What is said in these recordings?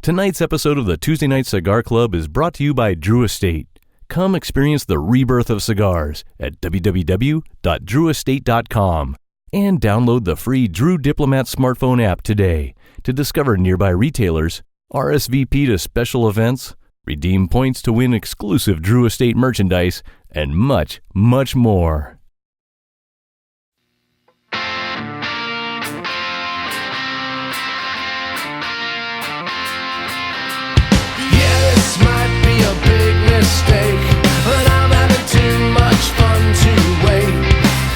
Tonight's episode of the Tuesday Night Cigar Club is brought to you by Drew Estate. Come experience the rebirth of cigars at www.drewestate.com and download the free Drew Diplomat smartphone app today to discover nearby retailers, RSVP to special events, redeem points to win exclusive Drew Estate merchandise, and much, much more. This might be a big mistake, but I'm having too much fun to wait.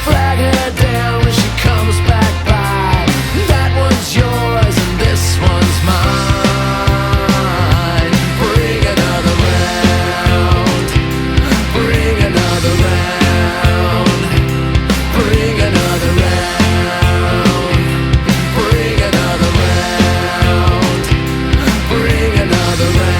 Flag her down when she comes back by. That one's yours and this one's mine. Bring another round. Bring another round. Bring another round. Bring another round. Bring another round.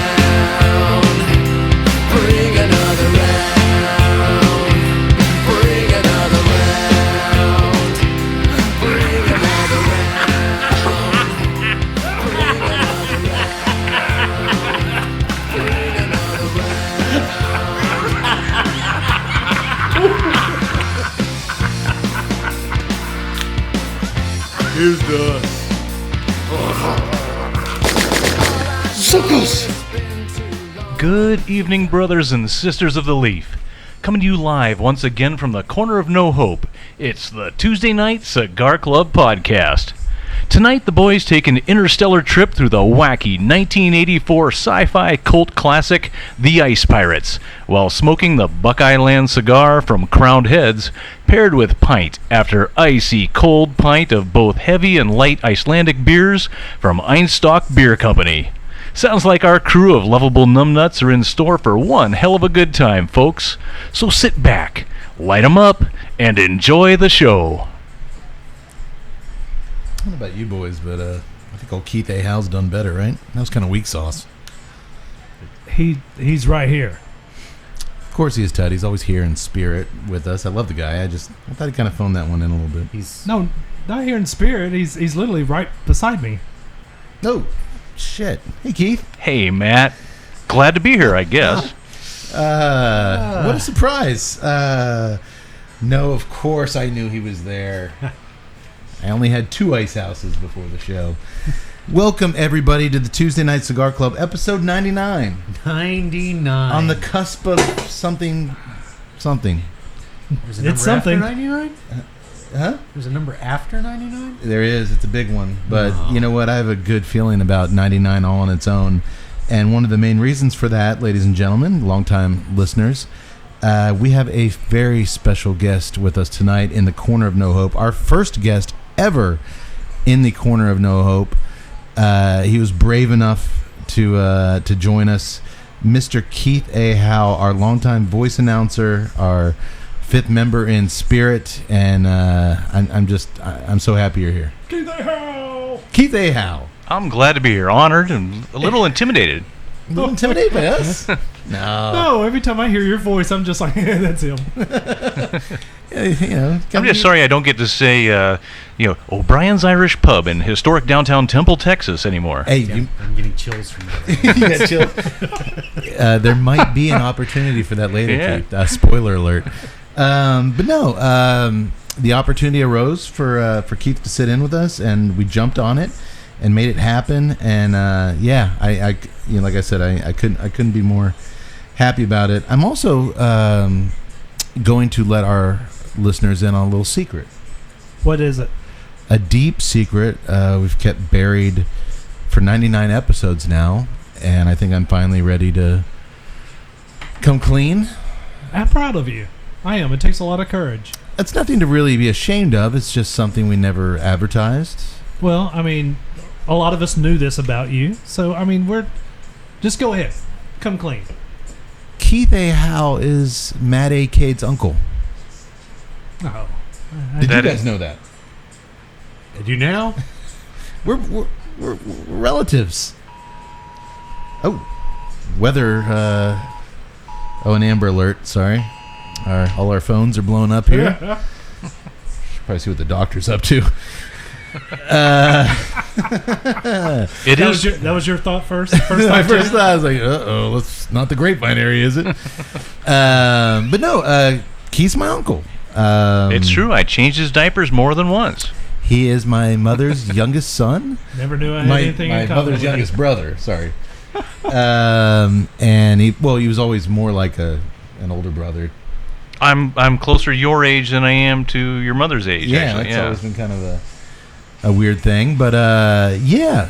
Here's the suckers. Good evening, brothers and sisters of the Leaf. Coming to you live once again from the corner of No Hope. It's the Tuesday Night Cigar Club podcast. Tonight, the boys take an interstellar trip through the wacky 1984 sci-fi cult classic, The Ice Pirates, while smoking the Buckeye Land cigar from Crowned Heads, paired with pint after icy cold pint of both heavy and light Icelandic beers from Einstök Beer Company. Sounds like our crew of lovable numbnuts are in store for one hell of a good time, folks. So sit back, light 'em up, and enjoy the show. I don't know about you boys, but I think old Keith A. Howell's done better, right? That was kind of weak sauce. He's right here. Of course he is, Ted. He's always here in spirit with us. I love the guy. I thought he kind of phoned that one in a little bit. He's not here in spirit. He's literally right beside me. Oh, shit. Hey, Keith. Hey, Matt. Glad to be here, I guess. What a surprise. No, of course I knew he was there. I only had 2 ice houses before the show. Welcome, everybody, to the Tuesday Night Cigar Club, episode 99. 99. On the cusp of something. There's a It's number something. after 99? Huh? There's a number after 99? There is. It's a big one. But you know what? I have a good feeling about 99 all on its own. And one of the main reasons for that, ladies and gentlemen, longtime listeners, we have a very special guest with us tonight in the Corner of No Hope. Our first guest ever in the Corner of No Hope. He was brave enough to join us. Mr. Keith A. Howell, our longtime voice announcer, our 5th member in spirit, and I'm so happy you're here. Keith A. Howell. Keith A. Howell. I'm glad to be here. Honored and a little intimidated. A little intimidated by us? No, every time I hear your voice, I'm just like, that's him. I'm just sorry I don't get to say, O'Brien's Irish Pub in historic downtown Temple, Texas anymore. Hey, I'm getting chills from that. you got chills. There might be an opportunity for that later, Yeah. Keith. Spoiler alert. But no, the opportunity arose for Keith to sit in with us, and we jumped on it and made it happen. And I like I said, I couldn't be more happy about it. I'm also going to let our listeners in on a little secret. What is it? A deep secret we've kept buried for 99 episodes now, and I think I'm finally ready to come clean. I'm proud of you. I am. It takes a lot of courage. That's nothing to really be ashamed of. It's just something we never advertised. Well, I mean, a lot of us knew this about you, so I mean, just go ahead, come clean. Keith A. Howell is Matt A. Cade's uncle. Oh, Did you That guys is- know that? I do now? We're relatives. Oh, weather. An Amber Alert. Sorry, all our phones are blowing up here. Should probably see what the doctor's up to. It is. That was your thought first? My first thought, I was like, uh-oh, that's not the Grapevine area, is it? But no, Keith's my uncle. It's true. I changed his diapers more than once. He is my mother's youngest son. Never knew I had anything in common. My mother's youngest brother, sorry. And he was always more like an older brother. I'm closer your age than I am to your mother's age. Yeah, actually. that's always been kind of a weird thing. But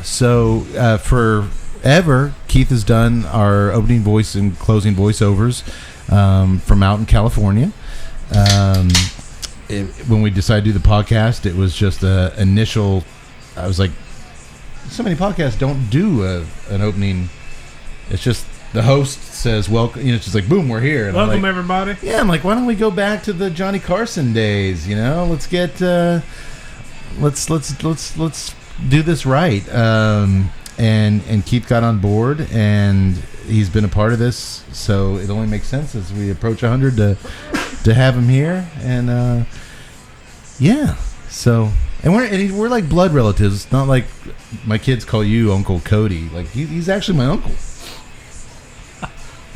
so forever, Keith has done our opening voice and closing voiceovers from out in California. When we decided to do the podcast, it was just an initial. I was like, so many podcasts don't do an opening. It's just the host says welcome. It's just like boom, we're here. And Welcome, I'm like, everybody. Yeah, I'm like, why don't we go back to the Johnny Carson days? Let's get let's do this right. And Keith got on board, and he's been a part of this, so it only makes sense as we approach 100 to have him here. And so we're like blood relatives. It's not like my kids call you Uncle Cody. Like he's actually my uncle.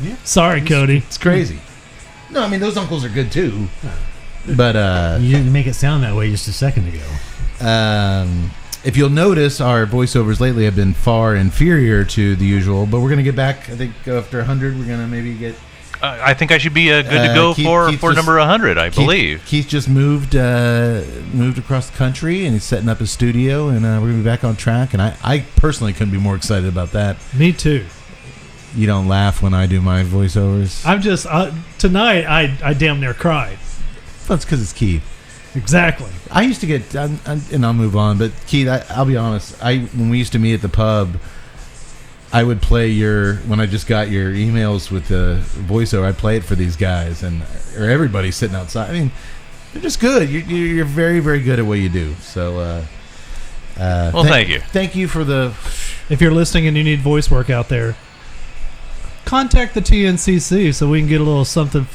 Yeah. Sorry, Cody. It's crazy. No, I mean those uncles are good too. But You didn't make it sound that way just a second ago. if you'll notice, our voiceovers lately have been far inferior to the usual. But we're gonna get back. I think after 100, we're gonna maybe get. I think I should be good to go Keith for number 100. I believe. Keith just moved across the country, and he's setting up his studio, and we're gonna be back on track. And I personally couldn't be more excited about that. Me too. You don't laugh when I do my voiceovers. I'm just tonight. I damn near cried. That's because it's Keith. Exactly. I used to get, and I'll move on. But Keith, I'll be honest. When we used to meet at the pub, I would play when I just got your emails with the voiceover. I'd play it for these guys or everybody sitting outside. I mean, they're just good. You're very, very good at what you do. So, thank you. Thank you for the. If you're listening and you need voice work out there, contact the TNCC so we can get a little something.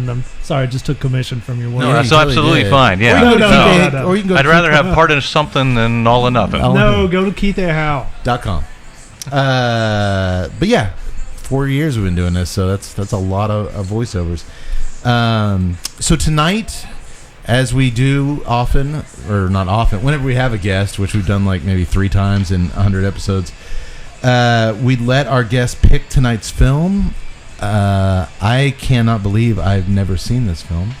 I'm sorry, I just took commission from your wife. No, that's you really absolutely did. fine. Yeah. No. Or you can go I'd rather have part of something than all or nothing. No, go to KeithAHowell.com. But yeah, 4 years we've been doing this, so that's a lot of voiceovers. So tonight, as we do often, or not often, whenever we have a guest, which we've done like maybe 3 times in 100 episodes, we let our guest pick tonight's film. I cannot believe I've never seen this film.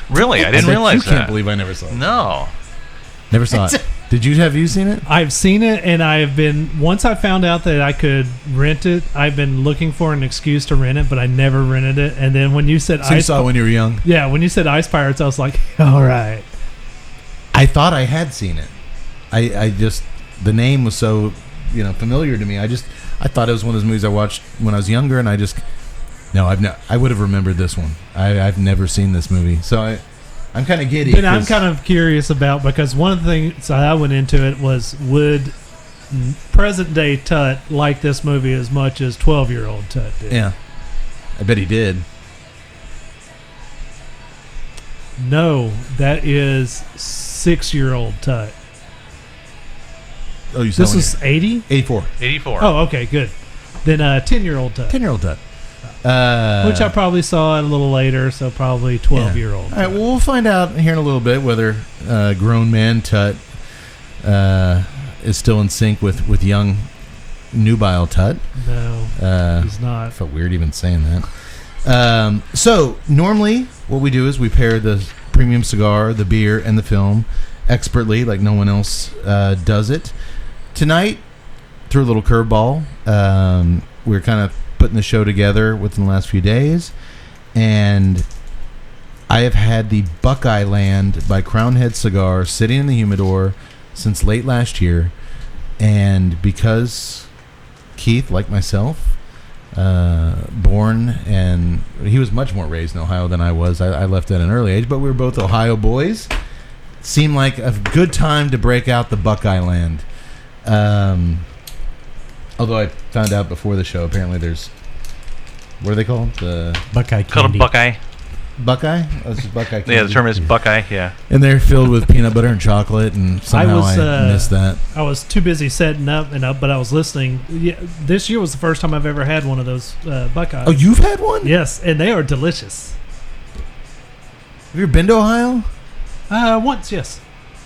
Really? I didn't realize that. You can't believe I never saw it. No. Never saw it. Have you seen it? I've seen it, and once I found out that I could rent it, I've been looking for an excuse to rent it, but I never rented it. And then when you said you saw it when you were young? Yeah, when you said Ice Pirates, I was like, all right. I thought I had seen it. I just, the name was so, familiar to me. I thought it was one of those movies I watched when I was younger, and I would have remembered this one. I've never seen this movie, so I'm kind of giddy. Then I'm kind of curious about, because one of the things I went into it was, would present day Tut like this movie as much as 12-year-old Tut did? Yeah, I bet he did. No, that is 6-year-old Tut. Oh, you said this was 80? 84. 84. Oh, okay, good. Then 10-year-old Tut. 10-year-old Tut. Which I probably saw a little later, so probably 12-year-old. All right, well, we'll find out here in a little bit whether grown man Tut is still in sync with young nubile Tut. No, he's not. I felt weird even saying that. So normally what we do is we pair the premium cigar, the beer, and the film expertly, like no one else does it. Tonight, threw a little curveball. We're kind of putting the show together within the last few days, and I have had the Buckeye Land by Crownhead Cigar sitting in the humidor since late last year, and because Keith, like myself, born, and he was much more raised in Ohio than I was. I left at an early age, but we were both Ohio boys. Seemed like a good time to break out the Buckeye Land. Although I found out before the show, apparently there's, what are they called? The Buckeye Called a candy. Buckeye. Buckeye? Oh, this is Buckeye candy. Yeah, the term is Buckeye, yeah. And they're filled with peanut butter and chocolate, and somehow I missed that. I was too busy setting up, but I was listening. Yeah, this year was the first time I've ever had one of those Buckeyes. Oh, you've had one? Yes, and they are delicious. Have you ever been to Ohio? Once, yes.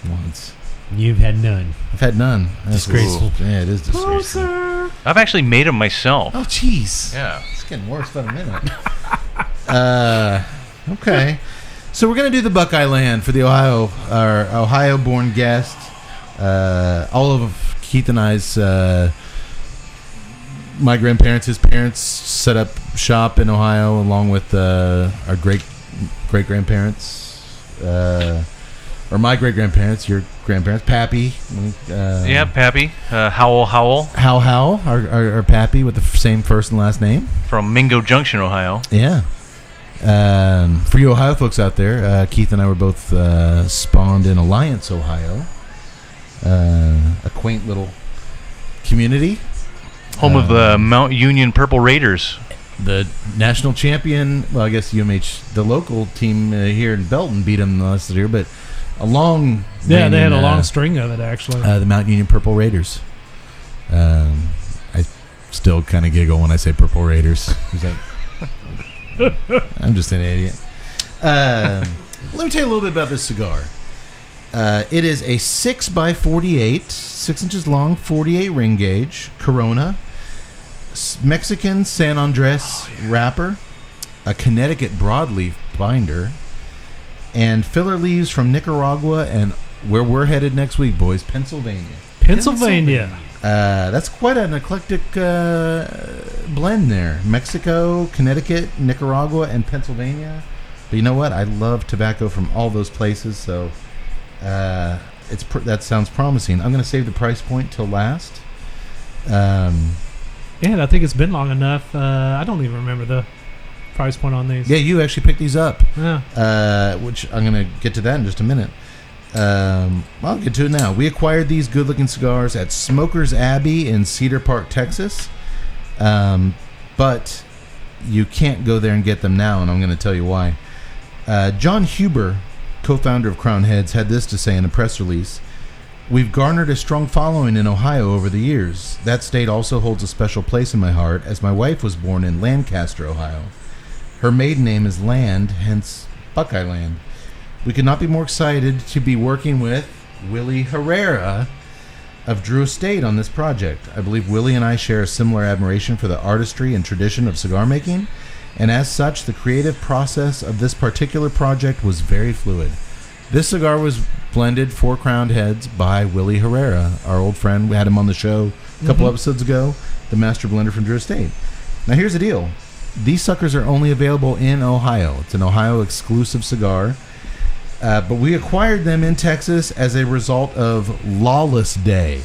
Once. You've had none. I've had none. That's Disgraceful. Yeah, it is disgraceful. Closer. I've actually made them myself. Oh, jeez. Yeah. It's getting worse by the minute. Okay. So we're going to do the Buckeye Land for the our Ohio-born guest. All of Keith and I's, my grandparents, his parents set up shop in Ohio along with our great-grandparents. Or my great-grandparents, your grandparents, Pappy. Yeah, Pappy. Howell. Howell, our Pappy with the same first and last name. From Mingo Junction, Ohio. Yeah. For you Ohio folks out there, Keith and I were both spawned in Alliance, Ohio. A quaint little community. Home of the Mount Union Purple Raiders. The national champion, well, I guess UMH, the local team here in Belton beat them last year, but a long... Yeah, they had a long string of it, actually. The Mount Union Purple Raiders. I still kind of giggle when I say Purple Raiders. I'm just an idiot. Let me tell you a little bit about this cigar. It is a 6x48, 6 inches long, 48 ring gauge, Corona, Mexican San Andres wrapper, a Connecticut broadleaf binder, and filler leaves from Nicaragua and where we're headed next week, boys, Pennsylvania. That's quite an eclectic blend there. Mexico, Connecticut, Nicaragua, and Pennsylvania. But you know what? I love tobacco from all those places, so that sounds promising. I'm going to save the price point till last. And I think it's been long enough. I don't even remember the price point on these. Yeah, you actually picked these up. Yeah. Which I'm going to get to that in just a minute. I'll get to it now. We acquired these good-looking cigars at Smokers Abbey in Cedar Park, Texas. But you can't go there and get them now, and I'm going to tell you why. John Huber, co-founder of Crown Heads, had this to say in a press release. We've garnered a strong following in Ohio over the years. That state also holds a special place in my heart, as my wife was born in Lancaster, Ohio. Her maiden name is Land, hence Buckeye Land. We could not be more excited to be working with Willie Herrera of Drew Estate on this project. I believe Willie and I share a similar admiration for the artistry and tradition of cigar making, and as such, the creative process of this particular project was very fluid. This cigar was blended for Crowned Heads by Willie Herrera, our old friend. We had him on the show a couple episodes ago, the master blender from Drew Estate. Now here's the deal. These suckers are only available in Ohio. It's an Ohio exclusive cigar. But we acquired them in Texas as a result of Lawless Day.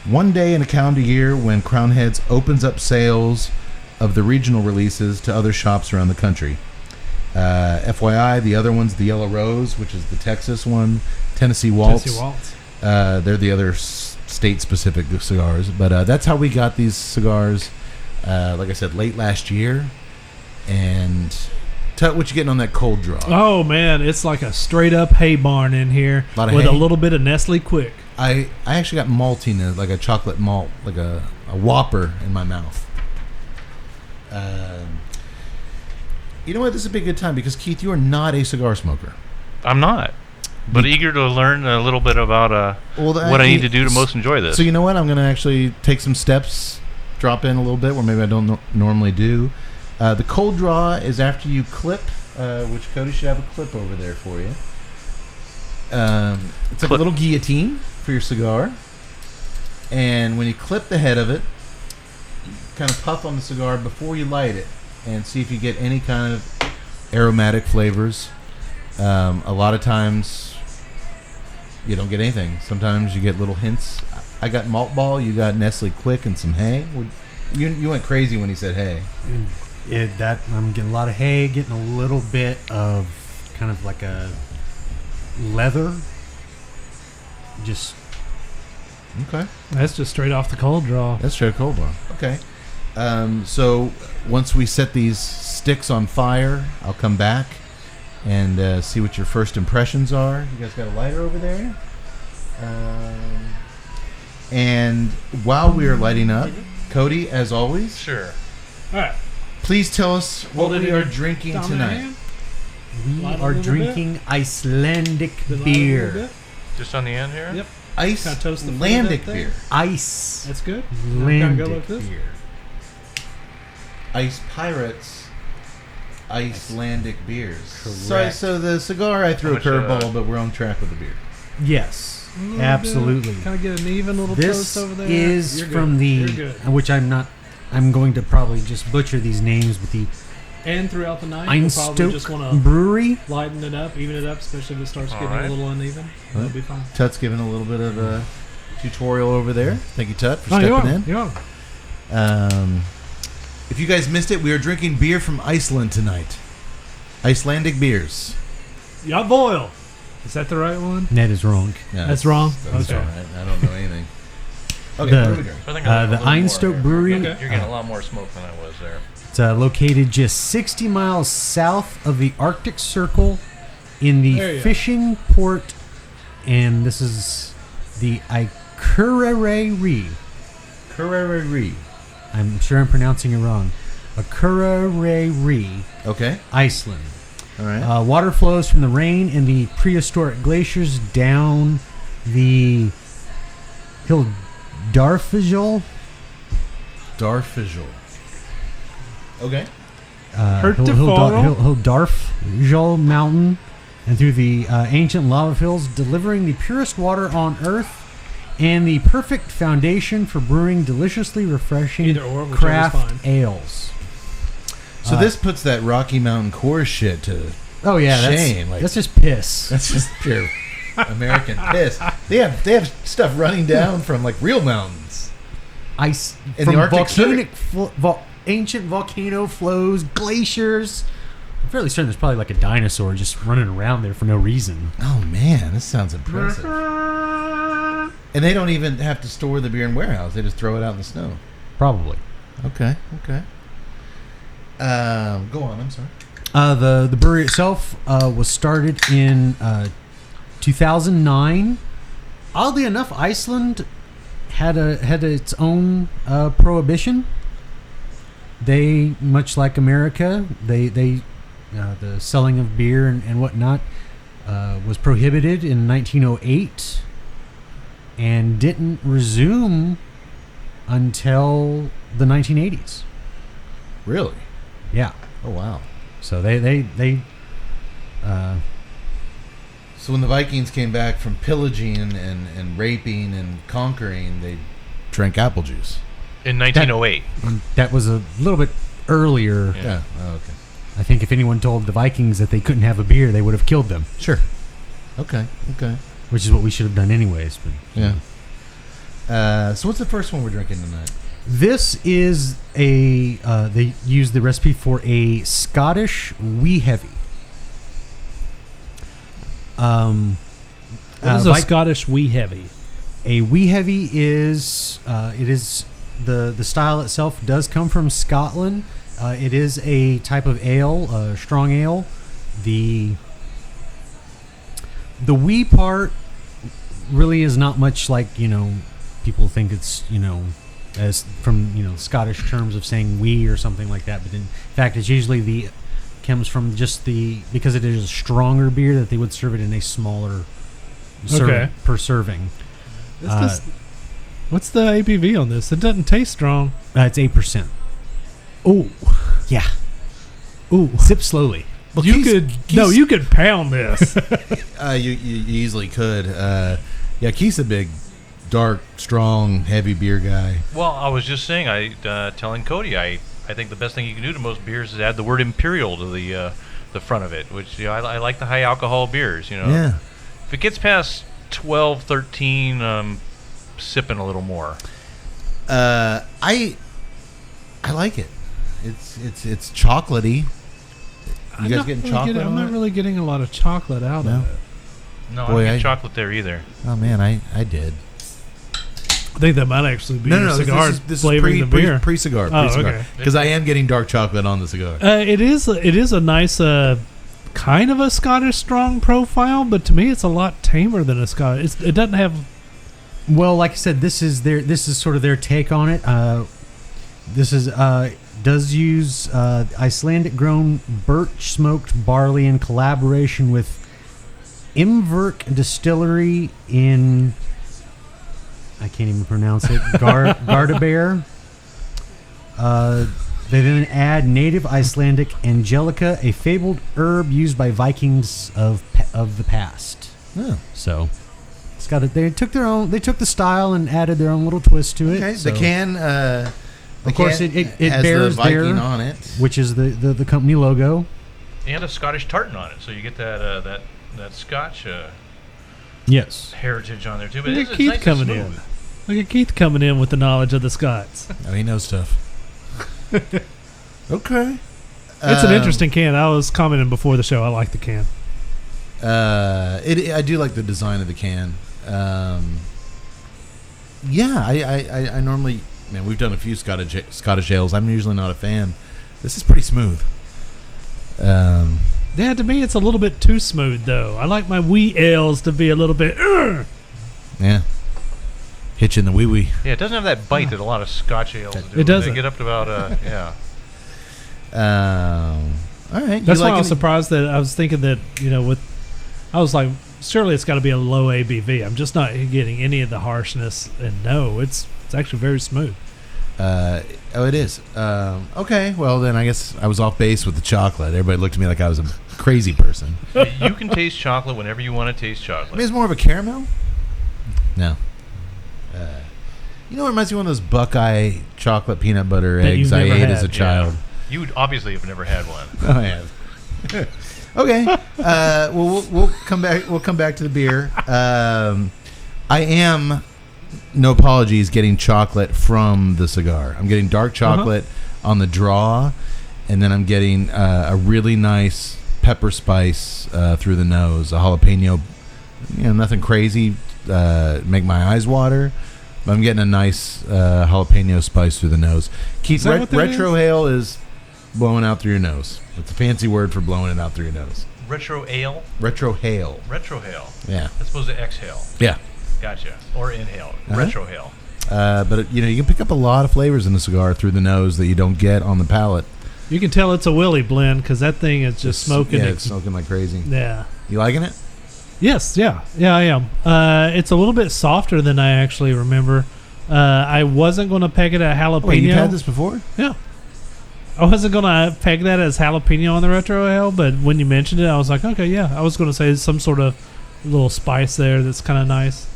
One day in a calendar year when Crown Heads opens up sales of the regional releases to other shops around the country. FYI, the other one's the Yellow Rose, which is the Texas one. Tennessee Waltz. They're the other state-specific cigars. But that's how we got these cigars, like I said, late last year. And tell what you getting on that cold draw. Oh, man, it's like a straight-up hay barn in here with a little bit of Nestle Quick. I actually got maltiness, like a chocolate malt, like a Whopper in my mouth. You know what? This is a big good time because, Keith, you are not a cigar smoker. I'm not. But eager to learn a little bit about what I need to do to most enjoy this. So you know what? I'm going to actually take some steps, drop in a little bit where maybe I don't normally do. The cold draw is after you clip, which Cody should have a clip over there for you. It's like a little guillotine for your cigar. And when you clip the head of it, kind of puff on the cigar before you light it and see if you get any kind of aromatic flavors. A lot of times you don't get anything. Sometimes you get little hints. I got malt ball, you got Nestle Quick and some hay. You went crazy when he said hay. I'm getting a lot of hay, getting a little bit of kind of like a leather. Just okay. That's just straight off the cold draw. That's straight cold draw. Okay. So once we set these sticks on fire, I'll come back and see what your first impressions are. You guys got a lighter over there? And while we are lighting up, Cody, as always, Sure. All right. please tell us what we are drinking tonight. We Light a are little drinking Icelandic beer. Just on the end here? Yep. Kinda toast the front of Icelandic that beer. That's good. Icelandic Go like this. beer. Ice Pirates. Icelandic beers. Correct. So the cigar, I threw a How much, curveball, but we're on track with the beer. Yes, absolutely. Kind of get an even little This toast over there. is You're from good. the, You're good. which I'm not. I'm going to probably just butcher these names, with the And throughout the night, you'll probably just want Einstök to Brewery. lighten it up, even it up, especially if it starts All getting right. a little uneven. That'll be fine. Tut's giving a little bit of a tutorial over there. Thank you, Tut, for you're stepping in. welcome. You're welcome. If you guys missed it, we are drinking beer from Iceland tonight. Icelandic beers. Jawohl. Is that the right one? That is wrong. No, That's wrong? That's Okay. all right. I don't know anything. Okay, The- what are we drinking? I think I'm The a little more Einstök here. Brewery. Okay. You're getting a lot more smoke than I was there. It's located just 60 miles south of the Arctic Circle in the There you go. fishing port, and this is the Akureyri. Akureyri. I'm sure I'm pronouncing it wrong. Akureyri, Okay. Iceland. All right. Water flows from the rain and the prehistoric glaciers down the Hildarfjall. Darfijal. Okay. Hildarfjall Mountain and through the ancient lava fields, delivering the purest water on Earth and the perfect foundation for brewing deliciously refreshing Either or, whichever's craft fine. ales. So this puts that Rocky Mountain core shit to. Oh yeah, Shame, like- that's just piss. That's just pure American piss. They have stuff running down from like real mountains. Ice In from the Arctic volcanic ancient volcano flows, glaciers. I'm fairly certain there's probably like a dinosaur just running around there for no reason. Oh man, this sounds impressive. And they don't even have to store the beer in warehouse; they just throw it out in the snow. Probably. Okay. Go on. I'm sorry. The brewery itself was started in 2009. Oddly enough, Iceland had its own prohibition. They, much like America, the selling of beer and whatnot was prohibited in 1908 and didn't resume until the 1980s. Really? Yeah. Oh wow. So they So when the Vikings came back from pillaging and raping and conquering, they drank apple juice. In 1908. that was a little bit earlier. Yeah. Oh, okay. I think if anyone told the Vikings that they couldn't have a beer, they would have killed them, Sure. Okay. which is what we should have done anyways. But Yeah. So what's the first one we're drinking tonight? this is they use the recipe for a Scottish wee heavy. What is a Scottish wee heavy? A wee heavy is it is the style itself does come from Scotland. It is a type of ale, strong ale. The wee part really is not much like, people think it's, as from, Scottish terms of saying wee or something like that. But in fact, it's usually comes from just because it is a stronger beer that they would serve it in a smaller per serving. What's the ABV on this? It doesn't taste strong. It's 8%. Oh, Yeah. Ooh. Sip slowly. well, you could pound this. You easily could. Keith's a big, dark, strong, heavy beer guy. Well, I was just saying, telling Cody, I think the best thing you can do to most beers is add the word imperial to the front of it, which I like the high alcohol beers. Yeah. If it gets past 12, 13, sipping a little more. I like it. It's chocolatey. You guys getting chocolate? I'm not really getting a lot of chocolate out No? of it. No, I Boy, don't get chocolate there either. Oh man, I did. I think that might actually be No. cigar This flavoring is the beer. pre-cigar. Oh, okay. Because I am getting dark chocolate on the cigar. It is a nice kind of a Scottish strong profile, but to me, it's a lot tamer than a Scottish. It doesn't have. Well, like I said, this is sort of their take on it. This is does use Icelandic grown birch smoked barley in collaboration with Imverk Distillery in, I can't even pronounce it, Gardabear. They then add native Icelandic angelica, a fabled herb used by Vikings of the past. Oh. So it's got it. They took the style and added their own little twist to it. Okay, so. the can. Of course, it has bears the Viking there, on it, which is the company logo. And a Scottish tartan on it, so you get that Scotch Yes. heritage on there too. But Look it's at Keith nice coming and in. smooth. Look at Keith coming in with the knowledge of the Scots. Oh, he knows stuff. Okay. It's an interesting can. I was commenting before the show. I like the can. I do like the design of the can. Yeah, I normally, man, we've done a few Scottish ales. I'm usually not a fan. This is pretty smooth. Yeah, to me, it's a little bit too smooth, though. I like my wee ales to be a little bit. Yeah. Hitch in the wee wee. Yeah, it doesn't have that bite that a lot of Scotch ales do. It doesn't. They get up to about yeah. All right. That's why I was surprised that I was thinking that, I was like, surely it's got to be a low ABV. I'm just not getting any of the harshness. And no, it's actually very smooth. It is. Okay, well, then I guess I was off base with the chocolate. Everybody looked at me like I was a crazy person. You can taste chocolate whenever you want to taste chocolate. I mean, it's more of a caramel? No. It reminds me of one of those Buckeye chocolate peanut butter That eggs you've I never ate had. as a child. You would obviously have never had one. Oh, I have. Okay. Well, we'll come back. We'll come back to the beer. I am, no apologies, getting chocolate from the cigar. I'm getting dark chocolate on the draw, and then I'm getting a really nice pepper spice through the nose, a jalapeno. Nothing crazy, make my eyes water. But I'm getting a nice jalapeno spice through the nose. Keith, retro hail is blowing out through your nose. It's a fancy word for blowing it out through your nose. Retro ale? Retro hail. Retro hail. Yeah. As opposed to exhale. Yeah. Gotcha. Or inhale. Retro hail. But you can pick up a lot of flavors in a cigar through the nose that you don't get on the palate. You can tell it's a Willie blend because that thing is just smoking. Yeah, it's smoking like crazy. Yeah. You liking it? Yes, yeah, I am. It's a little bit softer than I actually remember. I wasn't going to peg it at jalapeno. Wait, you've had this before? Yeah. I wasn't going to peg that as jalapeno on the retro ale, but when you mentioned it, I was like, okay, yeah. I was going to say some sort of little spice there that's kind of nice.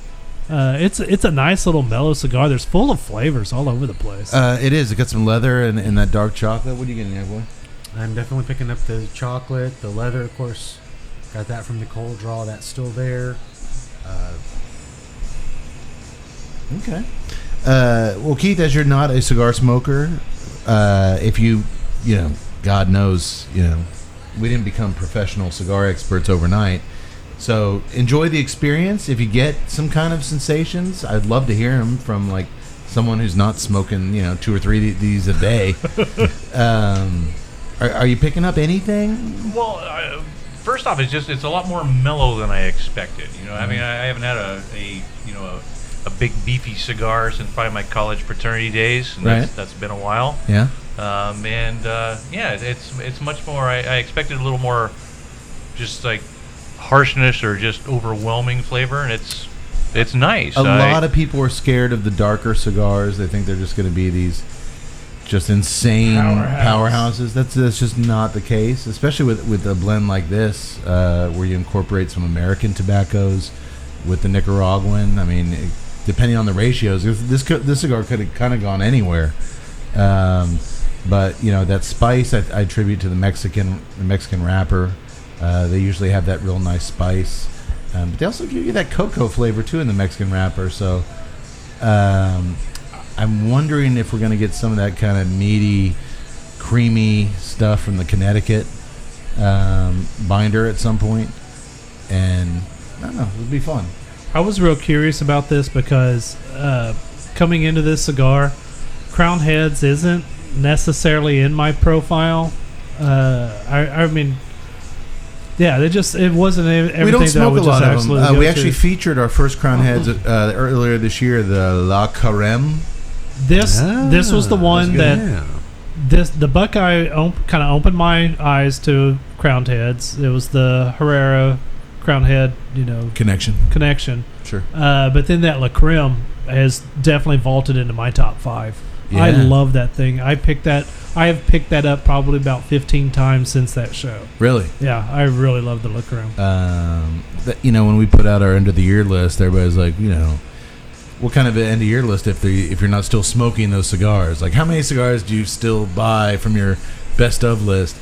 It's a nice little mellow cigar. There's full of flavors all over the place. It is. It got some leather and that dark chocolate. What are you getting there, boy? I'm definitely picking up the chocolate, the leather, of course. Got that from the cold draw. That's still there. Okay. Well, Keith, as you're not a cigar smoker, if you God knows, we didn't become professional cigar experts overnight. So enjoy the experience. If you get some kind of sensations, I'd love to hear them from like someone who's not smoking, 2 or 3 of these a day. Are you picking up anything? Well, first off, it's a lot more mellow than I expected. I mean, I haven't had a big beefy cigar since probably my college fraternity days, and Right. that's been a while. Yeah. It's much more. I expected a little more, just like harshness or just overwhelming flavor, and it's nice. A lot of people are scared of the darker cigars. They think they're just going to be these just insane powerhouses. That's just not the case, especially with a blend like this, where you incorporate some American tobaccos with the Nicaraguan. I mean, depending on the ratios, this cigar could have kind of gone anywhere. But that spice I attribute to the Mexican wrapper. They usually have that real nice spice, but they also give you that cocoa flavor too in the Mexican wrapper. So I'm wondering if we're going to get some of that kind of meaty, creamy stuff from the Connecticut binder at some point. And I don't know, it would be fun. I was real curious about this because coming into this cigar, Crown Heads isn't necessarily in my profile. I mean, Yeah, it wasn't everything We don't smoke a that lot of absolutely them. go We to. actually featured our first Crown Heads earlier this year, the La Carême. This was the one that the Buckeye kind of opened my eyes to Crowned Heads. It was the Herrera Crowned Head, connection. Sure. But then that La Creme has definitely vaulted into my top 5. Yeah. I love that thing. I have picked that up probably about 15 times since that show. Really? Yeah, I really love the La Creme. When we put out our end of the year list, everybody's like, what kind of an end of year list if you're not still smoking those cigars? Like, how many cigars do you still buy from your best of list?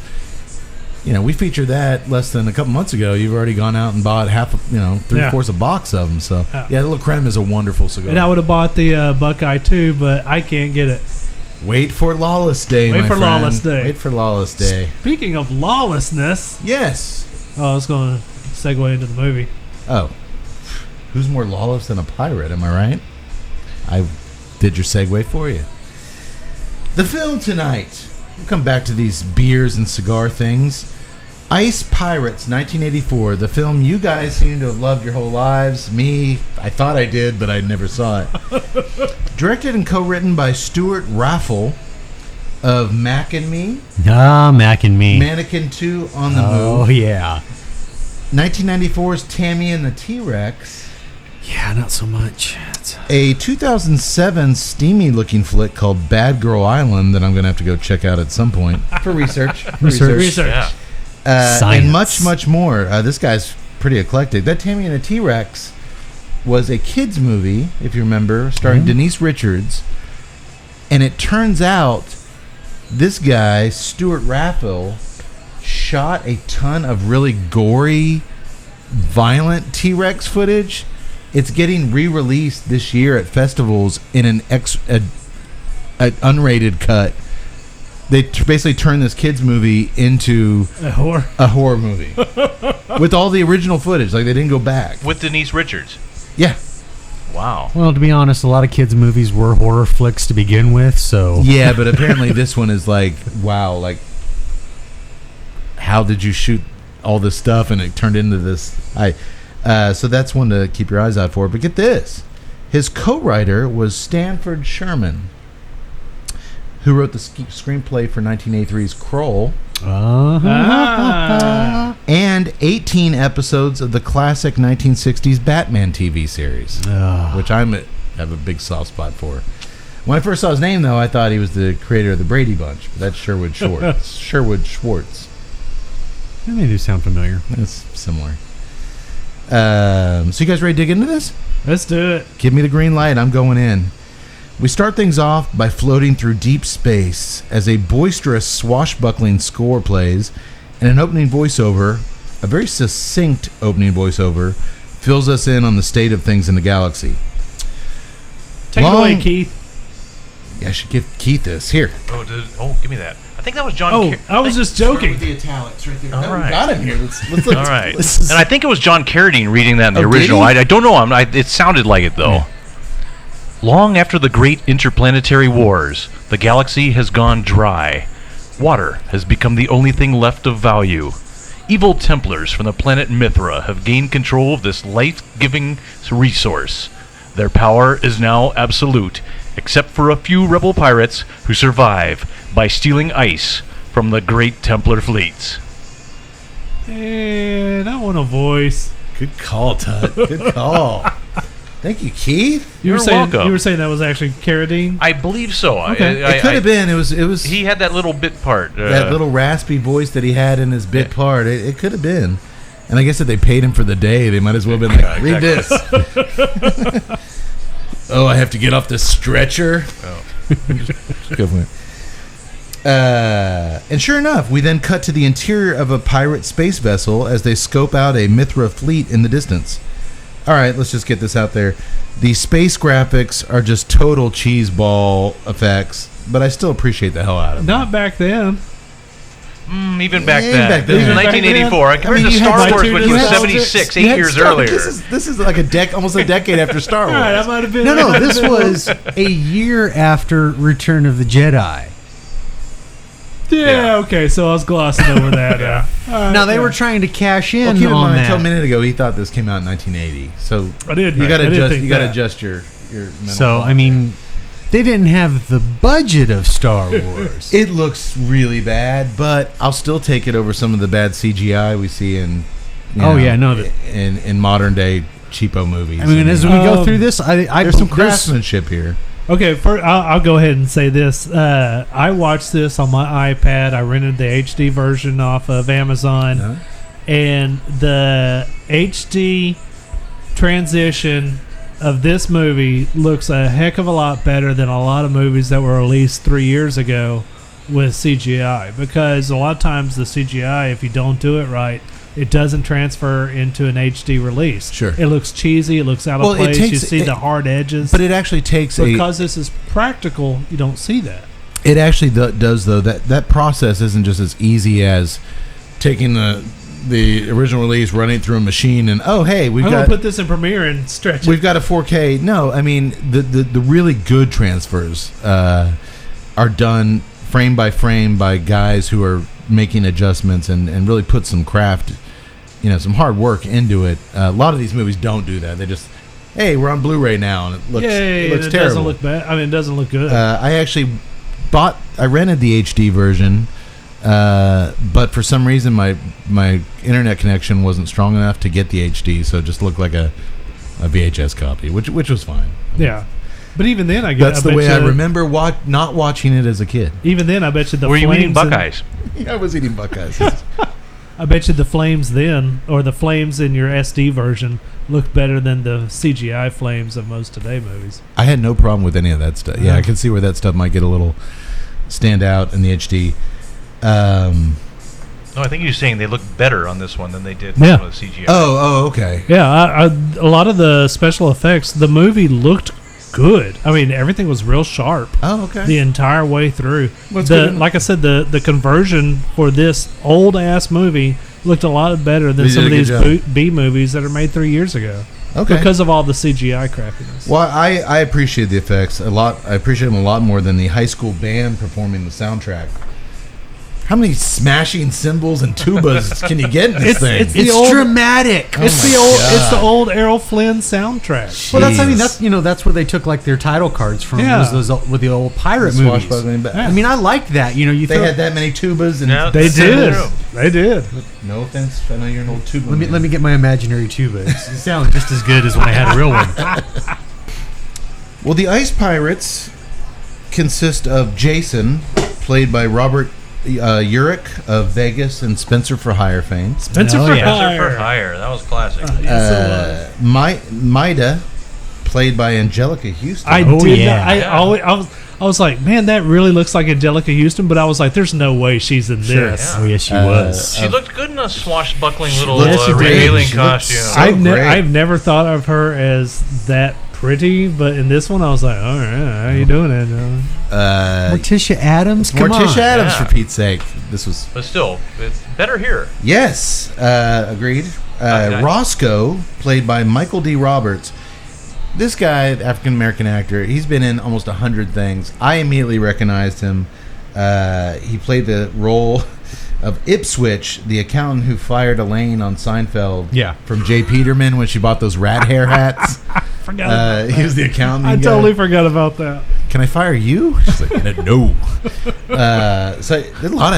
We featured that less than a couple months ago. You've already gone out and bought three-fourths a box of them. So, the La Creme is a wonderful cigar. And I would have bought the Buckeye too, but I can't get it. Wait for Lawless Day, Wait my for friend. Lawless Day. Wait for Lawless Day. Speaking of lawlessness, Yes. I was going to segue into the movie. Oh. Who's more lawless than a pirate, am I right? I did your segue for you. The film tonight. We'll come back to these beers and cigar things. Ice Pirates, 1984. The film you guys seem to have loved your whole lives. Me, I thought I did, but I never saw it. Directed and co-written by Stuart Raffle of Mac and Me. Mac and Me. Mannequin 2 on the Move. Oh, yeah. 1994's Tammy and the T-Rex. Yeah, not so much. A 2007 steamy-looking flick called Bad Girl Island that I'm going to have to go check out at some point for research. Research. Yeah. And much, much more. This guy's pretty eclectic. That Tammy and the T-Rex was a kids' movie, if you remember, starring Denise Richards. And it turns out this guy, Stuart Raffle, shot a ton of really gory, violent T-Rex footage. It's getting re-released this year at festivals in an unrated cut. They basically turned this kids movie into a horror movie with all the original footage. Like, they didn't go back. With Denise Richards. Yeah. Wow. Well, to be honest, a lot of kids' movies were horror flicks to begin with, so... Yeah, but apparently this one is like, wow, like, how did you shoot all this stuff and it turned into this? So that's one to keep your eyes out for. But get this. His co-writer was Stanford Sherman, who wrote the screenplay for 1983's Kroll, and 18 episodes of the classic 1960s Batman TV series, which I have a big soft spot for. When I first saw his name, though, I thought he was the creator of the Brady Bunch, but that's Sherwood Schwartz. That may do sound familiar. It's similar. So you guys ready to dig into this? Let's do it. Give me the green light. I'm going in. We start things off by floating through deep space as a boisterous, swashbuckling score plays, and an opening voiceover, a very succinct opening voiceover, fills us in on the state of things in the galaxy. Take it away, Keith. Yeah, I should give Keith this. Here. Give me that. I think that was John. I was just joking. The italics right there. All right. Got him here. Let's All right. And I think it was John Carradine reading that in the original. Did he? I don't know. It sounded like it, though. Yeah. Long after the great interplanetary wars, the galaxy has gone dry. Water has become the only thing left of value. Evil Templars from the planet Mithra have gained control of this life-giving resource. Their power is now absolute, except for a few rebel pirates who survive by stealing ice from the great Templar fleets. And I want a voice. Good call, Tut. Good call. Thank you, Keith. You're welcome. You were saying that was actually Carradine? I believe so. Okay. It could have been. It was. He had that little bit part. That little raspy voice that he had in his bit part. It could have been. And I guess if they paid him for the day, they might as well have been like, read this. Oh, I have to get off this stretcher. Oh. Go for it. And sure enough, we then cut to the interior of a pirate space vessel as they scope out a Mithra fleet in the distance. All right, let's just get this out there. The space graphics are just total cheeseball effects, but I still appreciate the hell out of them. Not back then. Even back Yeah, then. back then. Even 1984. Compared to you had Star Wars, like which two- was you had 76, You 8 had years Star- earlier. This is like almost a decade after Star Wars. All right, I might have been. No, this was a year after Return of the Jedi. Yeah, okay, so I was glossing over that. Now they were trying to cash in Well, keep in on mind, until a that. minute ago, he thought this came out in 1980. So I did. you got to I did adjust. think You got to that. adjust your mental. So clock. I mean, they didn't have the budget of Star Wars. it looks really bad, but I'll still take it over some of the bad CGI we see in. In modern day cheapo movies. I mean, as we go through this, there's some craftsmanship here. Okay, I'll go ahead and say this. I watched this on my iPad. I rented the HD version off of Amazon, and the HD transition of this movie looks a heck of a lot better than a lot of movies that were released 3 years ago with CGI. Because a lot of times the CGI, if you don't do it right, it doesn't transfer into an HD release. Sure. It looks cheesy. It looks out of place. You see the hard edges. But it actually takes because this is practical, you don't see that. It actually does, though. That process isn't just as easy as taking the original release, running it through a machine, and I'm gonna put this in Premiere and stretch it. We've got a 4K. No, I mean the really good transfers are done frame by frame by guys who are making adjustments and really put some craft, some hard work into it. A lot of these movies don't do that. They just, hey, we're on Blu-ray now, and it looks it terrible. doesn't look bad. I mean, it doesn't look good. I actually rented the HD version, but for some reason my internet connection wasn't strong enough to get the HD, so it just looked like a VHS copy, which was fine. Yeah. But even then, that's the way I remember not watching it as a kid. Even then, I bet you the Were flames... you eating Buckeyes? I was eating Buckeyes. I bet you the flames then, or the flames in your SD version, look better than the CGI flames of most today movies. I had no problem with any of that stuff. Yeah, I can see where that stuff might get a little stand out in the HD. No, I think you're saying they look better on this one than they did Yeah. with the CGI. Oh, okay. Yeah, a lot of the special effects, the movie looked good. I mean, everything was real sharp. Oh, okay. The entire way through. What's good? Like I said, the conversion for this old ass movie looked a lot better than They some of did a good these B movies that are made 3 years ago. Okay. Because of all the CGI crapiness. Well, I appreciate the effects a lot. I appreciate them a lot more than the high school band performing the soundtrack. How many smashing cymbals and tubas can you get in this thing? It's dramatic. It's the old Errol Flynn soundtrack. Well, that's where they took like their title cards from. Yeah. Was those with the old pirate movies. I mean, I like that. They had that many tubas, and Yeah. They That's did. true. They did. no offense, I know you're an old tuba. Let me get my imaginary tuba. It sounds just as good as when I had a real one. Well, the Ice Pirates consist of Jason, played by Robert Urich of Vegas and Spencer for Hire fame. Spencer Oh, for yeah. Hire. Spencer for Hire. That was classic. Yes, it was. Maida, played by Angelica Houston. I Oh, did. yeah. I was like, man, that really looks like Angelica Houston, but I was like, there's no way she's in Sure. this. Oh yes, she was. She looked good in a swashbuckling little looked great. revealing She looked costume. so great. I've never thought of her as that pretty, but in this one, I was like, all right, how you doing, Angela? Morticia Adams. Come on. Morticia Adams, Yeah. for Pete's sake. This was But still, it's better here. yes, agreed. Okay. Roscoe, played by Michael D. Roberts. This guy, African American actor, he's been in almost 100 things. I immediately recognized him. He played the role of Ipswich, the accountant who fired Elaine on Seinfeld. Yeah. From Jay Peterman when she bought those rat hair hats. Forgot about that. He was the accountant. I guy. totally forgot about that. Can I fire you? She's like, no. So there's a lot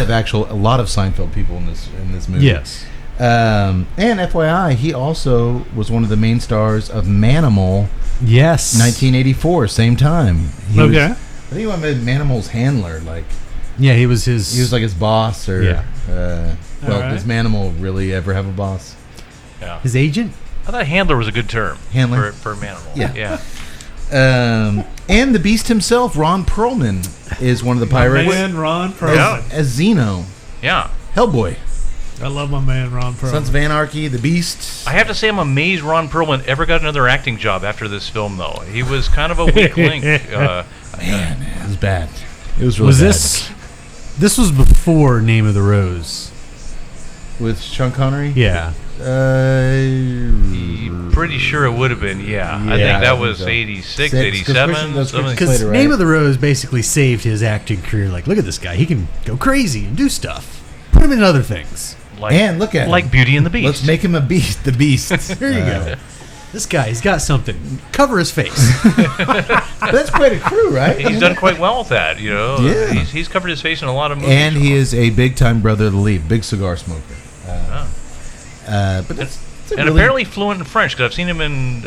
of Seinfeld people in this movie. Yes. And FYI, he also was one of the main stars of Manimal, Yes. 1984, same time. He Okay. was, I think he was Manimal's handler. Like Yeah, he was his. he was like his boss, or Yeah. well, Alright. does Manimal really ever have a boss? Yeah. his agent. I thought handler was a good term. Handler? For Manimal. Yeah. Yeah. And the Beast himself, Ron Perlman, is one of the pirates Man, Ron as, Perlman. as Zeno, Yeah. Hellboy, I love my man, Ron Perlman. Sons of Anarchy, the Beast. I have to say, I'm amazed Ron Perlman ever got another acting job after this film, though. He was kind of a weak link. Man, it was bad. It was really Was bad. this was before Name of the Rose. With Sean Connery? Yeah. Pretty sure it would have been, yeah. I Yeah, think that I think was so. 86, 'Cause 87. Christian- those something. Christian- Because Slater, Name right? of the Rose basically saved his acting career. Like, look at this guy. He can go crazy and do stuff. Put him in other things. Like, And look at like him. Beauty and the Beast. Let's make him a beast. The beast. There you go. This guy, he's got something. Cover his face. That's quite a crew, right? He's done quite well with that, you know. Yeah. He's covered his face in a lot of movies. And he is a big-time brother of the Leaf, big cigar smoker. Oh. But that's a And really- apparently fluent in French, because I've seen him in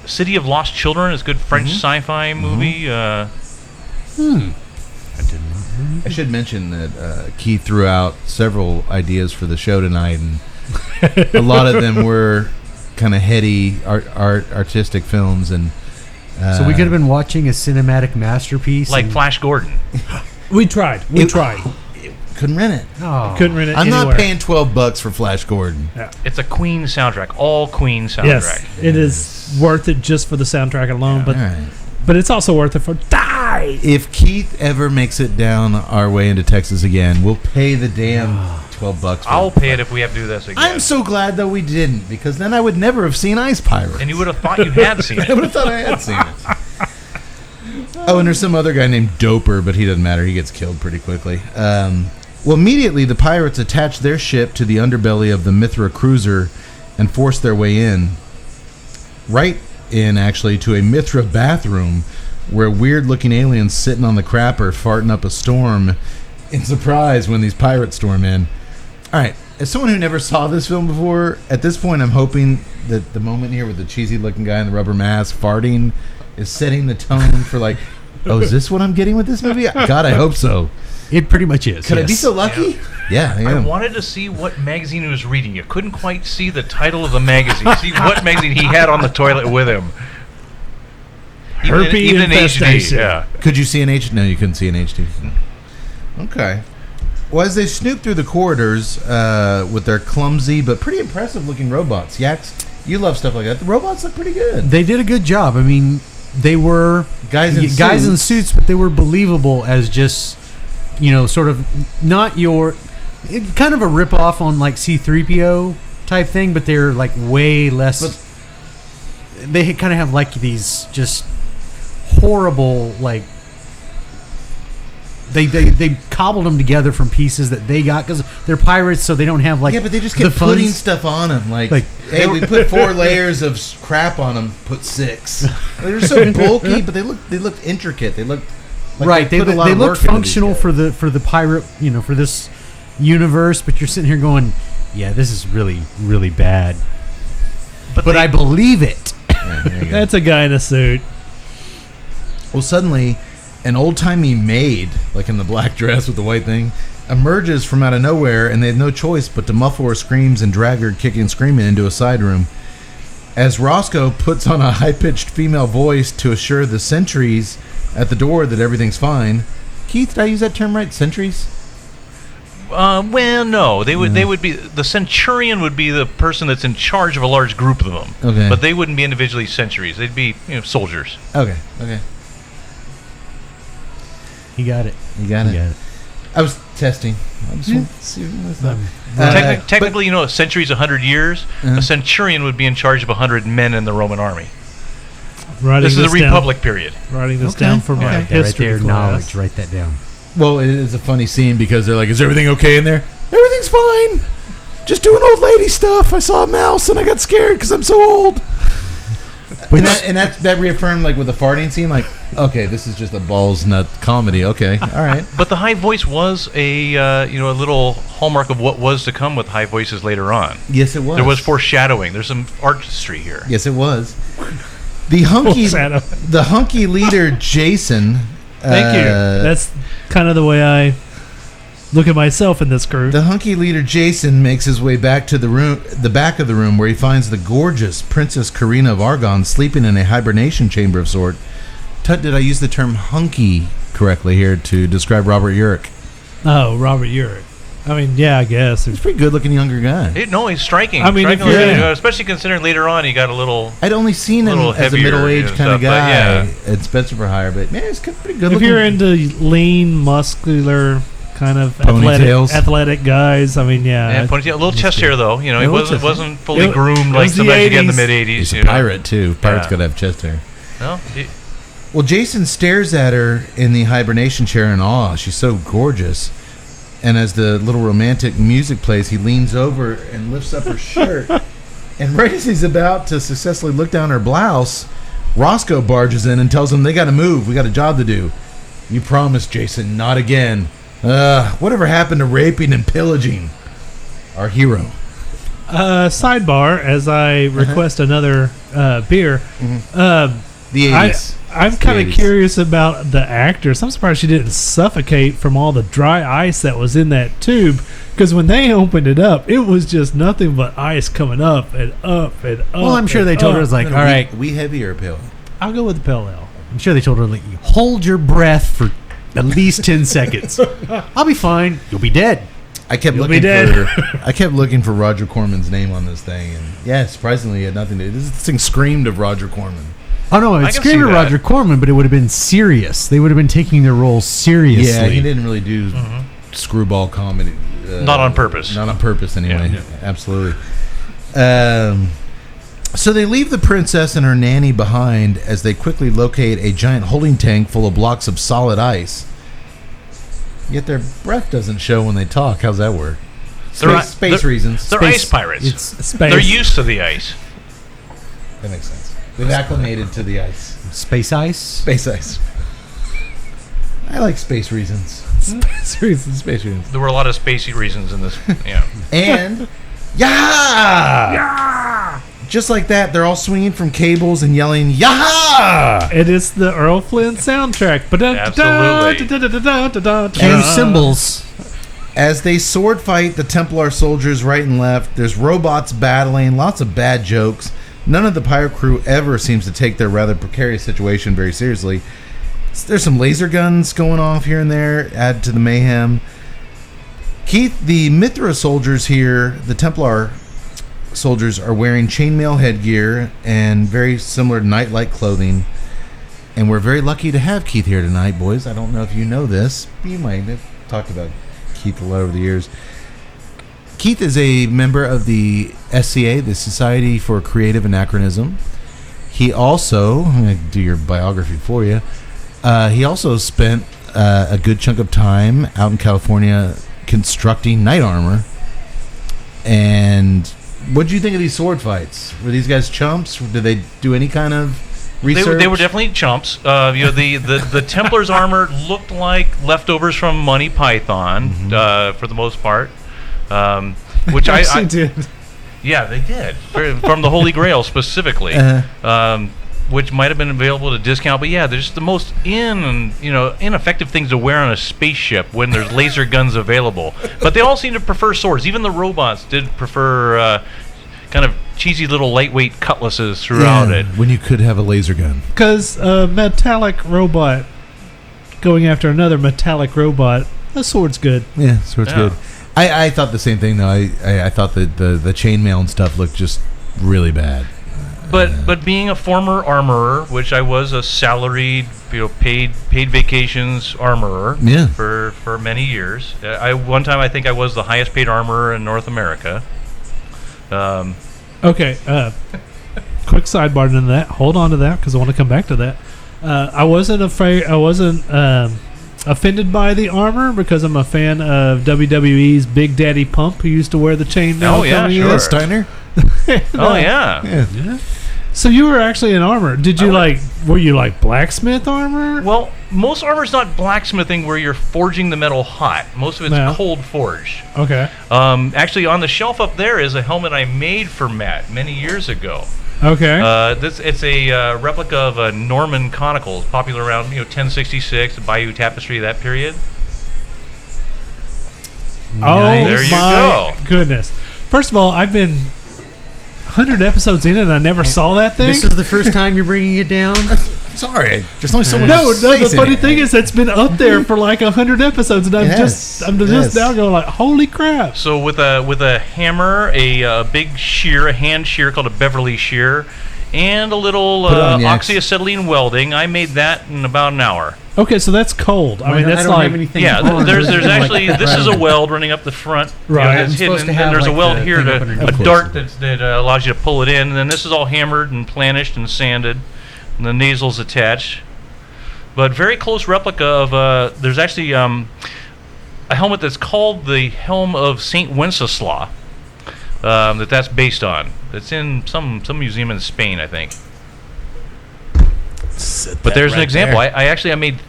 City of Lost Children. It's a good French sci-fi movie. I didn't know. I should mention that Keith threw out several ideas for the show tonight, and a lot of them were kind of heady, artistic films. And So we could have been watching a cinematic masterpiece. Like and- Flash Gordon. We tried. We tried. couldn't rent it. Oh. Couldn't rent it I'm anywhere. not paying $12 for Flash Gordon. It's a Queen soundtrack, all Queen soundtrack. Yes, it is worth it just for the soundtrack alone, All right. but it's also worth it for Die. If Keith ever makes it down our way into Texas again, we'll pay the damn $12. For I'll pay it if we have to do this again. I'm so glad though we didn't, because then I would never have seen Ice Pirates. And you would have thought you had seen I it. would have thought I had seen it. Oh, and there's some other guy named Doper, but he doesn't matter. He gets killed pretty quickly. Well, immediately the pirates attach their ship to the underbelly of the Mithra cruiser and force their way in. Right in, actually, to a Mithra bathroom where weird-looking aliens sitting on the crapper farting up a storm in surprise when these pirates storm in. All right, as someone who never saw this film before, at this point I'm hoping that the moment here with the cheesy-looking guy in the rubber mask farting is setting the tone for like, oh, is this what I'm getting with this movie? God, I hope so. It pretty much is. Could I be yes. so lucky? Yeah, I I am. wanted to see what magazine he was reading. You couldn't quite see the title of the magazine. See what magazine he had on the toilet with him. Herpes even in HD. infestation. Yeah. Could you see an HD? No, you couldn't see an HD. Okay. Well, as they snoop through the corridors with their clumsy but pretty impressive-looking robots, Yax, you love stuff like that. The robots look pretty good. They did a good job. I mean, they were Guys in in suits. suits, but they were believable as just, sort of not your, kind of a ripoff on like C-3PO type thing, but they're like way less. They kind of have like these just horrible like. They cobbled them together from pieces that they got because they're pirates, so they don't have like Yeah, but they just the kept putting funds. stuff on them. Like Like- hey, we put 4 layers of crap on them, put 6. They're so bulky, but they looked intricate. They looked like Right, they put a lot they of look work into these functional guys. for the pirate, for this universe. But you're sitting here going, yeah, this is really really bad. But I believe it. Yeah, there you go. That's a guy in a suit. Well, suddenly, an old-timey maid, like in the black dress with the white thing, emerges from out of nowhere, and they have no choice but to muffle her screams and drag her kicking and screaming into a side room. As Roscoe puts on a high-pitched female voice to assure the sentries at the door that everything's fine. Keith, did I use that term right? Sentries? Well, no. They would be the centurion would be the person that's in charge of a large group of them. Okay. But they wouldn't be individually sentries. They'd be soldiers. Okay. He got it. You got He it. got it. I was testing. I just want to see what's up. Technically, a century's 100 years. A centurion would be in charge of 100 men in the Roman army. This is the Republic period. Writing this Okay. down for Okay. my Right there, history class. knowledge. Write that down. Well, it is a funny scene because they're like, "Is everything okay in there?" Everything's fine. Just doing old lady stuff. I saw a mouse and I got scared because I'm so old. And that reaffirmed, like with the farting scene, like, okay, this is just a balls nut comedy. Okay, all right. But the high voice was a little hallmark of what was to come with high voices later on. Yes, it was. There was foreshadowing. There's some artistry here. Yes, it was. The hunky leader Jason. Thank you. That's kind of the way I look at myself in this group. The hunky leader Jason makes his way back to the back of the room, where he finds the gorgeous Princess Karina of Argon sleeping in a hibernation chamber of sort. Tut, did I use the term hunky correctly here to describe Robert Urich? Oh, Robert Urich. I mean, yeah, I guess. He's a pretty good-looking younger guy. He's striking. I mean, if Striking you're- looking, especially considering later on he got a little. I'd only seen him little as a heavier middle-aged and kind of stuff, but guy yeah. at Spencer for Hire, but man, he's pretty good If looking. you're into lean, muscular kind of Ponytails. athletic guys. I mean, Yeah, ponytail, a little chest hair though. You know, he wasn't fully groomed like was the sometimes you get in the 80s. mid '80s. He's you a pirate too. Pirates Yeah. gotta have chest hair. know? Well, Jason stares at her in the hibernation chair in awe. She's so gorgeous. And as the little romantic music plays, he leans over and lifts up her shirt. And right as he's about to successfully look down her blouse, Roscoe barges in and tells him they got to move. We got a job to do. You promised, Jason, not again. Whatever happened to raping and pillaging? Our hero. Sidebar, as I request another beer. The 80s. I'm kind of curious about the actress. I'm surprised she didn't suffocate from all the dry ice that was in that tube. Because when they opened it up, it was just nothing but ice coming up and up and up. Well, I'm sure they told her, it was like, all right, We heavy or pale? I'll go with the pale ale. I'm sure they told her, like, hold your breath for at least 10 seconds. I'll be fine. You'll be dead. I kept You'll looking be dead. I kept looking for Roger Corman's name on this thing, and yeah, surprisingly, it had nothing to do. This thing screamed of Roger Corman. Oh, no, I it's can see screaming that. Roger Corman, but it would have been serious. They would have been taking their role seriously. Yeah, he didn't really do screwball comedy. Not on purpose. Not on purpose, anyway. Yeah. Absolutely. So they leave the princess and her nanny behind as they quickly locate a giant holding tank full of blocks of solid ice. Yet their breath doesn't show when they talk. How's that work? Space reasons. They're ice pirates. It's Space. They're used to the ice. That makes sense. They've acclimated to the ice. space ice. Space ice. I like space reasons. Space reasons. Space reasons. There were a lot of spacey reasons in this. Yeah. And yeah! Just like that, they're all swinging from cables and yelling "Yaha!" It is the Earl Flynn soundtrack. Cue cymbals. As they sword fight the Templar soldiers right and left, there's robots battling, lots of bad jokes. None of the pirate crew ever seems to take their rather precarious situation very seriously. There's some laser guns going off here and there, add to the mayhem. Keith, the Mithra soldiers here, the Templar soldiers, are wearing chainmail headgear and very similar night-like clothing. And we're very lucky to have Keith here tonight, boys. I don't know if you know this. You might have talked about Keith a lot over the years. Keith is a member of the SCA, the Society for Creative Anachronism. He also, I'm going to do your biography for you. He also spent a good chunk of time out in California constructing knight armor. And what did you think of these sword fights? Were these guys chumps? Did they do any kind of research? They were definitely chumps. The Templar's armor looked like leftovers from Monty Python for the most part. Which I did. Yeah, they did. From the Holy Grail specifically. Which might have been available at a discount, but yeah, they're just the most ineffective things to wear on a spaceship when there's laser guns available. But they all seem to prefer swords. Even the robots did prefer kind of cheesy little lightweight cutlasses throughout it. When you could have a laser gun. Because a metallic robot going after another metallic robot, a sword's good. Yeah, sword's good. I thought the same thing though. I thought that the chainmail and stuff looked just really bad. But being a former armorer, which I was a salaried, paid vacations armorer for many years. One time I think I was the highest paid armorer in North America. Okay, quick sidebar into that. Hold on to that because I want to come back to that. I wasn't afraid. I wasn't offended by the armor because I'm a fan of WWE's Big Daddy Pump, who used to wear the chainmail. Oh yeah, sure. Steiner. Oh yeah. So you were actually in armor. Did you were you like blacksmith armor? Well, most armor's not blacksmithing where you're forging the metal hot. Most of it's cold forged. Okay. Actually, on the shelf up there is a helmet I made for Matt many years ago. Okay. It's a replica of a Norman conical, popular around 1066, the Bayeux Tapestry, that period. Oh, there you my go. goodness. First of all, I've been 100 episodes in and I never saw that thing. This is the first time you're bringing it down? Sorry, there's only so much. No, the space in funny it. thing is it's been up there for like 100 episodes, and I'm just now going like, holy crap! So with a hammer, a big shear, a hand shear called a Beverly shear, and a little oxyacetylene welding, I made that in about an hour. Okay, so that's cold. I mean, that's don't like have anything Yeah, on there's it. actually this is a weld running up the front, Right. It's It's hidden, supposed to and have, there's a like, weld the here thing to up underneath. a Of course. dart that allows you to pull it in, and then this is all hammered and planished and sanded, and the nasel's attached. But very close replica of there's actually a helmet that's called the Helm of Saint Wenceslaw. That's based on. It's in some museum in Spain, I think. But there's an example. I made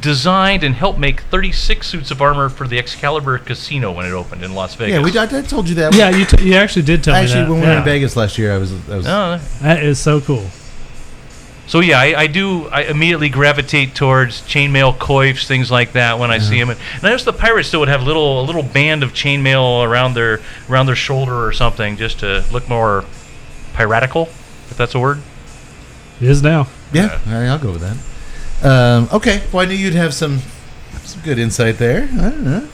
designed and helped make 36 suits of armor for the Excalibur Casino when it opened in Las Vegas. Yeah, I told you that. yeah, you actually did tell me that. Actually, when we were Yeah. in Vegas last year, I was Oh, That is so cool. so yeah, I immediately gravitate towards chainmail coifs, things like that when I see them. And I noticed the pirates still would have a little band of chainmail around their shoulder or something, just to look more piratical, if that's a word. It is now. yeah. All right, I'll go with that. Okay, well, I knew you'd have some good insight there. I don't know.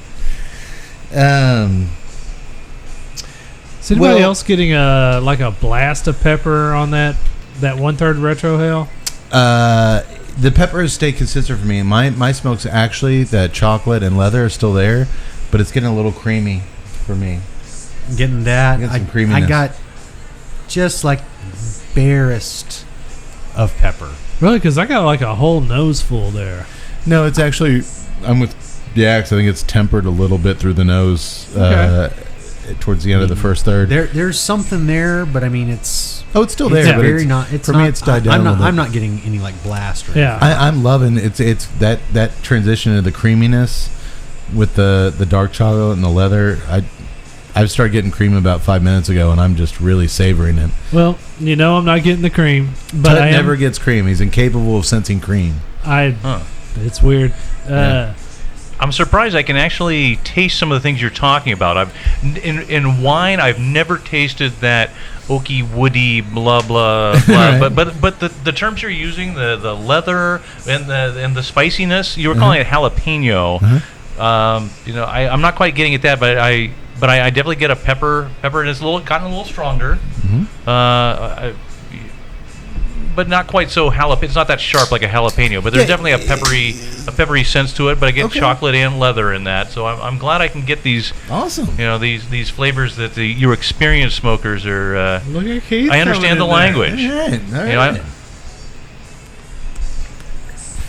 Is anybody Well- else getting like a blast of pepper on that 1/3 retro hell? The peppers stay consistent for me. My smoke's actually that chocolate and leather are still there, but it's getting a little creamy for me. Getting that. Get some I creaminess. got just like barest of pepper. Really? Because I got like a whole nose full there. No, it's actually I'm with Yax. I think it's tempered a little bit through the nose towards the end of the first third. There's something there, but I mean it's Still there, it's but very it's, not. It's for not, me, it's died down a little bit. I'm not getting any like blast. Or Yeah. I'm loving it's that transition of the creaminess with the dark chocolate and the leather. I've started getting cream about 5 minutes ago, and I'm just really savoring it. Well, I'm not getting the cream, but Tut I am. never gets cream. He's incapable of sensing cream. It's weird. I'm surprised I can actually taste some of the things you're talking about. In wine, I've never tasted that oaky, woody, blah blah blah. Right. But the terms you're using, the leather and the spiciness, you were calling it jalapeno. I'm not quite getting at that, but I definitely get a pepper, and it's gotten a little stronger. But not quite so jalapeno. It's not that sharp like a jalapeno, but there's definitely a peppery sense to it. But I get chocolate and leather in that, so I'm glad I can get these. Awesome. These flavors that your experienced smokers are. Look at Keith. I understand the language. All right. Well,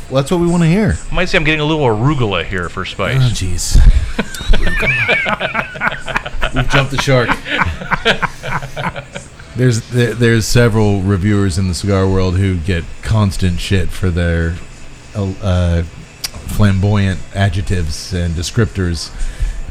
Well, that's what we want to hear. I might say I'm getting a little arugula here for spice. Oh, jeez. We've jumped the shark. There's several reviewers in the cigar world who get constant shit for their flamboyant adjectives and descriptors.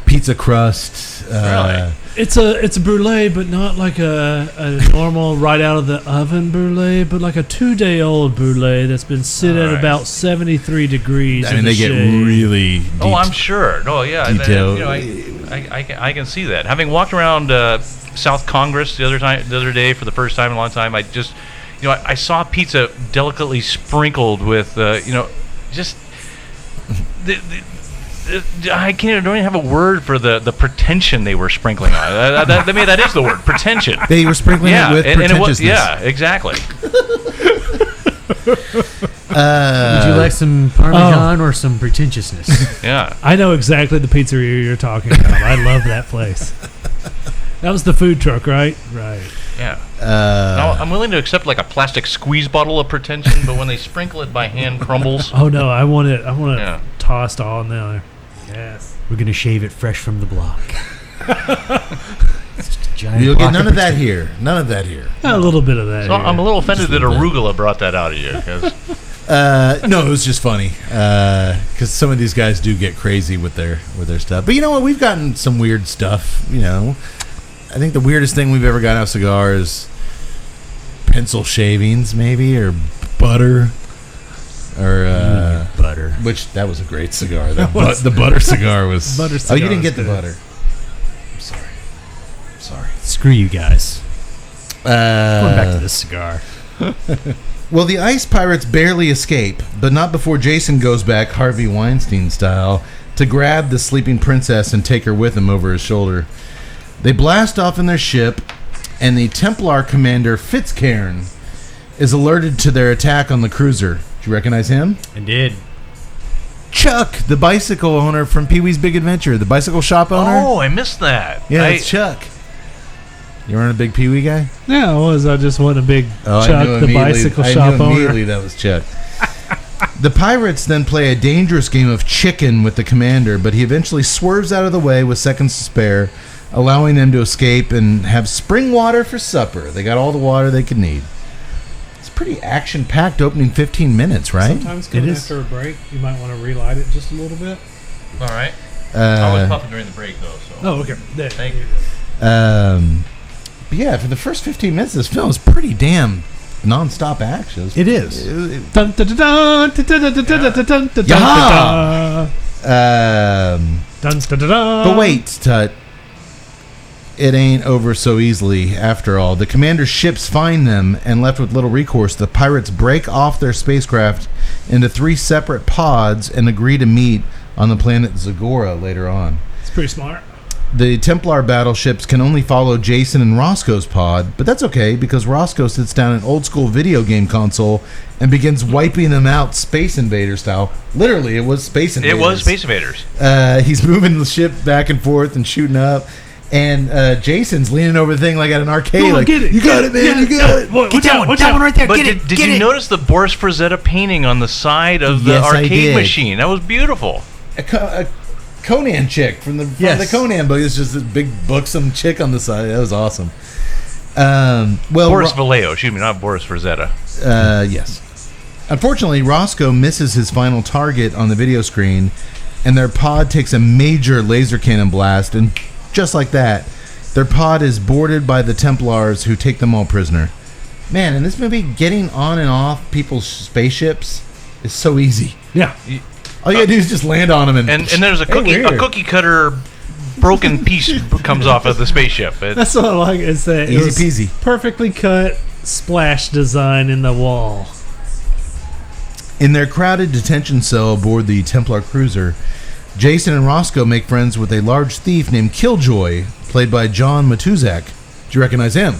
Pizza crust. Really? It's a brulee, but not like a normal right out of the oven brulee, but like a 2-day-old brulee that's been sitting at about 73 degrees. I mean, in they the get shade. really. Oh, I'm sure. No, yeah. Detail. I can see that. Having walked around South Congress the other day for the first time in a long time, I just, I saw pizza delicately sprinkled with, just I don't even have a word for the pretension they were sprinkling on. That is the word, pretension. They were sprinkling it with pretentiousness. Exactly. Would you like some Parmesan or some pretentiousness? Yeah. I know exactly the pizzeria you're talking about. I love that place. That was the food truck, right? Right. Yeah. Now, I'm willing to accept like a plastic squeeze bottle of pretension, but when they sprinkle it by hand, crumbles. Oh no, I want it Yeah. tossed all in there. Yes. We're gonna shave it fresh from the block. It's just a giant You'll get block none of that here. None of that here. A little bit of that. So here. I'm a little offended that a little bit. arugula brought that out of you. 'Cause No, it was just funny because some of these guys do get crazy with their stuff. But you know what? We've gotten some weird stuff. I think the weirdest thing we've ever gotten out of cigar is pencil shavings, maybe, or butter, or butter. Which that was a great cigar. The butter cigar was. Butter Oh, cigar you didn't was get the good. butter. I'm sorry. Screw you guys. Going back to Uh, this cigar. Well, the ice pirates barely escape, but not before Jason goes back Harvey Weinstein style to grab the sleeping princess and take her with him over his shoulder. They blast off in their ship, and the Templar commander Fitzcairn is alerted to their attack on the cruiser. Do you recognize him? I did. Chuck, the bicycle owner from Pee-wee's Big Adventure, the bicycle shop owner. Oh, I missed that. Yeah, it's Chuck. You weren't a big Pee-wee guy? Yeah, I was. I just wasn't a big I Chuck, knew the bicycle shop I knew owner. immediately that was Chuck. The pirates then play a dangerous game of chicken with the commander, but he eventually swerves out of the way with seconds to spare, allowing them to escape and have spring water for supper. They got all the water they could need. It's pretty action-packed opening 15 minutes, right? Sometimes coming It is. after a break, you might want to relight it just a little bit. All right. I was puffing during the break, though. So. Oh, okay. There. Thank you. But yeah, for the first 15 minutes, this film is pretty damn non-stop action. It is. Dun, dun, dun, dun, dun, dun, dun, dun, dun, dun, dun, dun, Yaha! dun, dun, dun, dun. But wait, Tut. It ain't over so easily, after all. The commander's ships find them, and left with little recourse, the pirates break off their spacecraft into 3 separate pods and agree to meet on the planet Zagora later on. It's pretty smart. The Templar battleships can only follow Jason and Roscoe's pod, but that's okay because Roscoe sits down an old-school video game console and begins wiping them out Space Invader style. Literally, it was Space Invaders. It was Space Invaders. He's moving the ship back and forth and shooting up. And Jason's leaning over the thing like at an arcade. Go on, like, get it. You got it, man. You got it. Get that one right there. But Get it. did Get you it. notice the Boris Frazetta painting on the side of the Yes, I arcade did. machine? That was beautiful. A Conan chick from the Yes. Conan book. It's just a big buxom chick on the side. That was awesome. Boris Vallejo, excuse me, not Boris Frazetta. Yes. Unfortunately, Roscoe misses his final target on the video screen, and their pod takes a major laser cannon blast, and just like that, their pod is boarded by the Templars, who take them all prisoner. Man, in this movie, getting on and off people's spaceships is so easy. Yeah. All you gotta do is just land on them, And there's a Hey, cookie weird. a cookie cutter broken piece comes off of the spaceship. That's what I like. It's that it Easy was peasy. perfectly cut splash design in the wall. In their crowded detention cell aboard the Templar cruiser, Jason and Roscoe make friends with a large thief named Killjoy, played by John Matuzak. Do you recognize him?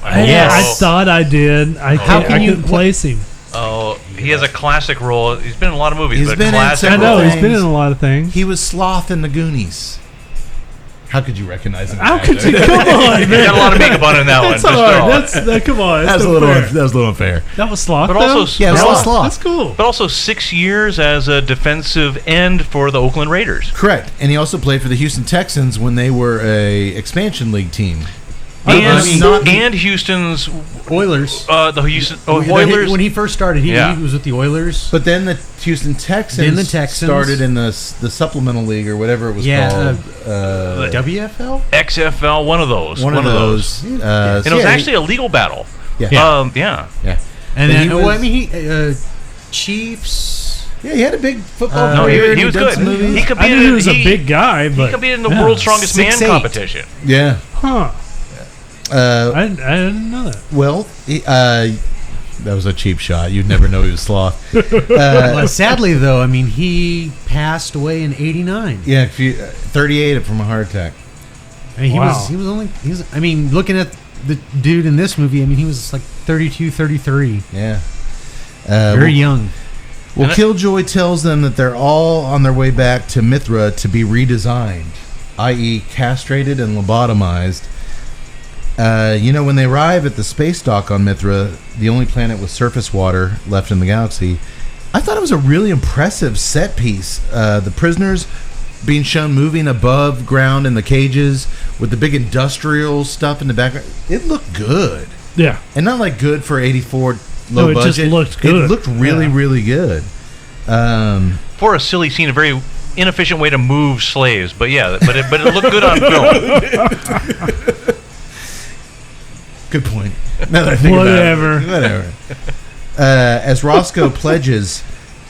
Yeah, I thought I did. How can I you- couldn't place him. Oh, he has a classic role. He's been in a lot of movies, He's but been in classic I several know role. he's been in a lot of things. He was Sloth in the Goonies. How could you recognize him? How could you? Come on, He's man. got a lot of makeup on in that one. That's for hard. sure. Come on. That That's was a no little. fair. That was a little unfair. That was Sloth. But though? also, Yeah, that was but Sloth. That's cool. also 6 years as a defensive end for the Oakland Raiders. Correct. And he also played for the Houston Texans when they were a expansion league team. And Houston's Oilers. the Houston Oilers. When he first started, he was with the Oilers. But then the Houston Texans, started in the supplemental league or whatever it was called. WFL? XFL, one of those. One of those. And it was actually a legal battle. Yeah. Yeah. And But then, he was- he Chiefs. Yeah, he had a big football No, career. he was done good. some movies. He I competed. knew he was a he- big guy, He but competed in the World's Strongest Man 6'8". competition. Yeah. huh? Uh, I didn't know that. well, that was a cheap shot. You'd never know he was Sloth. Sadly, though, I mean, he passed away in '89. Yeah, 38 from a heart attack. I mean, Wow. I mean, looking at the dude in this movie, I mean, he was like 32, 33. Yeah. Very young. Well, And Killjoy tells them that they're all on their way back to Mithra to be redesigned, i.e. castrated and lobotomized. When they arrive at the space dock on Mithra, the only planet with surface water left in the galaxy, I thought it was a really impressive set piece. The prisoners being shown moving above ground in the cages with the big industrial stuff in the background. It looked good. Yeah. And not like good for 84 No, low it budget. just looked good. It looked really, Yeah. really good. For a silly scene, a very inefficient way to move slaves, but yeah, but it looked good on film. Good point. Now that I think Whatever. about it. Whatever. As Roscoe pledges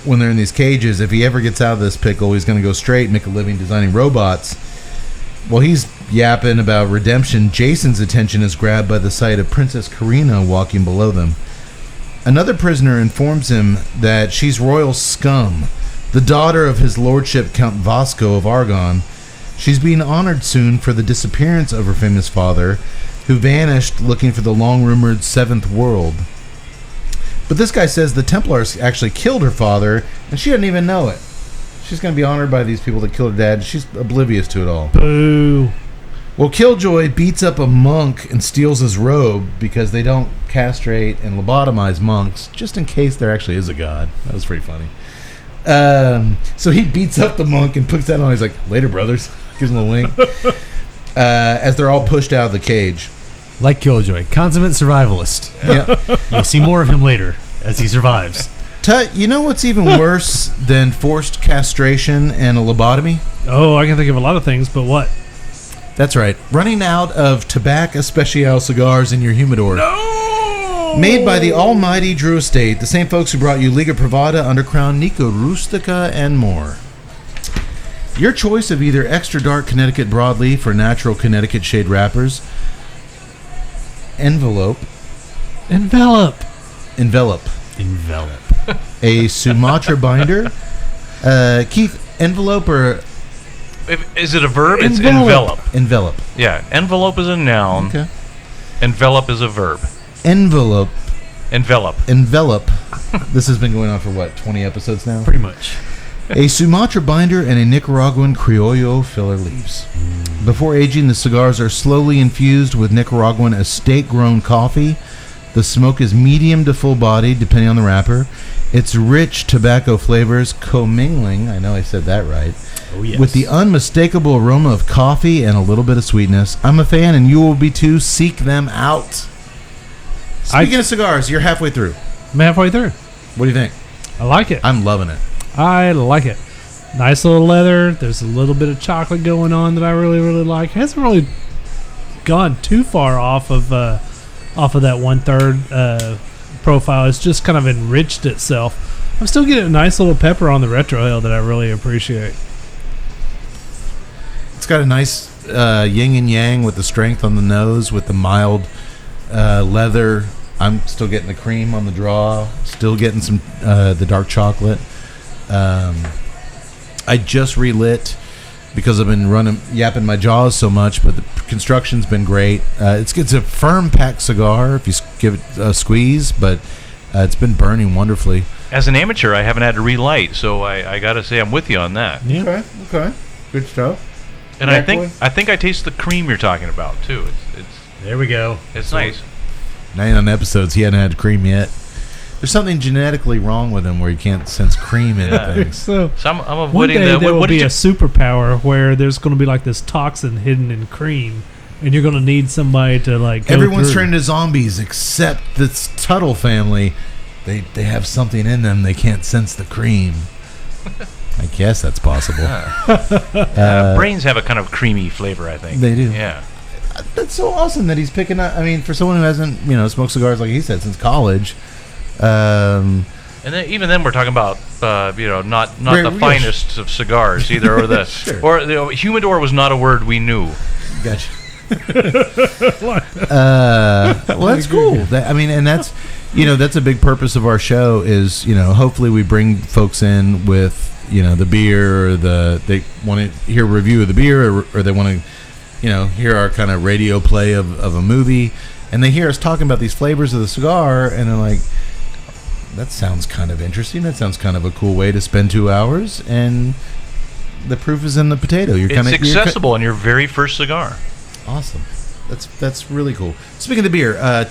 when they're in these cages, if he ever gets out of this pickle, he's going to go straight and make a living designing robots. While he's yapping about redemption, Jason's attention is grabbed by the sight of Princess Karina walking below them. Another prisoner informs him that she's royal scum, the daughter of his lordship Count Vasco of Argon. She's being honored soon for the disappearance of her famous father, who vanished looking for the long-rumored Seventh World. But this guy says the Templars actually killed her father, and she doesn't even know it. She's going to be honored by these people that killed her dad. She's oblivious to it all. Boo. Well, Killjoy beats up a monk and steals his robe because they don't castrate and lobotomize monks, just in case there actually is a god. That was pretty funny. So he beats up the monk and puts that on. He's like, later, brothers. Gives him a wink. As they're all pushed out of the cage. Like Killjoy, consummate survivalist. Yeah. You'll see more of him later as he survives. Tut, you know what's even worse than forced castration and a lobotomy? Oh, I can think of a lot of things, but what? That's right. Running out of Tobacco Especial cigars in your humidor. No! Made by the almighty Drew Estate, the same folks who brought you Liga Privada, Undercrown, Nico Rustica, and more. Your choice of either extra dark Connecticut broadleaf or natural Connecticut shade wrappers. Envelope. A Sumatra binder. Keith, envelope or... Is it a verb? It's Envelope. Envelope. Yeah, envelope is a noun. Okay. Envelope is a verb. Envelope. Envelope. This has been going on for, 20 episodes now? Pretty much. A Sumatra binder and a Nicaraguan Criollo filler leaves. Before aging, the cigars are slowly infused with Nicaraguan estate-grown coffee. The smoke is medium to full-bodied, depending on the wrapper. Its rich tobacco flavors commingling, I know I said that right, with the unmistakable aroma of coffee and a little bit of sweetness. I'm a fan, and you will be too. Seek them out. Speaking of cigars, you're halfway through. I'm halfway through. What do you think? I like it. I'm loving it. I like it. Nice little leather. There's a little bit of chocolate going on that I really, really like. It hasn't really gone too far off of that 1/3 profile. It's just kind of enriched itself. I'm still getting a nice little pepper on the retro ale that I really appreciate. It's got a nice yin and yang with the strength on the nose, with the mild leather. I'm still getting the cream on the draw. Still getting some the dark chocolate. I just relit because I've been yapping my jaws so much, but the construction's been great. It's a firm packed cigar if you give it a squeeze, but it's been burning wonderfully. As an amateur, I haven't had to relight, so I got to say I'm with you on that. Yeah. Okay. Good stuff. And I think I taste the cream you're talking about too. It's There we go. It's nice. 99 episodes, he hadn't had cream yet. There's something genetically wrong with him where you can't sense cream in things. So I'm one avoiding day the. there will What be did a superpower where there's going to be like this toxin hidden in cream, and you're going to need somebody to go Everyone's through. turned into zombies except this Tuttle family. They have something in them. They can't sense the cream. I guess that's possible. brains have a kind of creamy flavor, I think. They do. Yeah. That's so awesome that he's picking up. I mean, for someone who hasn't, smoked cigars like he said since college. And then, even then, we're talking about not the finest of cigars either, or the Sure. or the humidor was not a word we knew. Gotcha. Well, that's cool. And that's that's a big purpose of our show is hopefully we bring folks in with the beer, or they want to hear a review of the beer, or they want to hear our kind of radio play of a movie, and they hear us talking about these flavors of the cigar, and they're like, that sounds kind of interesting. That sounds kind of a cool way to spend 2 hours, and the proof is in the potato. It's accessible in your very first cigar. Awesome. That's really cool. Speaking of the beer,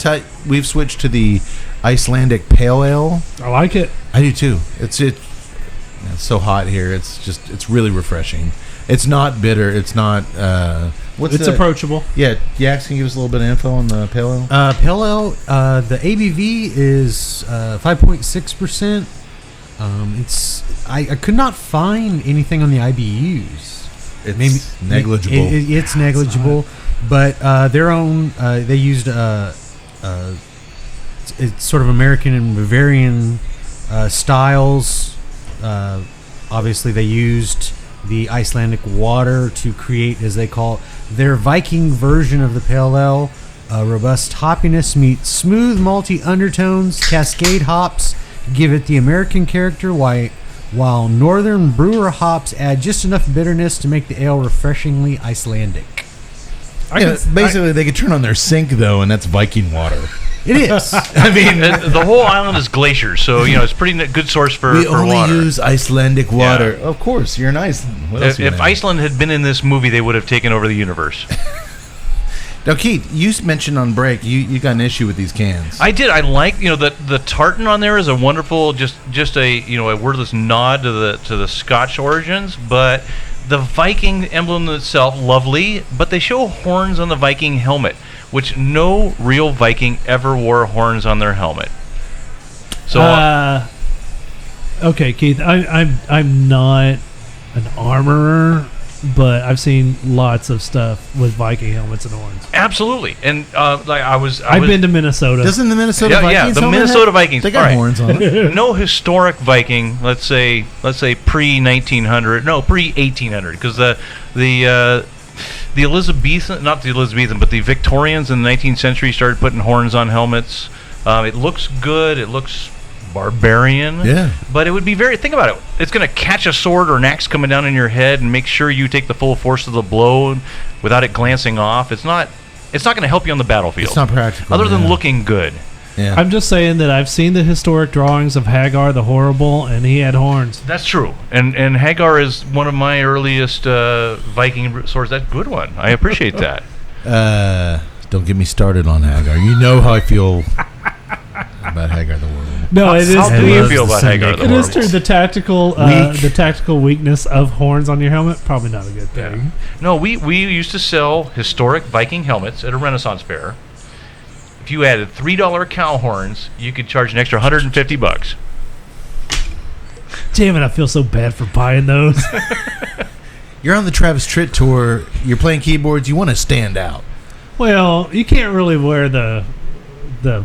we've switched to the Icelandic Pale Ale. I like it. I do too. It's so hot here. It's really refreshing. It's not bitter. It's not. It's approachable. Yeah, Yax, can you give us a little bit of info on the Pale Ale? Pale Ale, the ABV is 5.6%. I could not find anything on the IBUs. It's negligible. It's negligible, but their own. They used it's sort of American and Bavarian styles. Obviously, they used the Icelandic water to create, as they call it, their Viking version of the Pale Ale. Robust hoppiness meets smooth malty undertones. Cascade hops give it the American character, while northern brewer hops add just enough bitterness to make the ale refreshingly Icelandic. Basically, they could turn on their sink though, and that's Viking water. It is. I mean, The whole island is glaciers, so it's pretty good source for we for only water. use Icelandic water. Yeah. Of course, you're in Iceland. What else If, are you if gonna have? Iceland had been in this movie, they would have taken over the universe. Now, Keith, you mentioned on break you got an issue with these cans. I did. I like the tartan on there is a wonderful just a a wordless nod to the Scotch origins, but the Viking emblem itself lovely, but they show horns on the Viking helmet, which no real Viking ever wore horns on their helmet. So okay, Keith, I'm not an armorer, but I've seen lots of stuff with Viking helmets and horns. absolutely, and I've been to Minnesota. Doesn't the Minnesota Yeah, Vikings? the helmet Minnesota have- Vikings. They got All right. horns on them. no historic Viking, let's say pre 1900, no pre 1800, because the Elizabethan, not the Elizabethan, but the Victorians in the 19th century started putting horns on helmets. It looks good. It looks barbarian. Yeah. But it would be think about it. It's going to catch a sword or an axe coming down in your head and make sure you take the full force of the blow without it glancing off. It's not going to help you on the battlefield. It's not practical. Other than yeah. looking good. Yeah. I'm just saying that I've seen the historic drawings of Hagar the Horrible, and he had horns. That's true. And Hagar is one of my earliest Viking swords. That's a good one. I appreciate that. Don't get me started on Hagar. You know how I feel about Hagar the World. No, it is. How do it you is- feel about Hagar the It is Horrible? true. The tactical weakness of horns on your helmet, probably not a good thing. Yeah. No, we used to sell historic Viking helmets at a Renaissance fair. If you added $3 cow horns, you could charge an extra $150. Damn it! I feel so bad for buying those. You're on the Travis Tritt tour. You're playing keyboards. You want to stand out. Well, you can't really wear the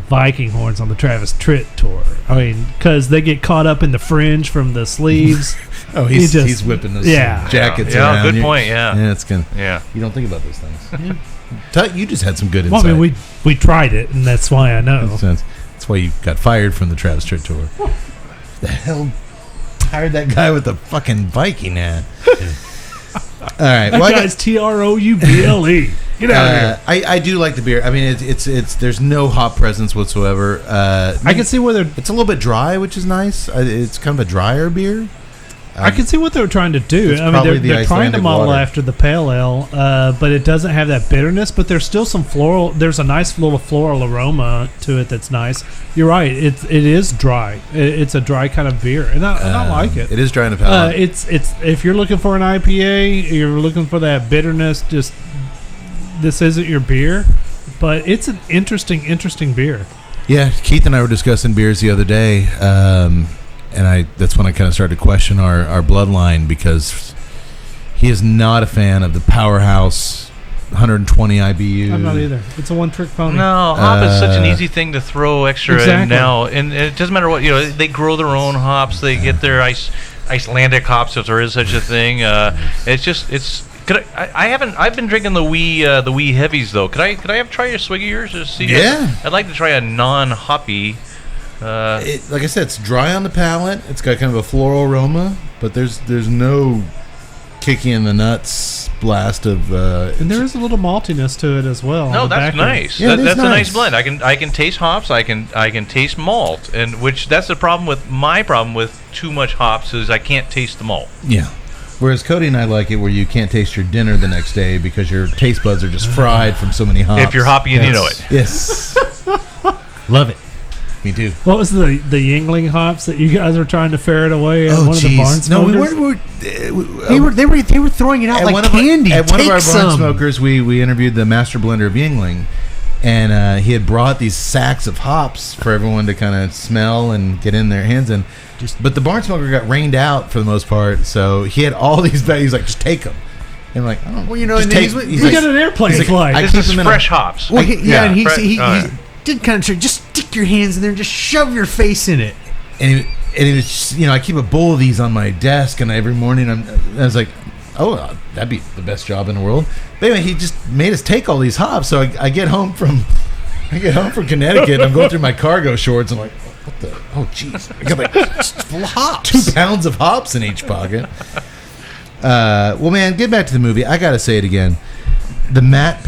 Viking horns on the Travis Tritt tour. I mean, because they get caught up in the fringe from the sleeves. Oh, You just- he's whipping those yeah. jackets Yeah, around. good You- point, yeah. Yeah, it's gonna. Yeah. You don't think about those things. You just had some good Well, insight. I mean, we tried it, and that's why I know. That's why you got fired from the Travis Tritt tour. The hell hired that guy with the fucking Viking hat. All right, That well, guy's Trouble. Get out of here. I do like the beer. I mean, it's there's no hop presence whatsoever. I can see where they're. It's a little bit dry, which is nice. It's kind of a drier beer. I can see what they were trying to do. It's I mean, probably they're the trying to Icelandic model water. after the pale ale, but it doesn't have that bitterness. But there's still some floral. There's a nice little floral aroma to it that's nice. You're right. It is dry. It's a dry kind of beer, and I like it. It is dry in the palate. It's if you're looking for an IPA, you're looking for that bitterness. Just this isn't your beer, but it's an interesting beer. Yeah, Keith and I were discussing beers the other day, and that's when I kind of started to question our bloodline, because he is not a fan of the Powerhouse 120 IBU. I'm not either. It's a one-trick pony. No, hop is such an easy thing to throw extra in Exactly. now, and it doesn't matter what they grow their own hops. They get their Icelandic hops, if there is such a thing. It's. I've been drinking the wee heavies though. Could I try a swig of yours to see? Yeah. I'd like to try a non-hoppy. Like I said, it's dry on the palate. It's got kind of a floral aroma, but there's no kicky in the nuts blast of. And there is a little maltiness to it as well. No, on the that's back end. nice. Yeah, it is That's a nice. nice blend. I can taste hops. I can taste malt, and which that's the problem with my problem with too much hops is I can't taste the malt. Yeah. Whereas Cody and I like it where you can't taste your dinner the next day because your taste buds are just fried from so many hops. If you're hoppy and you know it. Yes. Love it. Me too. What was the Yingling hops that you guys were trying to ferret away at one of the barn No, we smokers? weren't. They were throwing it out like candy. At one of Take our barn some. smokers, we interviewed the master blender of Yingling, and he had brought these sacks of hops for everyone to kind of smell and get in their hands in. But the barn smoker got rained out for the most part, so he had all these bags. He's like, just take them. And I'm like, oh, Well, you know, just and take. he's You got an airplane flight. I This keep is them in fresh hops. Well, and he Right. did kind of say, just stick your hands in there and just shove your face in it. And it was just, I keep a bowl of these on my desk, and every morning I was like, oh, that'd be the best job in the world. But anyway, he just made us take all these hops. So I get home from Connecticut, and I'm going through my cargo shorts, and I'm like, what the? Oh, jeez, I got like it's full of hops. 2 pounds of hops in each pocket. Well, man, get back to the movie. I gotta say it again. The matte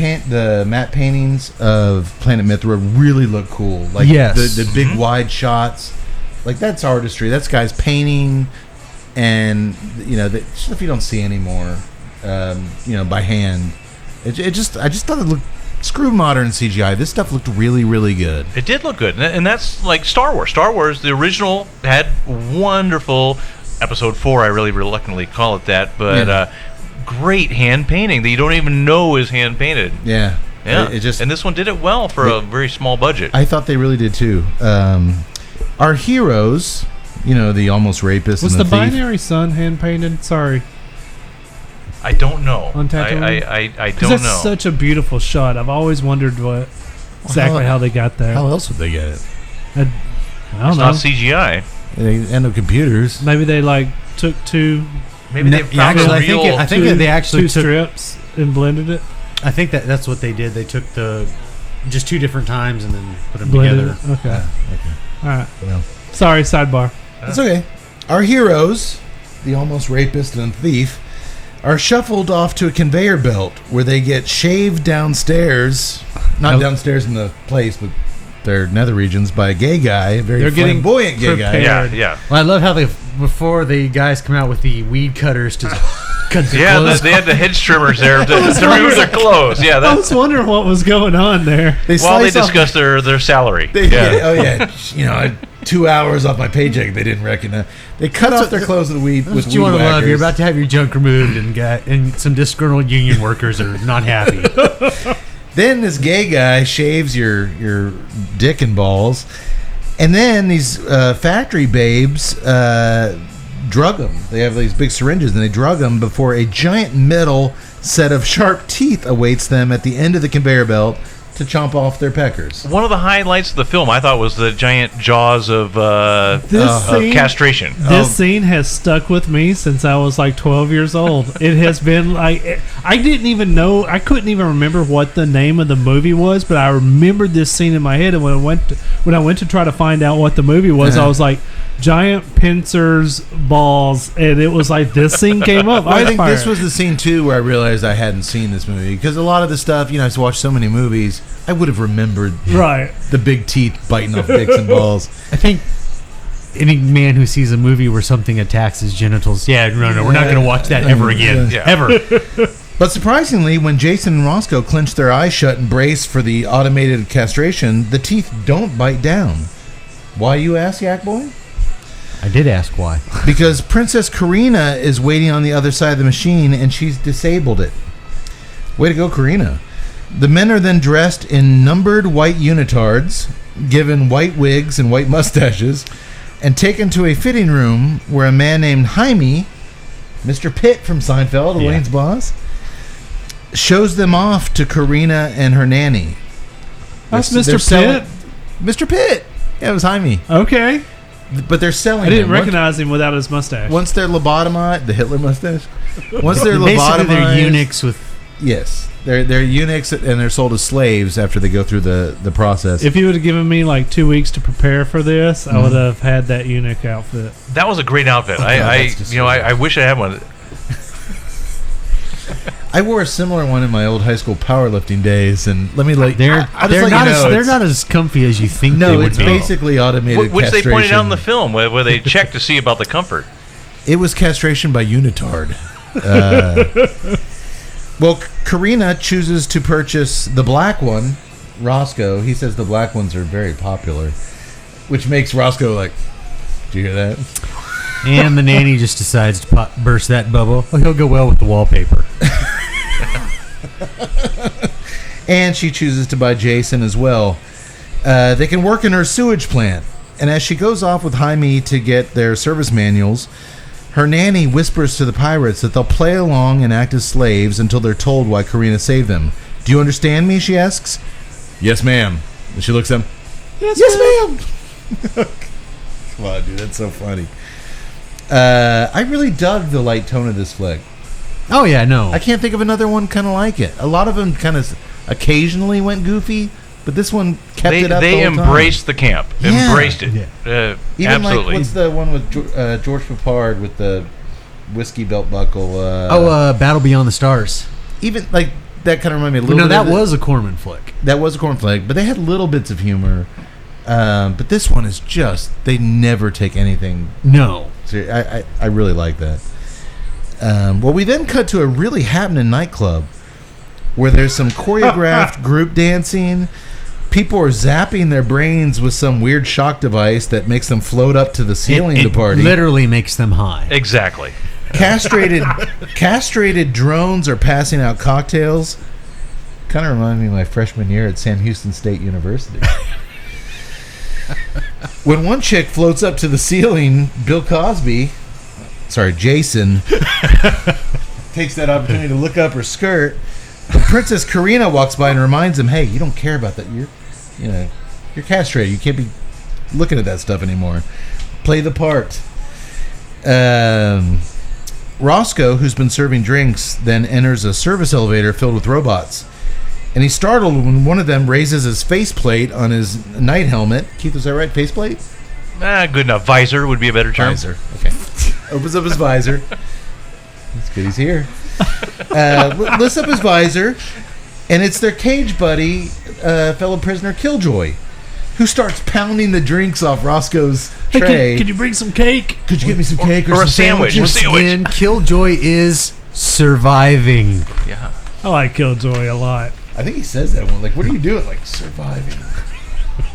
paintings of Planet Mithra really look cool. Like Yes. the big wide shots, like that's artistry. That's guys painting, and the stuff you don't see anymore. By hand. I just thought it looked screw modern CGI. This stuff looked really, really good. It did look good, and that's like Star Wars. Star Wars, the original, had wonderful. Episode 4, I really reluctantly call it that, but great hand painting that you don't even know is hand painted. Yeah. Yeah. It just, and this one did it well for a very small budget. I thought they really did too. Our heroes, the almost rapist Was and the thief. binary sun hand painted? Sorry. I don't know. On Tatooine? I 'Cause don't that's know. such a beautiful shot. I've always wondered how they got that. How else would they get it? I don't It's know. not CGI. They end up computers. Maybe they took two Maybe they found actually, a real. I think they actually two took. strips and blended it. I think that's what they did. They took just 2 different times and then put them Blended together. it. Okay. All right. Well, Sorry, sidebar. it's okay. Our heroes, the almost rapist and thief, are shuffled off to a conveyor belt where they get shaved downstairs. Not downstairs in the place, but their nether regions by a gay guy, a very They're getting flamboyant gay guy. prepared. Yeah. Well, I love how before the guys come out with the weed cutters to cut their Yeah, clothes. they had the hedge trimmers there to remove their clothes. Yeah, I that's was wondering what was going on there. while they slice off- discussed their salary. Yeah. 2 hours off my paycheck they didn't recognize. They cut off their clothes with weed. That's With what you weed want to love. whackers. You're about to have your junk removed, and some disgruntled union workers are not happy. Then this gay guy shaves your dick and balls, and then these factory babes drug them. They have these big syringes, and they drug them before a giant metal set of sharp teeth awaits them at the end of the conveyor belt to chomp off their peckers. One of the highlights of the film, I thought, was the giant jaws of Scene- castration. This scene has stuck with me since I was like 12 years old. It has been like I couldn't even remember what the name of the movie was, but I remembered this scene in my head. And when I went to try to find out what the movie was, I was like, giant pincers, balls, and it was like this scene came up. I think this was the scene too where I realized I hadn't seen this movie, because a lot of the stuff, I've watched so many movies, I would have remembered right. the big teeth biting off dicks and balls. I think any man who sees a movie where something attacks his genitals, no, we're not going to watch that ever again, Yeah. ever. But surprisingly, when Jason and Roscoe clench their eyes shut and brace for the automated castration, the teeth don't bite down. Why, you ask, Yak Boy? I did ask why. Because Princess Karina is waiting on the other side of the machine, and she's disabled it. Way to go, Karina. The men are then dressed in numbered white unitards, given white wigs and white mustaches, and taken to a fitting room where a man named Jaime, Mr. Pitt from Seinfeld, Elaine's boss, shows them off to Karina and her nanny. That's They're Mr. selling- Pitt. Mr. Pitt! Yeah, it was Jaime. Okay. But they're selling I didn't him. recognize him without his mustache. Once they're lobotomized, the Hitler mustache. Once they're Basically, lobotomized, they're eunuchs with. Yes, they're eunuchs, and they're sold as slaves after they go through the process. If you would have given me like 2 weeks to prepare for this, I would have had that eunuch outfit. That was a great outfit. I wish I had one. I wore a similar one in my old high school powerlifting days, and They're not as comfy as you think they no, would it's be. basically automated Which they pointed out in the castration. film, where they checked to see about the comfort. It was castration by unitard. Well, Karina chooses to purchase the black one. Roscoe, he says the black ones are very popular, which makes Roscoe like, do you hear that? And the nanny just decides to burst that bubble. Oh, he'll go well with the wallpaper. And she chooses to buy Jason as well. They can work in her sewage plant. And as she goes off with Jaime to get their service manuals, her nanny whispers to the pirates that they'll play along and act as slaves until they're told why Karina saved them. Do you understand me? She asks. Yes, ma'am. And she looks at him. Yes, ma'am. Come on, dude. That's so funny. I really dug the light tone of this flick. Oh, yeah, no. I can't think of another one kind of like it. A lot of them kind of occasionally went goofy, but this one kept it up the They whole time. embraced the camp. Yeah. Embraced it. Yeah. Even Absolutely. like, what's the one with George Papard with the whiskey belt buckle? Battle Beyond the Stars. Even like that kind of reminded me a little No, bit. that was a Corman flick. That was a cornflake, but they had little bits of humor. But this one is just, they never take anything. No. I really like that. Well, we then cut to a really happening nightclub where there's some choreographed group dancing. People are zapping their brains with some weird shock device that makes them float up to the ceiling to party. Literally makes them high. Exactly. Castrated drones are passing out cocktails. Kind of reminded me of my freshman year at Sam Houston State University. When one chick floats up to the ceiling, Jason takes that opportunity to look up her skirt. But Princess Karina walks by and reminds him, "Hey, you don't care about that. You're castrated. You can't be looking at that stuff anymore. Play the part." Roscoe, who's been serving drinks, then enters a service elevator filled with robots. And he's startled when one of them raises his faceplate on his night helmet. Keith, is that right? Faceplate? Good enough. Visor would be a better term. Visor. Okay. Opens up his visor. That's good. He's here. Lifts up his visor, and it's their cage buddy, fellow prisoner Killjoy, who starts pounding the drinks off Roscoe's tray. Hey, can you bring some cake? Could you get me some cake or some a sandwich? And Killjoy is surviving. Yeah. I like Killjoy a lot. I think he says that one. Like, what are you doing? Like, surviving.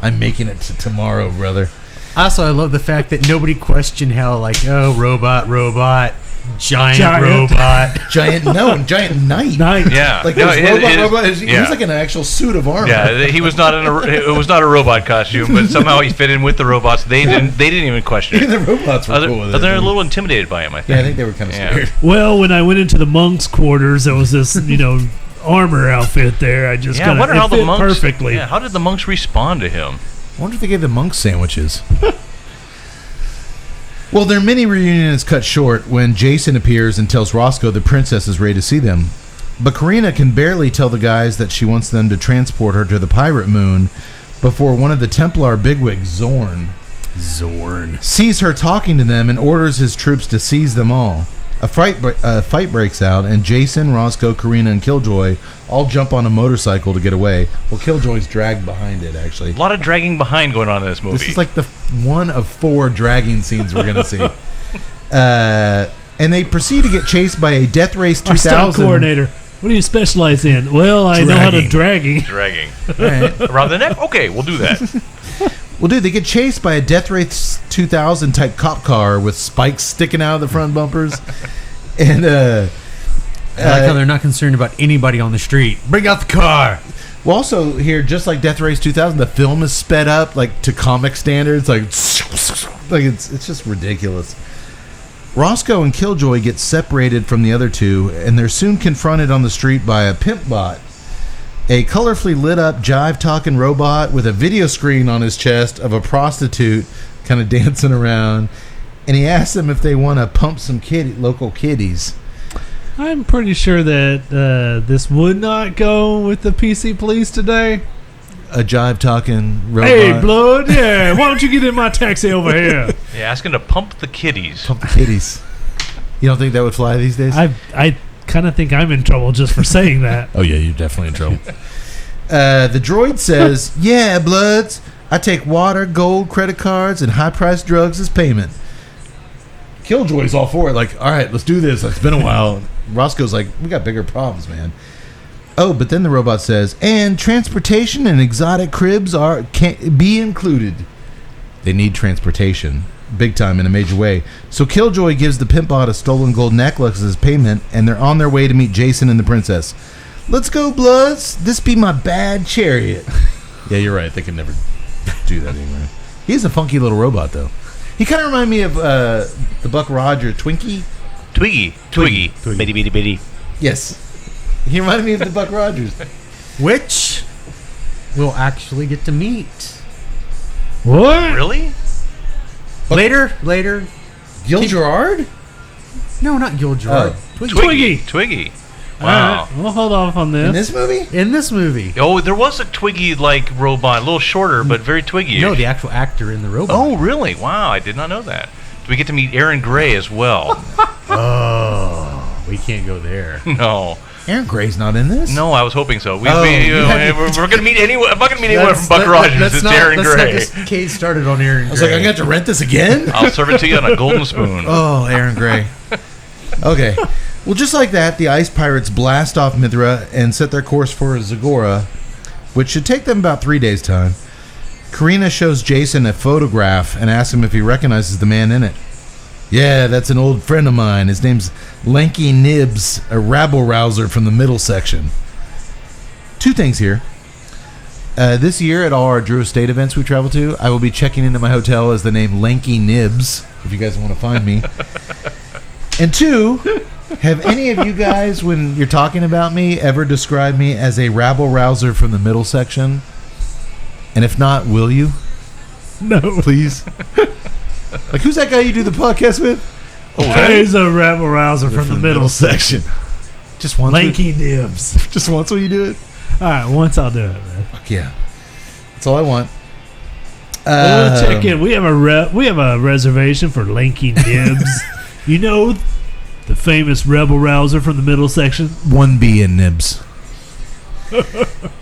I'm making it to tomorrow, brother. Also, I love the fact that nobody questioned how, like, oh, robot, giant robot. Giant knight. Yeah. Like, No, robot. He's like an actual suit of armor. Yeah, he was not it was not a robot costume, but somehow he fit in with the robots. They didn't even question Even it. the robots were cool with it. They're a little intimidated by him, I think. Yeah, I think they were kind of scared. Well, when I went into the monks' quarters, there was this, armor outfit there. I just I wonder how the monks perfectly. Yeah, how did the monks respond to him? I wonder if they gave the monks sandwiches. Well, their mini reunion is cut short when Jason appears and tells Roscoe the princess is ready to see them. But Karina can barely tell the guys that she wants them to transport her to the pirate moon before one of the Templar bigwigs, Zorn, sees her talking to them and orders his troops to seize them all. A fight breaks out, and Jason, Roscoe, Karina, and Killjoy all jump on a motorcycle to get away. Well, Killjoy's dragged behind it, actually. A lot of dragging behind going on in this movie. This is like the one of 4 dragging scenes we're going to see. And they proceed to get chased by a Death Race 2000. Our stunt coordinator. What do you specialize in? Well, I know how to dragging. Dragging. Right. Around the neck? Okay, we'll do that. Well, dude, they get chased by a Death Race 2000 type cop car with spikes sticking out of the front bumpers. And I like how they're not concerned about anybody on the street. Bring out the car. well, also here, just like Death Race 2000, the film is sped up like to comic standards. Like it's just ridiculous. Roscoe and Killjoy get separated from the other two, and they're soon confronted on the street by a pimp bot. A colorfully lit up jive-talking robot with a video screen on his chest of a prostitute kind of dancing around. And he asks them if they want to pump some local kiddies. I'm pretty sure that this would not go with the PC police today. A jive-talking robot. Hey, blood, yeah, why don't you get in my taxi over here? Yeah, asking to pump the kiddies. Pump the kiddies. You don't think that would fly these days? I kind of think I'm in trouble just for saying that. Oh, yeah, you're definitely in trouble. The droid says, yeah, bloods, I take water, gold, credit cards, and high-priced drugs as payment. Killjoy's all for it, like, all right, let's do this. It's been a while. Roscoe's like, we got bigger problems, man. Oh, but then the robot says, and transportation and exotic cribs can't be included. They need transportation, big time, in a major way. So Killjoy gives the pimp bot a stolen gold necklace as payment, and they're on their way to meet Jason and the princess. Let's go, bloods. This be my bad chariot. Yeah, you're right. They can never do that anymore. He's a funky little robot, though. He kind of reminds me of the Buck Rogers Twinkie. Twiggy. Bitty, bitty, bitty. Yes. He reminded me of the Buck Rogers. Which we'll actually get to meet. What? Really? Later. Gil Gerard? No, not Gil Gerard. Twiggy. Wow. All right, we'll hold off on this. In this movie? In this movie. Oh, there was a Twiggy-like robot, a little shorter, but very Twiggy-ish. No, the actual actor in the robot. Oh, really? Wow, I did not know that. Do we get to meet Aaron Gray as well? we can't go there. No. Aaron Gray's not in this. No, I was hoping so. We're Oh, going to meet anyone. I'm not going to meet anyone from Buck Rogers. It's Aaron Gray. Let's not get Kate started on Aaron Gray. I was like, I'm going to have to rent this again? I'll serve it to you on a golden spoon. Oh, Aaron Gray. Okay. Well, just like that, the Ice Pirates blast off Mithra and set their course for Zagora, which should take them about 3 days' time. Karina shows Jason a photograph and asks him if he recognizes the man in it. Yeah, that's an old friend of mine. His name's Lanky Nibs, a rabble-rouser from the middle section. 2 things here. This year, at all our Drew Estate events we travel to, I will be checking into my hotel as the name Lanky Nibs, if you guys want to find me. And 2, have any of you guys, when you're talking about me, ever described me as a rabble-rouser from the middle section? And if not, will you? No. Please? Like, who's that guy you do the podcast with? He's a rabble rouser from the middle section. Just once. Lanky Nibs. Just once will you do it? All right, once I'll do it, man. Fuck yeah. That's all I want. We'll check in. We have a reservation for Lanky Nibs. You know, the famous rebel rouser from the middle section. 1B in Nibs.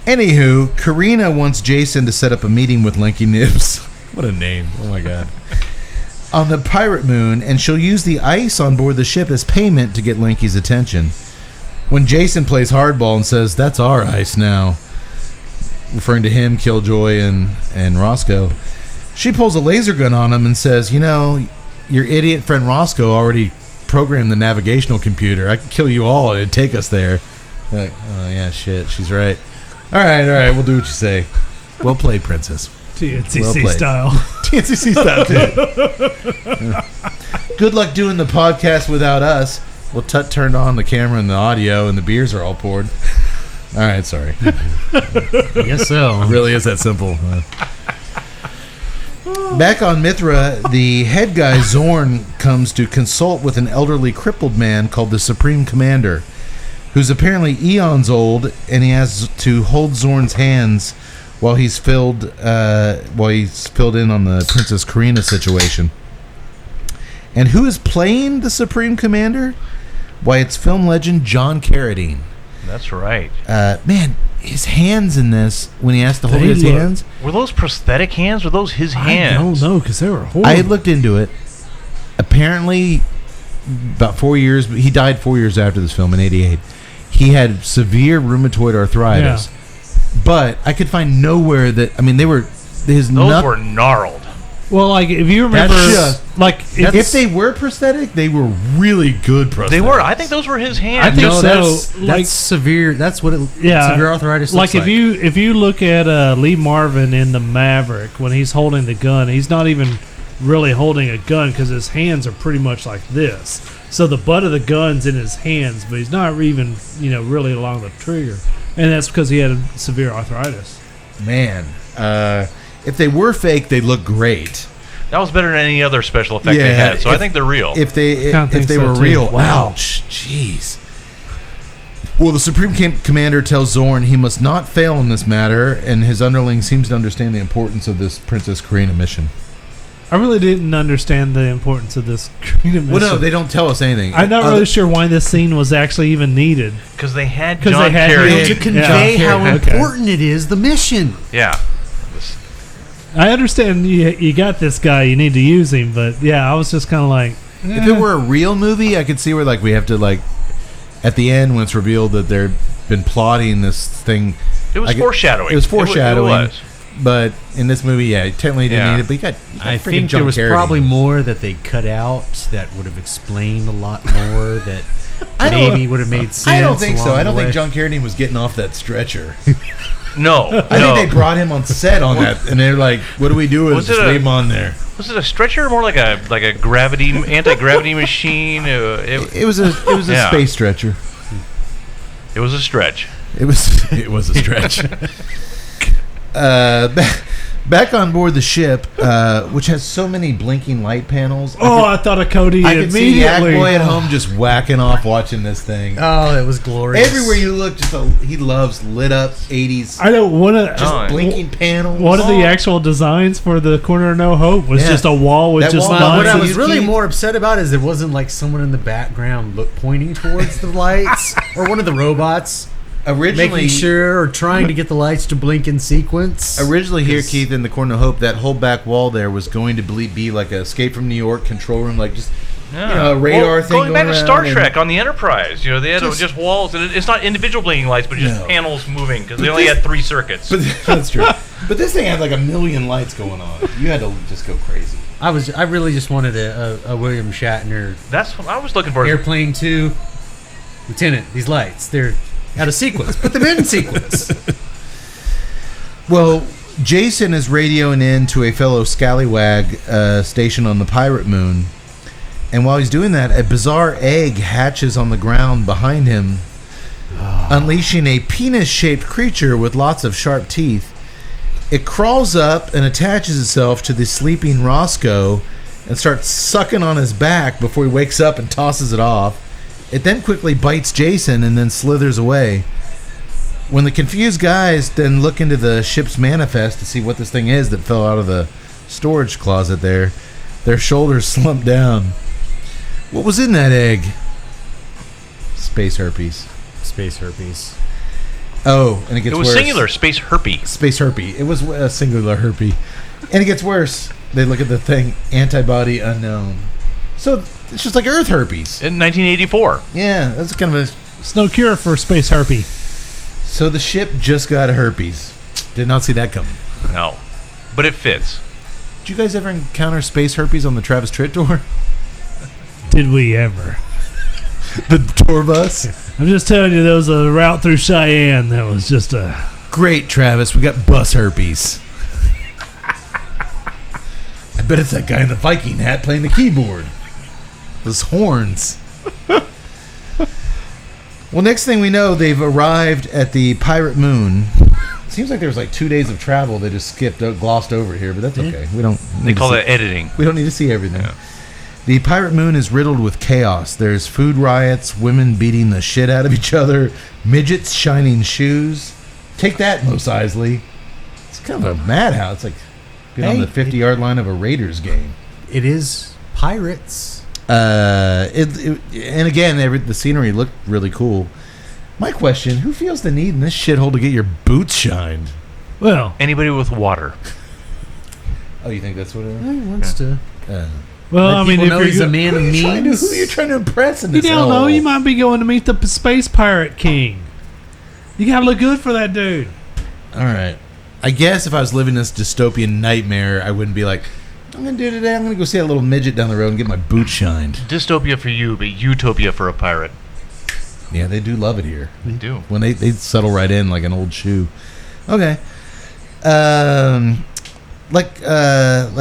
Anywho, Karina wants Jason to set up a meeting with Lanky Nibs. What a name. Oh my god. On the pirate moon, and she'll use the ice on board the ship as payment to get Lanky's attention. When Jason plays hardball and says, "That's our ice now," referring to him, Killjoy, and Roscoe, she pulls a laser gun on him and says, "You know, your idiot friend Roscoe already programmed the navigational computer. I could kill you all and it'd take us there." Like, oh yeah, shit, she's right. All right, we'll do what you say. Well played, princess. TNCC style. TNCC style, too. Good luck doing the podcast without us. Well, Tut turned on the camera and the audio, and the beers are all poured. All right, sorry. I guess so. It really is that simple. Back on Mithra, the head guy, Zorn, comes to consult with an elderly crippled man called the Supreme Commander, who's apparently eons old, and he has to hold Zorn's hands while he's filled in on the Princess Karina situation. And who is playing the Supreme Commander? Why, it's film legend John Carradine. That's right. Man, his hands in this, when he has to hold his hands. Were those prosthetic hands? Or were those his hands? I don't know, because they were horrible. I had looked into it. Apparently, about 4 years, he died 4 years after this film in '88. He had severe rheumatoid arthritis. Yeah. But I could find nowhere that, I mean, they were, those were gnarled. Well, like, if you remember, if they were prosthetic, they were really good prosthetics. They were. I think those were his hands. I think so. That's severe. That's what it. Yeah, severe arthritis. Looks like if you look at Lee Marvin in the Maverick when he's holding the gun, he's not even really holding a gun because his hands are pretty much like this. So the butt of the gun's in his hands, but he's not even really along the trigger, and that's because he had severe arthritis. Man, if they were fake, they look great. That was better than any other special effect they had, so I think they're real. If they were real, wow, jeez. Well, the Supreme Commander tells Zorn he must not fail in this matter, and his underling seems to understand the importance of this Princess Karina mission. I really didn't understand the importance of this Karina mission. Well, no, they don't tell us anything. I'm not really sure why this scene was actually even needed. Because they had John Carradine to convey how important it is, the mission. Yeah. I understand you got this guy, you need to use him, but yeah, I was just kind of like... If it were a real movie, I could see where we have to, at the end when it's revealed that they've been plotting this thing. It was foreshadowing. It was foreshadowing. It was. But in this movie, you technically didn't need it. But you got I think there was probably more that they cut out that would have explained a lot more that maybe would have made sense. I don't think so. I don't think John Carradine was getting off that stretcher. No. I think they brought him on set on that, and they're like, "What do we do with just leave him on there?" Was it a stretcher or more like a anti-gravity machine? It was a space stretcher. It was a stretch. It was a stretch. Back on board the ship, which has so many blinking light panels. I thought of Cody I could see Yak immediately. Boy at home just whacking off watching this thing. Oh, it was glorious. Everywhere you look, he loves lit up 80s. I know one of Blinking panels. One of the actual designs for the Corner of No Hope was just a wall with That just wall- What I nonsense. was really more upset about is there wasn't like someone in the background pointing towards the lights or one of the robots Originally, making sure or trying to get the lights to blink in sequence. Originally here, Keith, in the Corner of Hope, that whole back wall there was going to be like a Escape from New York control room, like just a radar thing going back to around Star and- Trek on the Enterprise, they had just walls, and it's not individual blinking lights, but just panels moving because they only had 3 circuits. But that's true. But this thing had like a million lights going on. You had to just go crazy. I really just wanted a William Shatner That's what I was looking for. Airplane 2 Lieutenant. These lights, they're out of sequence. Put them in sequence. Well, Jason is radioing in to a fellow scallywag stationed on the Pirate Moon. And while he's doing that, a bizarre egg hatches on the ground behind him, unleashing a penis-shaped creature with lots of sharp teeth. It crawls up and attaches itself to the sleeping Roscoe and starts sucking on his back before he wakes up and tosses it off. It then quickly bites Jason and then slithers away. When the confused guys then look into the ship's manifest to see what this thing is that fell out of the storage closet there, their shoulders slump down. What was in that egg? Space herpes. Space herpes. Oh, and it gets It was worse. singular, space herpy. Space herpy. It was a singular herpy. And it gets worse. They look at the thing, antibody unknown. So it's just like Earth herpes. In 1984. Yeah, that's kind of a... It's no cure for space herpes. So the ship just got herpes. Did not see that coming. No. But it fits. Did you guys ever encounter space herpes on the Travis Tritt tour? Did we ever? The tour bus? I'm just telling you, there was a route through Cheyenne that was just a... Great, Travis. We got bus herpes. I bet it's that guy in the Viking hat playing the keyboard. Those horns. Well, next thing we know, they've arrived at the Pirate Moon. Seems like there was like 2 days of travel they just glossed over here, but that's okay. We don't. They call that editing. We don't need to see everything. Yeah. The Pirate Moon is riddled with chaos. There's food riots, women beating the shit out of each other, midgets shining shoes. Take that, Mos Eisley. It's kind of a madhouse. It's like being on the 50-yard line of a Raiders game. It is pirates. And again, the scenery looked really cool. My question: who feels the need in this shithole to get your boots shined? Well, Anybody with water. Oh, you think that's what it is? He wants to. I mean, if know you're he's a man of means. Who are you trying to impress in you this? don't know, hole? you might be going to meet the space pirate king. You gotta look good for that dude. All right. I guess if I was living this dystopian nightmare, I wouldn't be like, I'm going to do today. I'm going to go see a little midget down the road and get my boots shined. Dystopia for you, but utopia for a pirate. Yeah, they do love it here. They do. When they settle right in like an old shoe. Okay. Like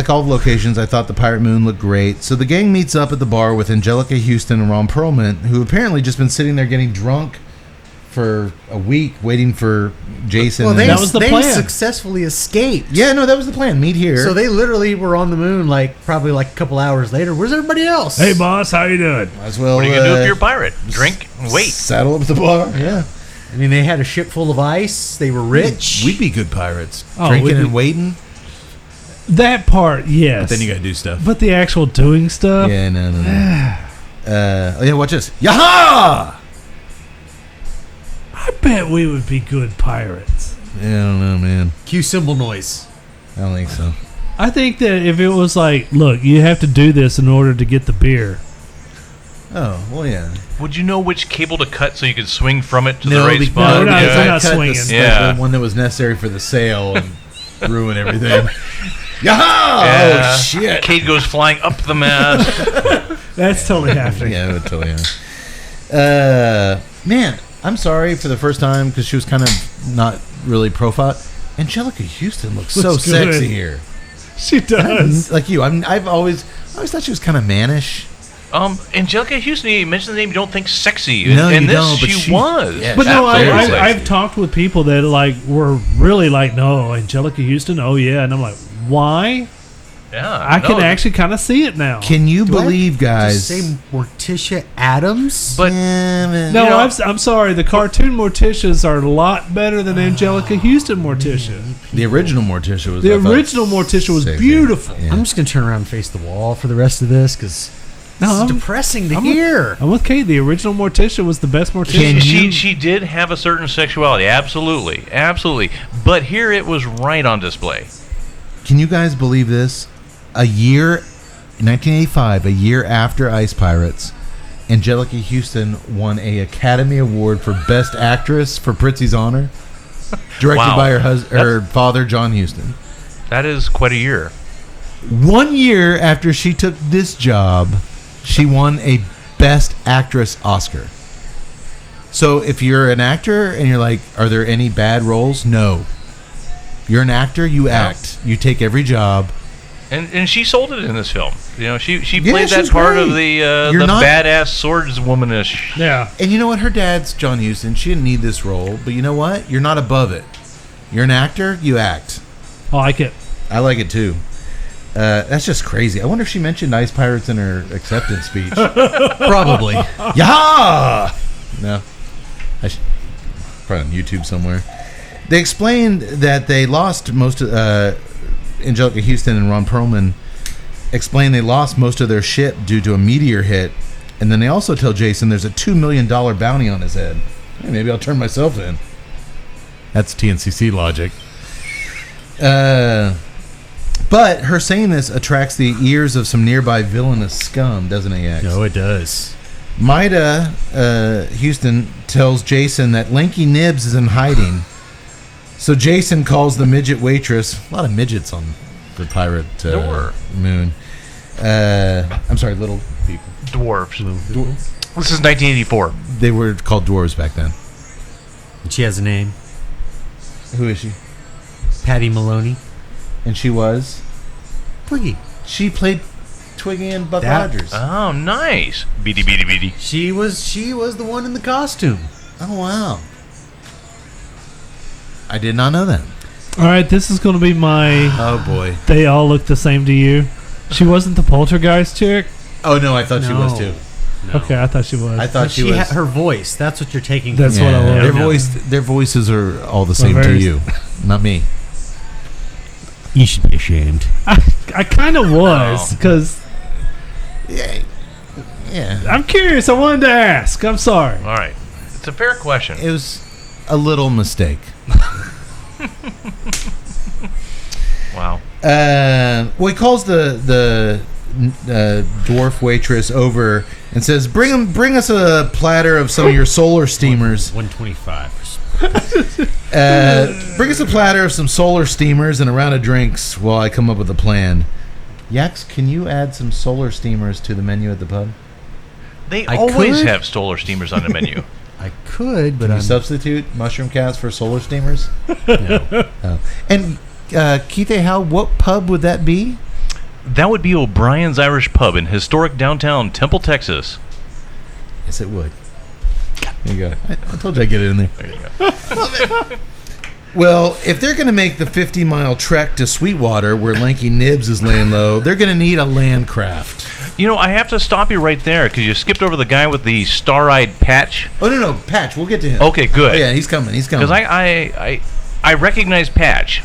all the locations, I thought the Pirate Moon looked great. So the gang meets up at the bar with Angelica Houston and Ron Perlman, who apparently just been sitting there getting drunk for a week, waiting for Jason. Well, that was the they plan. successfully escaped. Yeah, no, that was the plan. Meet here. So they literally were on the moon probably a couple hours later. Where's everybody else? Hey, boss, how you doing? Might as well. What are you going to do if you're a pirate? Drink and wait. Saddle up at the bar. Yeah. I mean, they had a ship full of ice. They were rich. We'd be good pirates. Oh, Drinking we'd be- and waiting. That part, yes. But then you got to do stuff. But the actual doing stuff? Yeah, no. Oh, yeah, watch this. Yaha! I bet we would be good pirates. Yeah, I don't know, man. Cue cymbal noise. I don't think so. I think that if it was like, look, you have to do this in order to get the beer. Oh, well, yeah. Would you know which cable to cut so you could swing from it to No, the right be- spot? no, we're not- because we're I not cut swinging. Yeah. the one that was necessary for the sale and ruin everything. Yaha! Yeah. Oh, shit. Kate goes flying up the mast. That's totally happening. Yeah, it would totally man, I'm sorry for the first time because she was kind of not really profile. Angelica Houston looks so Looks good. sexy here. She does. Like you, I've always thought she was kind of mannish. Angelica Houston, you mentioned the name, you don't think sexy. No, and you this, don't, but she was. Yeah, But no, Absolutely. I've talked with people that like were really like, no, Angelica Houston, oh yeah, and I'm like, why? Yeah, I can actually kind of see it now. Can you Do I believe, guys? Just say Morticia Adams? But No, I'm sorry. The cartoon Morticias are a lot better than Angelica Houston Morticia. the original Morticia was The I thought, original Morticia was sexy. beautiful. Yeah. I'm just going to turn around and face the wall for the rest of this because No, it's I'm- depressing to I'm hear. I'm with Kate. The original Morticia was the best Morticia. she did have a certain sexuality, absolutely. But here it was right on display. Can you guys believe this? A year, 1985, a year after Ice Pirates, Angelica Houston won a Academy Award for Best Actress for Prizzi's Honor, directed Wow. by her father, John Houston. That is quite a year. 1 year after she took this job, she won a Best Actress Oscar. So if you're an actor and you're like, are there any bad roles? No. You're an actor, you act. You take every job. And she sold it in this film. You know, she Yeah, played she's that part great. of the You're not- badass swordswomanish. Yeah. And you know what? Her dad's John Huston. She didn't need this role. But you know what? You're not above it. You're an actor, you act. I like it. I like it too. That's just crazy. I wonder if she mentioned Ice Pirates in her acceptance speech. Probably. Yaha! No. Probably on YouTube somewhere. They explained that they lost most of... Angelica Houston and Ron Perlman explained they lost most of their ship due to a meteor hit. And then they also tell Jason there's a $2 million bounty on his head. Hey, maybe I'll turn myself in. That's TNCC logic. But her saying this attracts the ears of some nearby villainous scum, doesn't it, Yax? No, it does. Maida Houston tells Jason that Lanky Nibs is in hiding. So Jason calls the midget waitress. A lot of midgets on the pirate moon. I'm sorry, little people. Dwarves. This is 1984. They were called dwarves back then. And she has a name. Who is she? Patty Maloney. And she was? Twiggy. She played Twiggy and Buck That- Rogers. Oh, nice. Beady. She was the one in the costume. Oh, wow. I did not know that. All right, this is going to be my. Oh, boy. They all look the same to you. She wasn't the poltergeist chick. Oh, no, I thought she was, No. too. No. Okay, I thought she was. I thought she was. her voice. That's what you're taking. That's from what I it. was. Their voices are all the same to very- you, not me. You should be ashamed. I kind of was because Yeah. I'm curious. I wanted to ask. I'm sorry. All right. It's a fair question. It was a little mistake. Wow. Well, he calls the dwarf waitress over and says, "Bring us a platter of some of your solar steamers. 125. Bring us a platter of some solar steamers and a round of drinks while I come up with a plan." Yax, can you add some solar steamers to the menu at the pub? They I always could. have solar steamers on the menu. I could, but Can you I'm substitute mushroom cats for solar steamers? no. Oh. And Keith A. Howe, what pub would that be? That would be O'Brien's Irish Pub in historic downtown Temple, Texas. Yes, it would. There you go. I told you I'd get it in there. There you go. Well, if they're going to make the 50-mile trek to Sweetwater, where Lanky Nibs is laying low, they're going to need a land craft. You know, I have to stop you right there because you skipped over the guy with the star-eyed patch. Oh, no, Patch. We'll get to him. Okay, good. Oh, yeah, he's coming. Because I recognize Patch.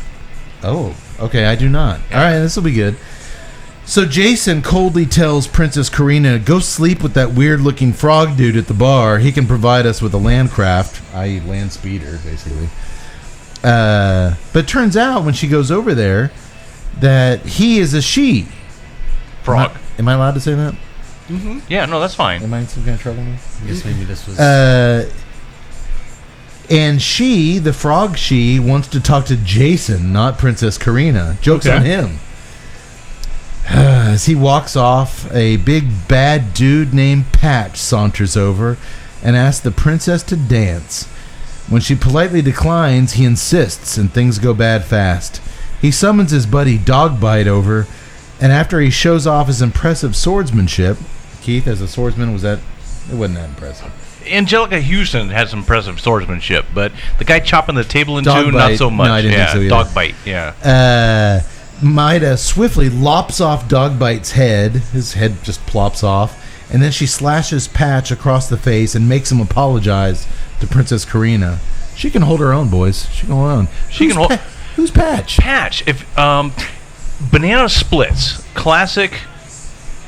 Oh, okay, I do not. All right, this will be good. So Jason coldly tells Princess Karina, go sleep with that weird-looking frog dude at the bar. He can provide us with a land craft, i.e. land speeder, basically. But it turns out when she goes over there that he is a she. Frog. Am I allowed to say that? Yeah, no, that's fine. Am I in some kind of trouble now? I guess maybe this was. And she, the frog she, wants to talk to Jason, not Princess Karina. Joke's Okay. on him. As he walks off, a big bad dude named Patch saunters over and asks the princess to dance. When she politely declines, he insists, and things go bad fast. He summons his buddy Dogbite over, and after he shows off his impressive swordsmanship, Keith, as a swordsman, it wasn't that impressive. Angelica Houston had some impressive swordsmanship, but the guy chopping the table in Dog two, bite. not so much. No, I didn't think so either. Dog bite, yeah. Maida swiftly lops off Dogbite's head. His head just plops off. And then she slashes Patch across the face and makes him apologize to Princess Karina. She can hold her own, boys. She can hold her own. Who's Patch? Patch. If Banana Splits, classic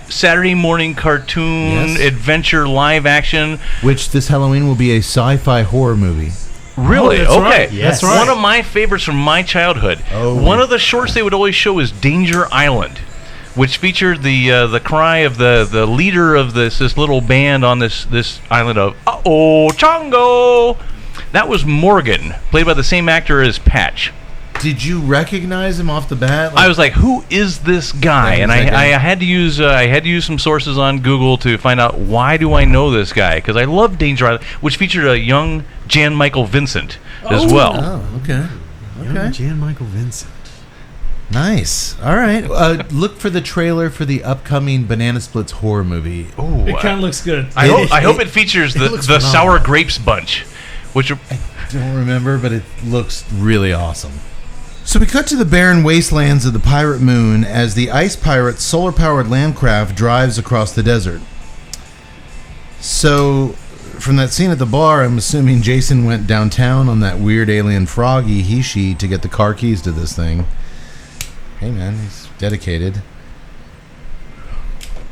Saturday morning cartoon adventure live action, which this Halloween will be a sci-fi horror movie. Really? That's okay. right. Yes. That's right. One of my favorites from my childhood. Oh. One of the shorts they would always show is Danger Island, which featured the cry of the leader of this little band on this island of uh-oh, Chongo. That was Morgan, played by the same actor as Patch. Did you recognize him off the bat? I was like, "Who is this guy?" And I had to use some sources on Google to find out why do I know this guy, because I love Danger Island, which featured a young Jan Michael Vincent as well. Oh, okay. Young Jan Michael Vincent. Nice. All right. Look for the trailer for the upcoming Banana Splits horror movie. Ooh, It kind of looks good. I hope it features the looks Sour Grapes bunch, which are, I don't remember, but it looks really awesome. So we cut to the barren wastelands of the Pirate Moon as the Ice Pirate's solar-powered landcraft drives across the desert. So, from that scene at the bar, I'm assuming Jason went downtown on that weird alien froggy he-she to get the car keys to this thing. Hey man, he's dedicated.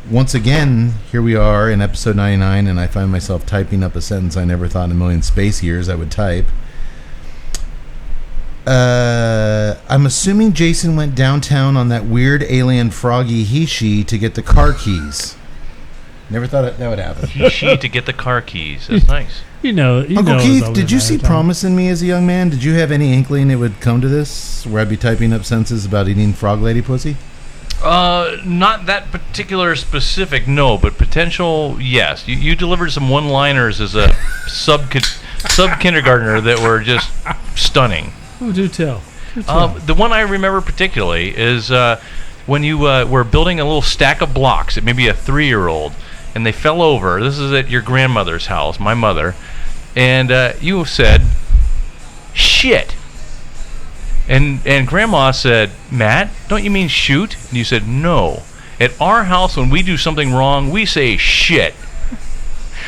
Once again, here we are in episode 99, and I find myself typing up a sentence I never thought in a million space years I would type. I'm assuming Jason went downtown on that weird alien froggy he-she to get the car keys. Never thought that would happen. he to get the car keys. That's nice. Uncle Keith, did you see Promise in Me as a young man? Did you have any inkling it would come to this, where I'd be typing up sentences about eating frog lady pussy? Not that particular specific, no, but potential, yes. You delivered some one-liners as a sub kindergartner that were just stunning. Oh, do tell. The one I remember particularly is when you were building a little stack of blocks, it may be a 3-year-old, and they fell over. This is at your grandmother's house, my mother, and you said, shit. And Grandma said, Matt, don't you mean shoot? And you said, no. At our house, when we do something wrong, we say shit.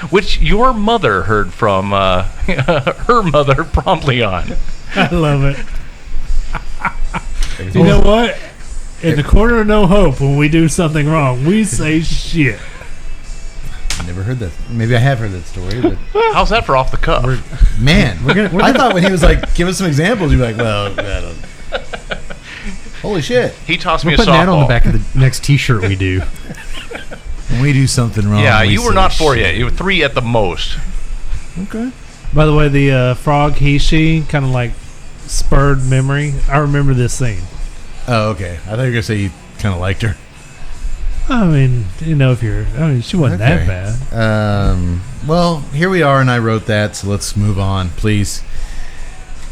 Which your mother heard from her mother promptly on. I love it. You know what? In the corner of no hope, when we do something wrong, we say shit. I never heard that. Maybe I have heard that story. But how's that for off the cuff? I thought when he was like, give us some examples, you'd be like, well, I don't. Holy shit. He tossed me We're a putting that softball. on the back of the next T-shirt we do. When we do something wrong. Yeah, we you were say not 4 shit. yet. You were 3 at the most. Okay. By the way, the frog he-she kind of like spurred memory. I remember this scene. Oh, okay. I thought you were going to say you kind of liked her. I mean, she wasn't that bad. Well, here we are, and I wrote that, so let's move on, please.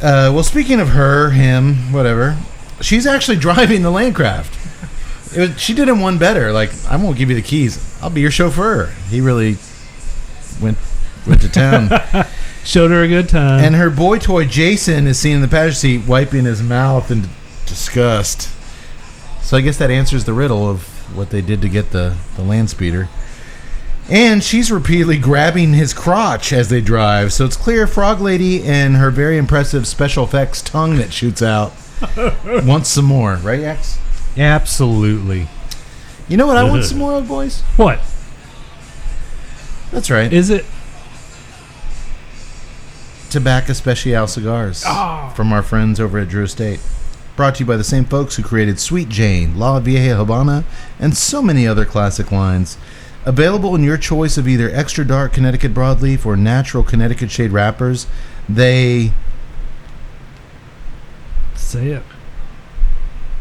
Well, speaking of her, him, whatever, she's actually driving the Landcraft. She did him one better. Like, I won't give you the keys. I'll be your chauffeur. He really went to town. Showed her a good time. And her boy toy, Jason, is seen in the passenger seat wiping his mouth in disgust. So I guess that answers the riddle of what they did to get the land speeder. And she's repeatedly grabbing his crotch as they drive, so it's clear Frog Lady and her very impressive special effects tongue that shoots out wants some more, right, Yax? Absolutely. You know what I want some more of, boys? What? That's right. Is it? Tobacco Special cigars from our friends over at Drew Estate. Brought to you by the same folks who created Sweet Jane, La Vieja Habana, and so many other classic lines. Available in your choice of either extra dark Connecticut broadleaf or natural Connecticut shade wrappers. They Say it.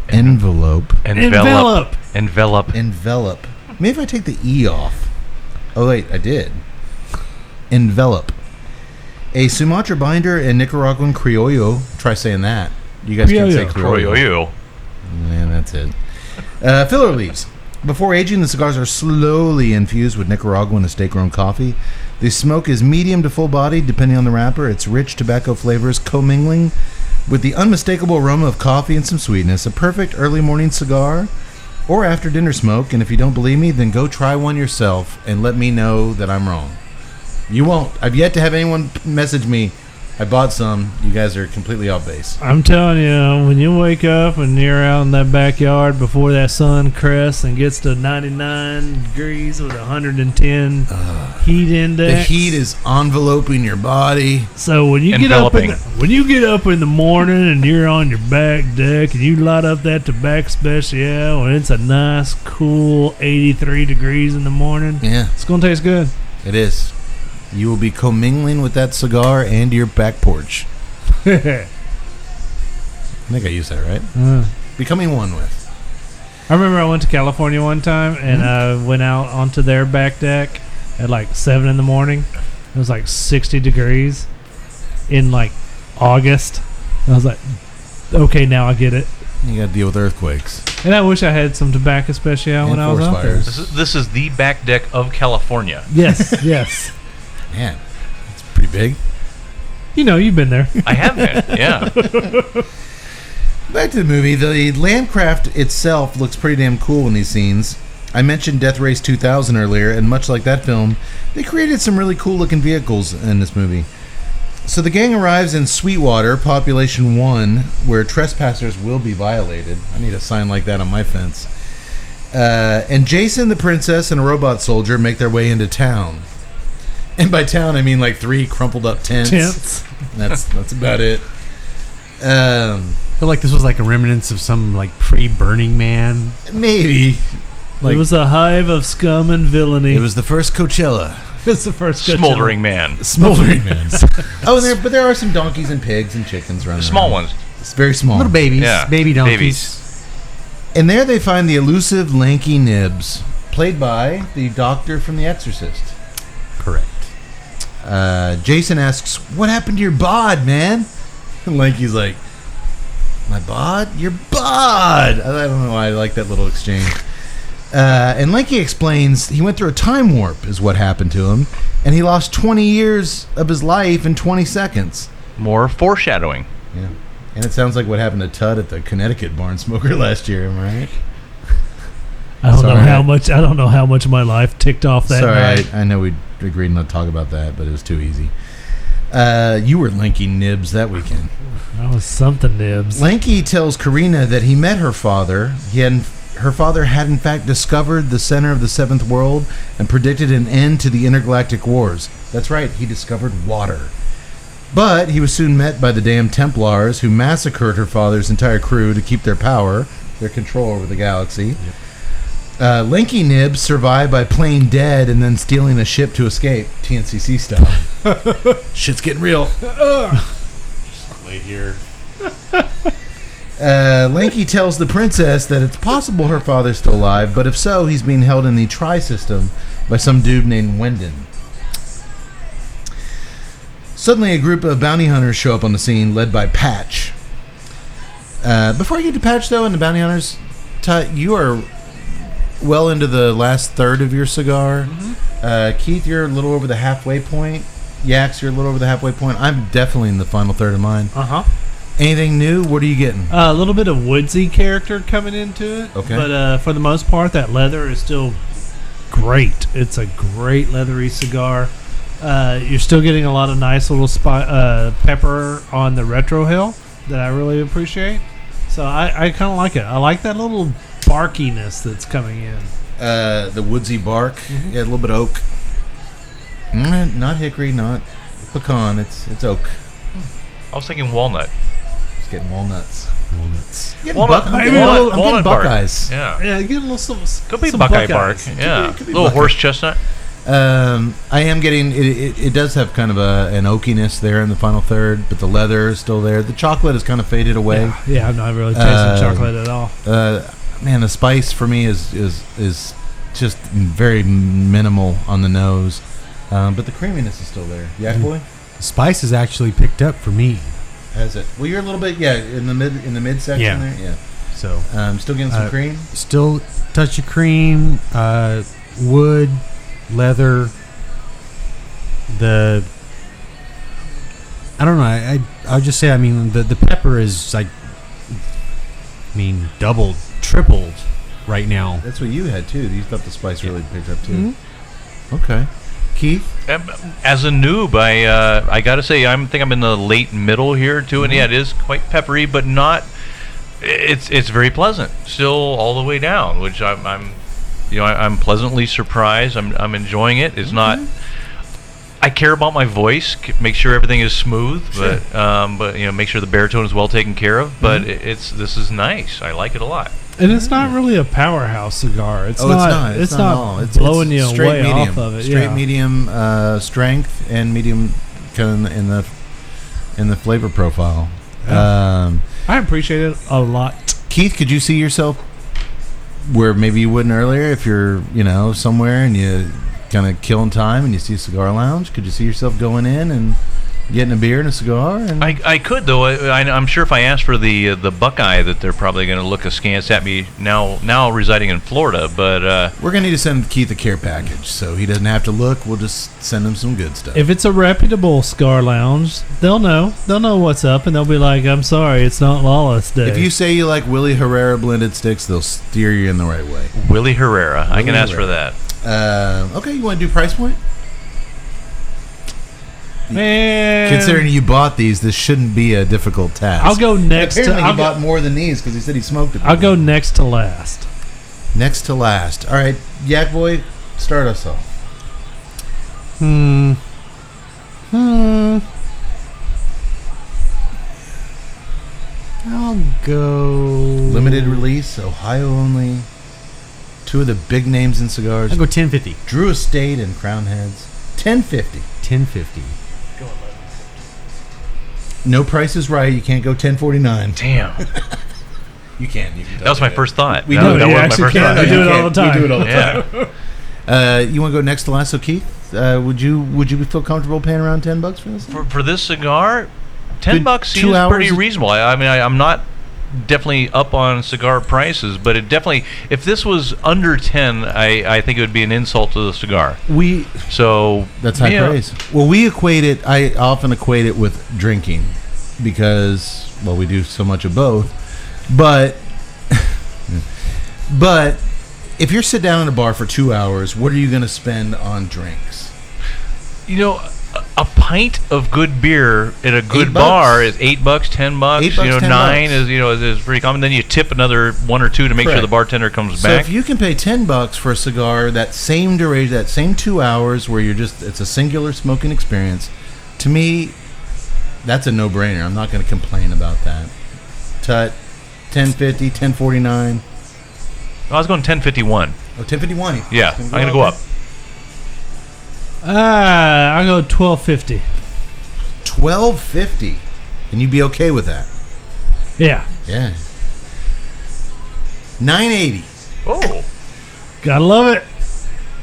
envelope. Envelop. Maybe if I take the E off. Oh wait, I did. Envelop. A Sumatra binder and Nicaraguan criollo. Try saying that. You guys can't say criollo. Criollo. Man, that's it. Filler leaves. Before aging, the cigars are slowly infused with Nicaraguan estate-grown coffee. The smoke is medium to full-bodied, depending on the wrapper. Its rich tobacco flavors commingling with the unmistakable aroma of coffee and some sweetness. A perfect early morning cigar or after dinner smoke. And if you don't believe me, then go try one yourself and let me know that I'm wrong. You won't. I've yet to have anyone message me, I bought some. You guys are completely off base. I'm telling you, when you wake up and you're out in that backyard before that sun crests and gets to 99 degrees with 110 heat index. The heat is enveloping your body. So when you get up in the morning and you're on your back deck and you light up that tobacco special and it's a nice cool 83 degrees in the morning, yeah, it's gonna taste good. It is. You will be commingling with that cigar and your back porch. I think I used that right. Becoming one with. I remember I went to California one time and I went out onto their back deck at like 7 in the morning. It was like 60 degrees in like August. I was like, okay, now I get it. You got to deal with earthquakes. And I wish I had some tobacco special when I was out there. This is the back deck of California. Yes, yes. Man, it's pretty big. You know, you've been there. I have been, yeah. Back to the movie. The Landcraft itself looks pretty damn cool in these scenes. I mentioned Death Race 2000 earlier, and much like that film, they created some really cool-looking vehicles in this movie. So the gang arrives in Sweetwater, Population 1, where trespassers will be violated. I need a sign like that on my fence. And Jason, the princess, and a robot soldier make their way into town. And by town, I mean like 3 crumpled up tents. That's about it. I feel like this was like a remnants of some like pre-Burning Man. Maybe. It was a hive of scum and villainy. It was the first Coachella. It's the first Smoldering Man. Smoldering Man. But there are some donkeys and pigs and chickens running Small around. ones. It's very small. Little babies. Yeah. Baby donkeys. Babies. And there they find the elusive Lanky Nibs, played by the doctor from The Exorcist. Correct. Jason asks, "What happened to your bod, man?" And Lanky's like, "My bod? Your bod!" I don't know why I like that little exchange. And Lanky explains he went through a time warp is what happened to him, and he lost 20 years of his life in 20 seconds. More foreshadowing. Yeah. And it sounds like what happened to Tud at the Connecticut barn smoker last year, am I right? I don't know how much of my life ticked off that night. Sorry, I know we agreed not to talk about that, but it was too easy. You were Lanky Nibs that weekend. That was something, Nibs. Lanky tells Karina that he met her father. Her father had in fact discovered the center of the seventh world and predicted an end to the intergalactic wars. That's right, he discovered water. But he was soon met by the damn Templars, who massacred her father's entire crew to keep their power, their control over the galaxy. Yep. Lanky Nibs survived by playing dead and then stealing a ship to escape, TNCC style. Shit's getting real. Just lay here. Lanky tells the princess that it's possible her father's still alive, but if so, he's being held in the Tri-System by some dude named Wendon. Suddenly, a group of bounty hunters show up on the scene, led by Patch. Before I get to Patch, though, and the bounty hunters, you are well into the last third of your cigar. Mm-hmm. Keith, you're a little over the halfway point. Yax, you're a little over the halfway point. I'm definitely in the final third of mine. Uh-huh. Anything new? What are you getting? A little bit of woodsy character coming into it. Okay. But for the most part, that leather is still great. It's a great leathery cigar. You're still getting a lot of nice little pepper on the retro hill that I really appreciate. So I kind of like it. I like that little barkiness that's coming in. The woodsy bark. Mm-hmm. Yeah, a little bit of oak. Not hickory, not pecan. It's oak. I was thinking walnut. Just getting walnuts. Walnut Buckeyes. Bark. Yeah, get a little Could be some Buckeye Buckeyes. bark. Yeah, Could be little Buckeye. horse chestnut. I am getting it does have kind of an oakiness there in the final third, but the leather is still there. The chocolate has kind of faded away. Yeah, I'm not really tasting chocolate at all. Man, the spice for me is just very minimal on the nose, but the creaminess is still there. Yeah, boy. The spice is actually picked up for me. Has it? Well, you're a little bit in the mid section there. Yeah. So Still getting some cream. still touch of cream, wood, leather. I don't know. I'll just say. I mean, the pepper is like, doubled, tripled right now. That's what you had too. You thought the spice really picked up too. Okay, Keith. As a noob, I got to say, I think I'm in the late middle here too, and yeah, it is quite peppery, but not. It's very pleasant, still all the way down, which I'm pleasantly surprised. I'm enjoying it. It's not. I care about my voice, make sure everything is smooth, Sure. but make sure the baritone is well taken care of. But this is nice. I like it a lot. And it's not really a powerhouse cigar. It's not. It's at not all. It's blowing you straight away medium. off of it. Straight medium strength and medium kind of in the flavor profile. I appreciate it a lot. Keith, could you see yourself where maybe you wouldn't earlier if you're somewhere and you kind of killing time and you see a cigar lounge? Could you see yourself going in and getting a beer and a cigar? And I could, though. I'm sure if I asked for the Buckeye, that they're probably going to look askance at me now residing in Florida. But we're going to need to send Keith a care package so he doesn't have to look. We'll just send him some good stuff. If it's a reputable cigar lounge, they'll know. They'll know what's up, and they'll be like, "I'm sorry, it's not Lawless Day." If you say you like Willie Herrera blended sticks, they'll steer you in the right way. Willie Herrera, I can ask for that. Okay, you want to do price point? Man, Considering you bought these, this shouldn't be a difficult task. I'll go next. Apparently, I'll he bought more than these because he said he smoked it. I'll go next to last. Next to last. All right, Yak Boy, start us off. I'll go Limited release, Ohio only. Two of the big names in cigars. I'll go 1050. Drew Estate and Crown Heads. 1050. 1050. No Price is Right. You can't go 1049. Damn. You can. That was my first thought. We that know that you was my actually first can. thought. I do it all the time. We do it all the Yeah. time. You want to go next to last? So Keith, would you feel comfortable paying around $10 for this thing? For this cigar, $10 Good seems 2 hours? pretty reasonable. I mean, I'm not definitely up on cigar prices, but it definitely, if this was under 10, I think it would be an insult to the cigar. So That's high praise. Well, I often equate it with drinking because, well, we do so much of both. But if you're sit down in a bar for 2 hours, what are you going to spend on drinks? A pint of good beer at a good $8 bar is $8, $10. $8, $10. $9 is pretty common. Then you tip another one or two to make sure Correct. the bartender comes So back. if you can pay $10 for a cigar, that same duration, that same 2 hours where it's a singular smoking experience, to me, that's a no-brainer. I'm not going to complain about that. Tut, 1050, 1049. I was going 1051. Oh, 1051. Yeah, I'm going to go up. I'll go 1250. 1250. And you'd be okay with that? Yeah, Yeah. 980. Oh, gotta love it.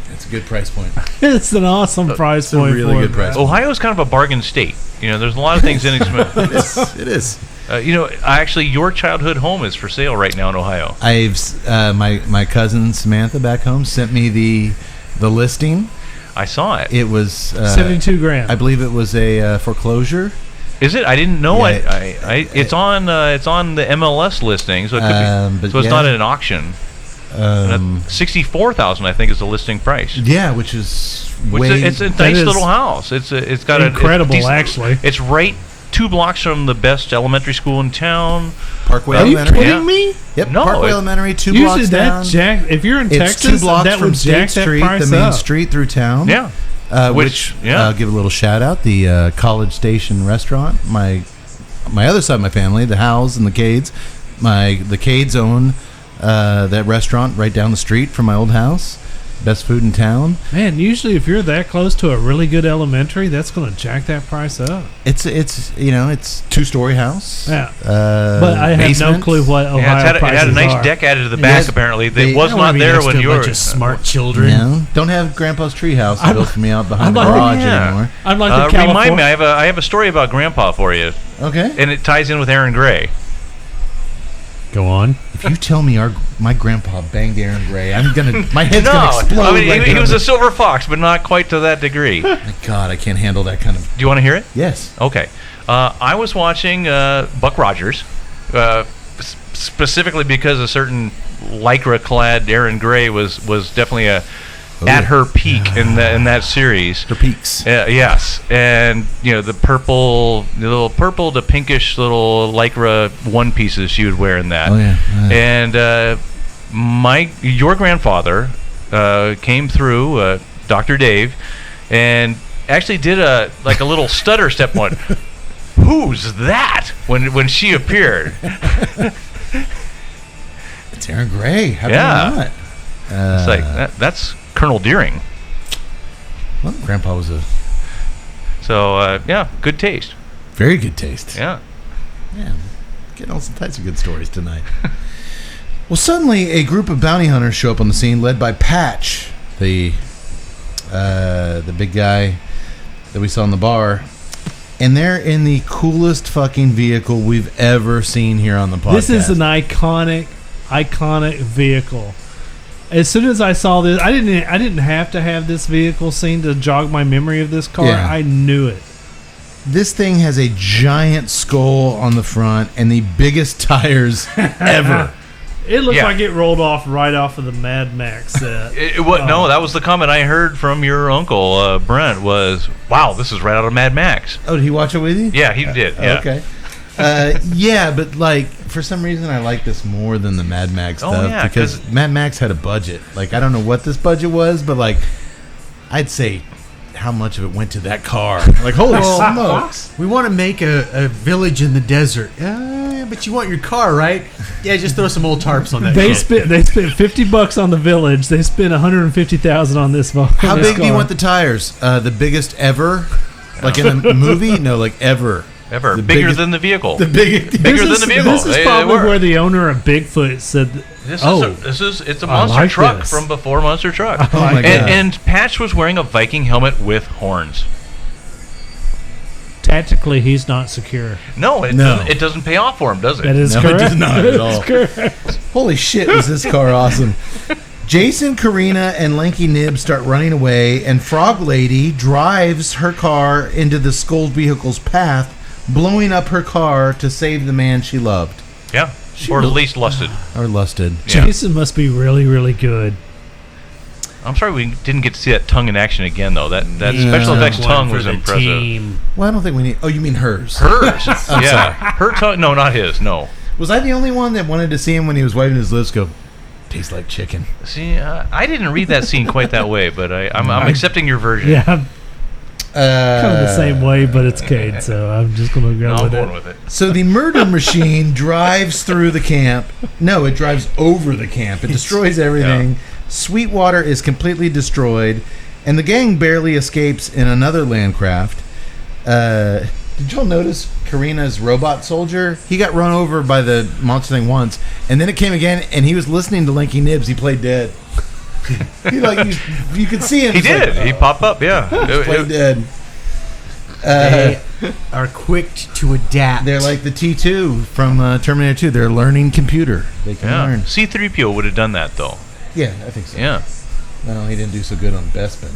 That's a good price point. It's an awesome price it's a point. really for good it, price man. Ohio's kind of a bargain state. There's a lot of things inexpensive. It is. Actually, your childhood home is for sale right now in Ohio. My cousin Samantha back home sent me the listing. I saw it. It was 72 grand. I believe it was a foreclosure. Is it? I didn't know. Yeah, it's on the MLS listing, so it could be. but So it's yeah. not at an auction. $64,000, I think, is the listing price. Yeah, which is It's a That nice is little house. It's got incredible, it's decent- actually. It's right 2 blocks from the best elementary school in town. Parkway Are you Elementary. kidding Yeah. me? Yep, No, Parkway it- Elementary, 2 Usually blocks down. if you're in It's Texas, 2 blocks that from would State jack that Street, price the main up. street through town. Yeah. Which yeah. I'll give a little shout out. The College Station restaurant. My other side of my family, the Howells and the Cades. The Cades own that restaurant right down the street from my old house. Best food in town. Man, usually if you're that close to a really good elementary, that's going to jack that price up. It's 2-story house. Yeah. But I have basement. no clue what Ohio Yeah, it prices had a nice are. deck added to the back. Yes. Apparently, They- that was I don't wanna not be there next when to a you bunch were. of smart children. No, don't have Grandpa's treehouse built for me out behind the I'm like- garage Yeah. anymore. I'm like the Remind California. me, I have a story about Grandpa for you, Okay. and it ties in with Aaron Gray. Go on. If you tell me my grandpa banged Aaron Gray, my head's gonna explode. I mean, right he now. was a silver fox, but not quite to that degree. Do My God, I can't handle that kind of. you want to hear it? Yes. Okay. I was watching Buck Rogers, specifically because a certain lycra-clad Aaron Gray was definitely at her peak in that series. Her peaks. Yes, and the little purple to pinkish little lycra one pieces she would wear in that. Oh yeah. And your grandfather came through, Dr. Dave, and actually did a little stutter step one. Who's that? When she appeared. It's Aaron Gray. How Yeah. can you not? It's like that's Colonel Deering. Well, Grandpa was a So good taste. very good taste. Yeah. Yeah, getting all types of good stories tonight. Well, suddenly a group of bounty hunters show up on the scene, led by Patch, the big guy that we saw in the bar, and they're in the coolest fucking vehicle we've ever seen here on the podcast. This is an iconic vehicle. As soon as I saw this, I didn't have to have this vehicle seen to jog my memory of this car. Yeah. I knew it. This thing has a giant skull on the front and the biggest tires ever. It looks Yeah. like it rolled off right off of the Mad Max set. No, that was the comment I heard from your uncle Brent. Was wow, this is right out of Mad Max. Oh, did he watch it with you? Yeah, he did. Yeah. Okay. Yeah, but for some reason I like this more than the Mad Max Oh, stuff yeah, because 'cause- Mad Max had a budget. I don't know what this budget was, but I'd say how much of it went to that car. Holy smokes. We want to make a village in the desert. But you want your car, right? Yeah, just throw some old tarps on that. They shit. spent $50 on the village. They spent $150,000 on this. How big do you want the tires? The biggest ever? In the movie? No, ever. Ever The bigger biggest- than the vehicle. The biggest. Bigger than the vehicle. This is They probably were. where the owner of Bigfoot said, It's a I monster like truck this. from before Monster Truck. Oh my God. And Patch was wearing a Viking helmet with horns. tactically he's not secure. No, it doesn't pay off for him, does it? That is No, correct. it does not at all. That's correct. Holy shit, was this car awesome. Jason, Karina, and Lanky Nib start running away, and Frog Lady drives her car into the Skulled vehicle's path, blowing up her car to save the man she loved. Yeah, or at least lusted. Or lusted. Yeah. Jason must be really, really good. I'm sorry we didn't get to see that tongue in action again, though. That Yeah. special effects One tongue for was the impressive. team. Well, I don't think we need... Oh, you mean hers. Hers. Yeah. Her tongue. No, not his. No. Was I the only one that wanted to see him when he was wiping his lips go, tastes like chicken? See, I didn't read that scene quite that way, but I'm accepting your version. Yeah, kind of the same way, but it's Cade, so I'm just going to go I'm with going it. with it. So the murder machine drives through the camp. No, it drives over the camp. It destroys everything. Sweetwater is completely destroyed, and the gang barely escapes in another landcraft. Did y'all notice Karina's robot soldier? He got run over by the monster thing once, and then it came again, and he was listening to Lanky Nibs. He played dead. You could see him. He It's did. He popped up. Yeah. played dead. They are quick to adapt. They're like the T2 from Terminator 2. They're a learning computer. They can Yeah. learn. C-3PO would have done that, though. Yeah, I think so. Yeah. No, he didn't do so good on Bespin.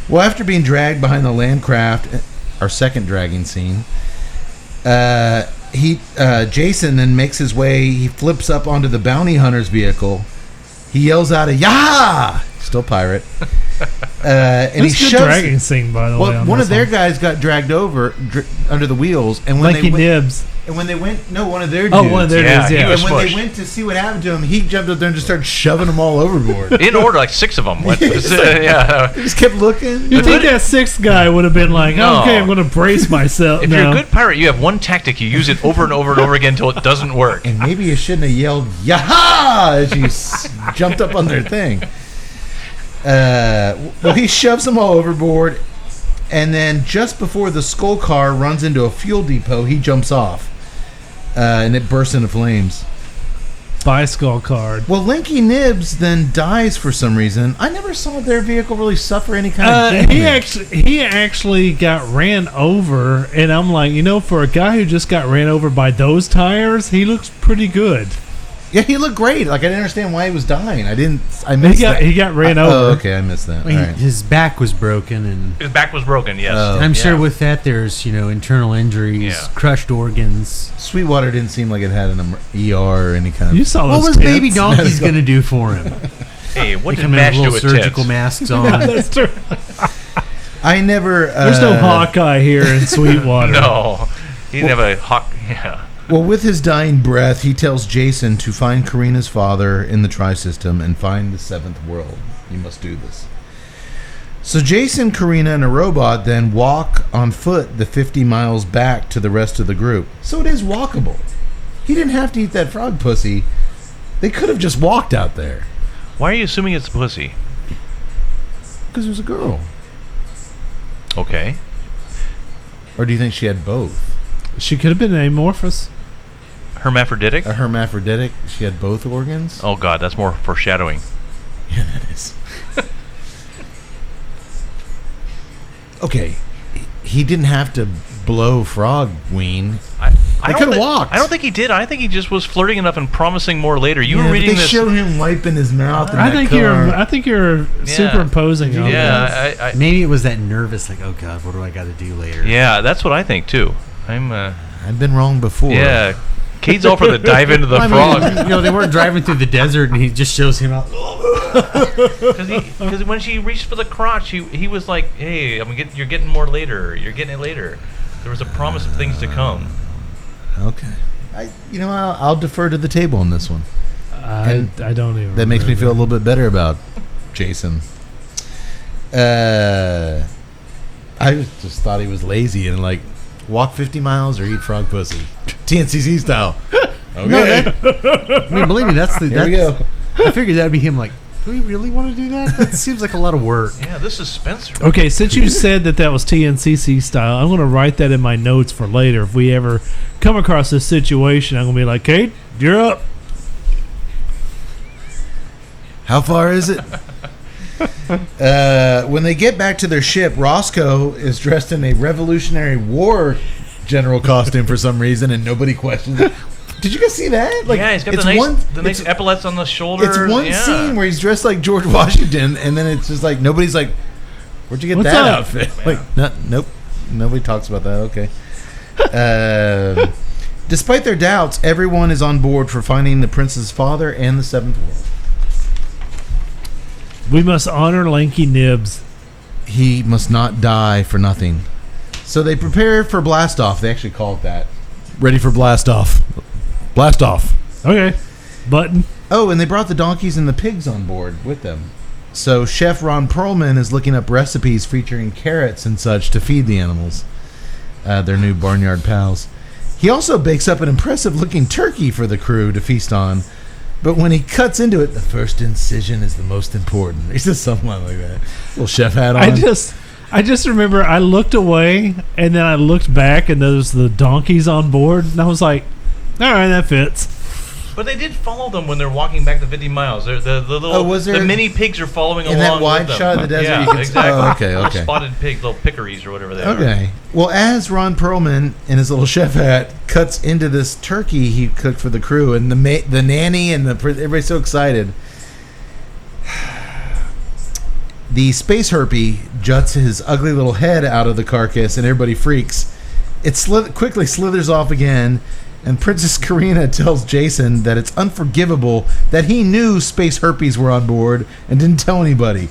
Well, after being dragged behind the landcraft, our second dragging scene, Jason then makes his way. He flips up onto the bounty hunter's vehicle. He yells out a "Yah!" Still pirate. And he That's a good shoves. dragging scene, by the way. Well, on one this of their guys got dragged over under the wheels, and when Lanky they went, Nibs. and when they went, no, one of their Oh, dudes. one of their Yeah, dudes, he yeah. was And when they smushed. went to see what happened to him, he jumped up there and just started shoving them all overboard. In order, like 6 of them. Went, yeah. He just kept looking. You think that sixth guy would have been like, No. okay, I'm going to brace myself. If No. you're a good pirate, you have one tactic. You use it over and over and over again until it doesn't work. And maybe you shouldn't have yelled "Yaha!" as you jumped up on their thing. Well, he shoves them all overboard, and then just before the skull car runs into a fuel depot, he jumps off, and it bursts into flames. bicycle card. Well, Linky Nibs then dies for some reason. I never saw their vehicle really suffer any kind of damage. He actually got ran over, and I'm like, for a guy who just got ran over by those tires, he looks pretty good. Yeah, he looked great. Like, I didn't understand why he was dying. I missed that. He got ran over. Oh, okay, I missed that. Well, All right. His back was broken, and His back was broken, yes. Oh. I'm sure with that there's internal injuries, crushed organs. Sweetwater didn't seem like it had an ER or any kind of... You saw What those was Baby tits. Donkey's going to do for him? Hey, what They did come in Mash with do little with surgical tits? masks on. That's true. I never... There's no Hawkeye here in Sweetwater. No. He didn't have a hawk. Yeah. Well, with his dying breath, he tells Jason to find Karina's father in the Tri-System and find the seventh world. You must do this. So Jason, Karina, and a robot then walk on foot the 50 miles back to the rest of the group. So it is walkable. He didn't have to eat that frog pussy. They could have just walked out there. Why are you assuming it's pussy? Because it was a girl. Okay. Or do you think she had both? She could have been amorphous. Hermaphroditic? A hermaphroditic? She had both organs? Oh, God, that's more foreshadowing. Yeah, that is. Okay, he didn't have to blow frog ween. They could have walked. I don't think he did. I think he just was flirting enough and promising more later. You Yeah, were but reading they this. showed him wiping his mouth. In I that think car. you're superimposing on this. Yeah, Maybe it was that nervous, like, oh God, what do I got to do later? yeah, that's what I think too. I've been wrong before. Yeah. Cade's all for the dive into the frog. They weren't driving through the desert, and he just shows him out. Because when she reached for the crotch, he was like, "Hey, you're getting more later. You're getting it later." There was a promise of things to come. Okay. I'll defer to the table on this one. I don't even. That makes me remember. feel a little bit better about Jason. I just thought he was lazy and like walk 50 miles or eat frog pussy, TNCC style. Okay. I mean, believe me, Here we go. I figured that'd be him. Like, do we really want to do that? That seems like a lot of work. Yeah, this is Spencer. Okay, since you said that was TNCC style, I'm going to write that in my notes for later. If we ever come across this situation, I'm going to be like, Kate, you're up. How far is it? When they get back to their ship, Roscoe is dressed in a Revolutionary War general costume for some reason, and nobody questions it. Did you guys see that? Like, Yeah, he's got it's the nice epaulets on the shoulder. It's one scene where he's dressed like George Washington, and then it's just like nobody's like, "Where'd you get What's that up?" outfit?" Like, nope, nobody talks about that. Okay. Despite their doubts, everyone is on board for finding the prince's father and the seventh world. We must honor Lanky Nibs. He must not die for nothing. So they prepare for blast off. They actually call it that. Ready for blast off. Blast off. Okay. Button. Oh, and they brought the donkeys and the pigs on board with them. So Chef Ron Perlman is looking up recipes featuring carrots and such to feed the animals, their new barnyard pals. He also bakes up an impressive-looking turkey for the crew to feast on. But when he cuts into it, the first incision is the most important. He says something like that. Little chef hat on. I just remember I looked away and then I looked back and there was the donkeys on board and I was like, all right, that fits. But they did follow them when they're walking back the 50 miles. The little the mini pigs are following in along that wide with them. shot of the desert? Yeah, You can exactly. Oh, okay. Little spotted pigs, little piccaries or whatever they are. Okay. Well, as Ron Perlman in his little chef hat cuts into this turkey he cooked for the crew, and the nanny and everybody's so excited. The space herpy juts his ugly little head out of the carcass, and everybody freaks. It quickly slithers off again, and Princess Karina tells Jason that it's unforgivable that he knew space herpes were on board and didn't tell anybody.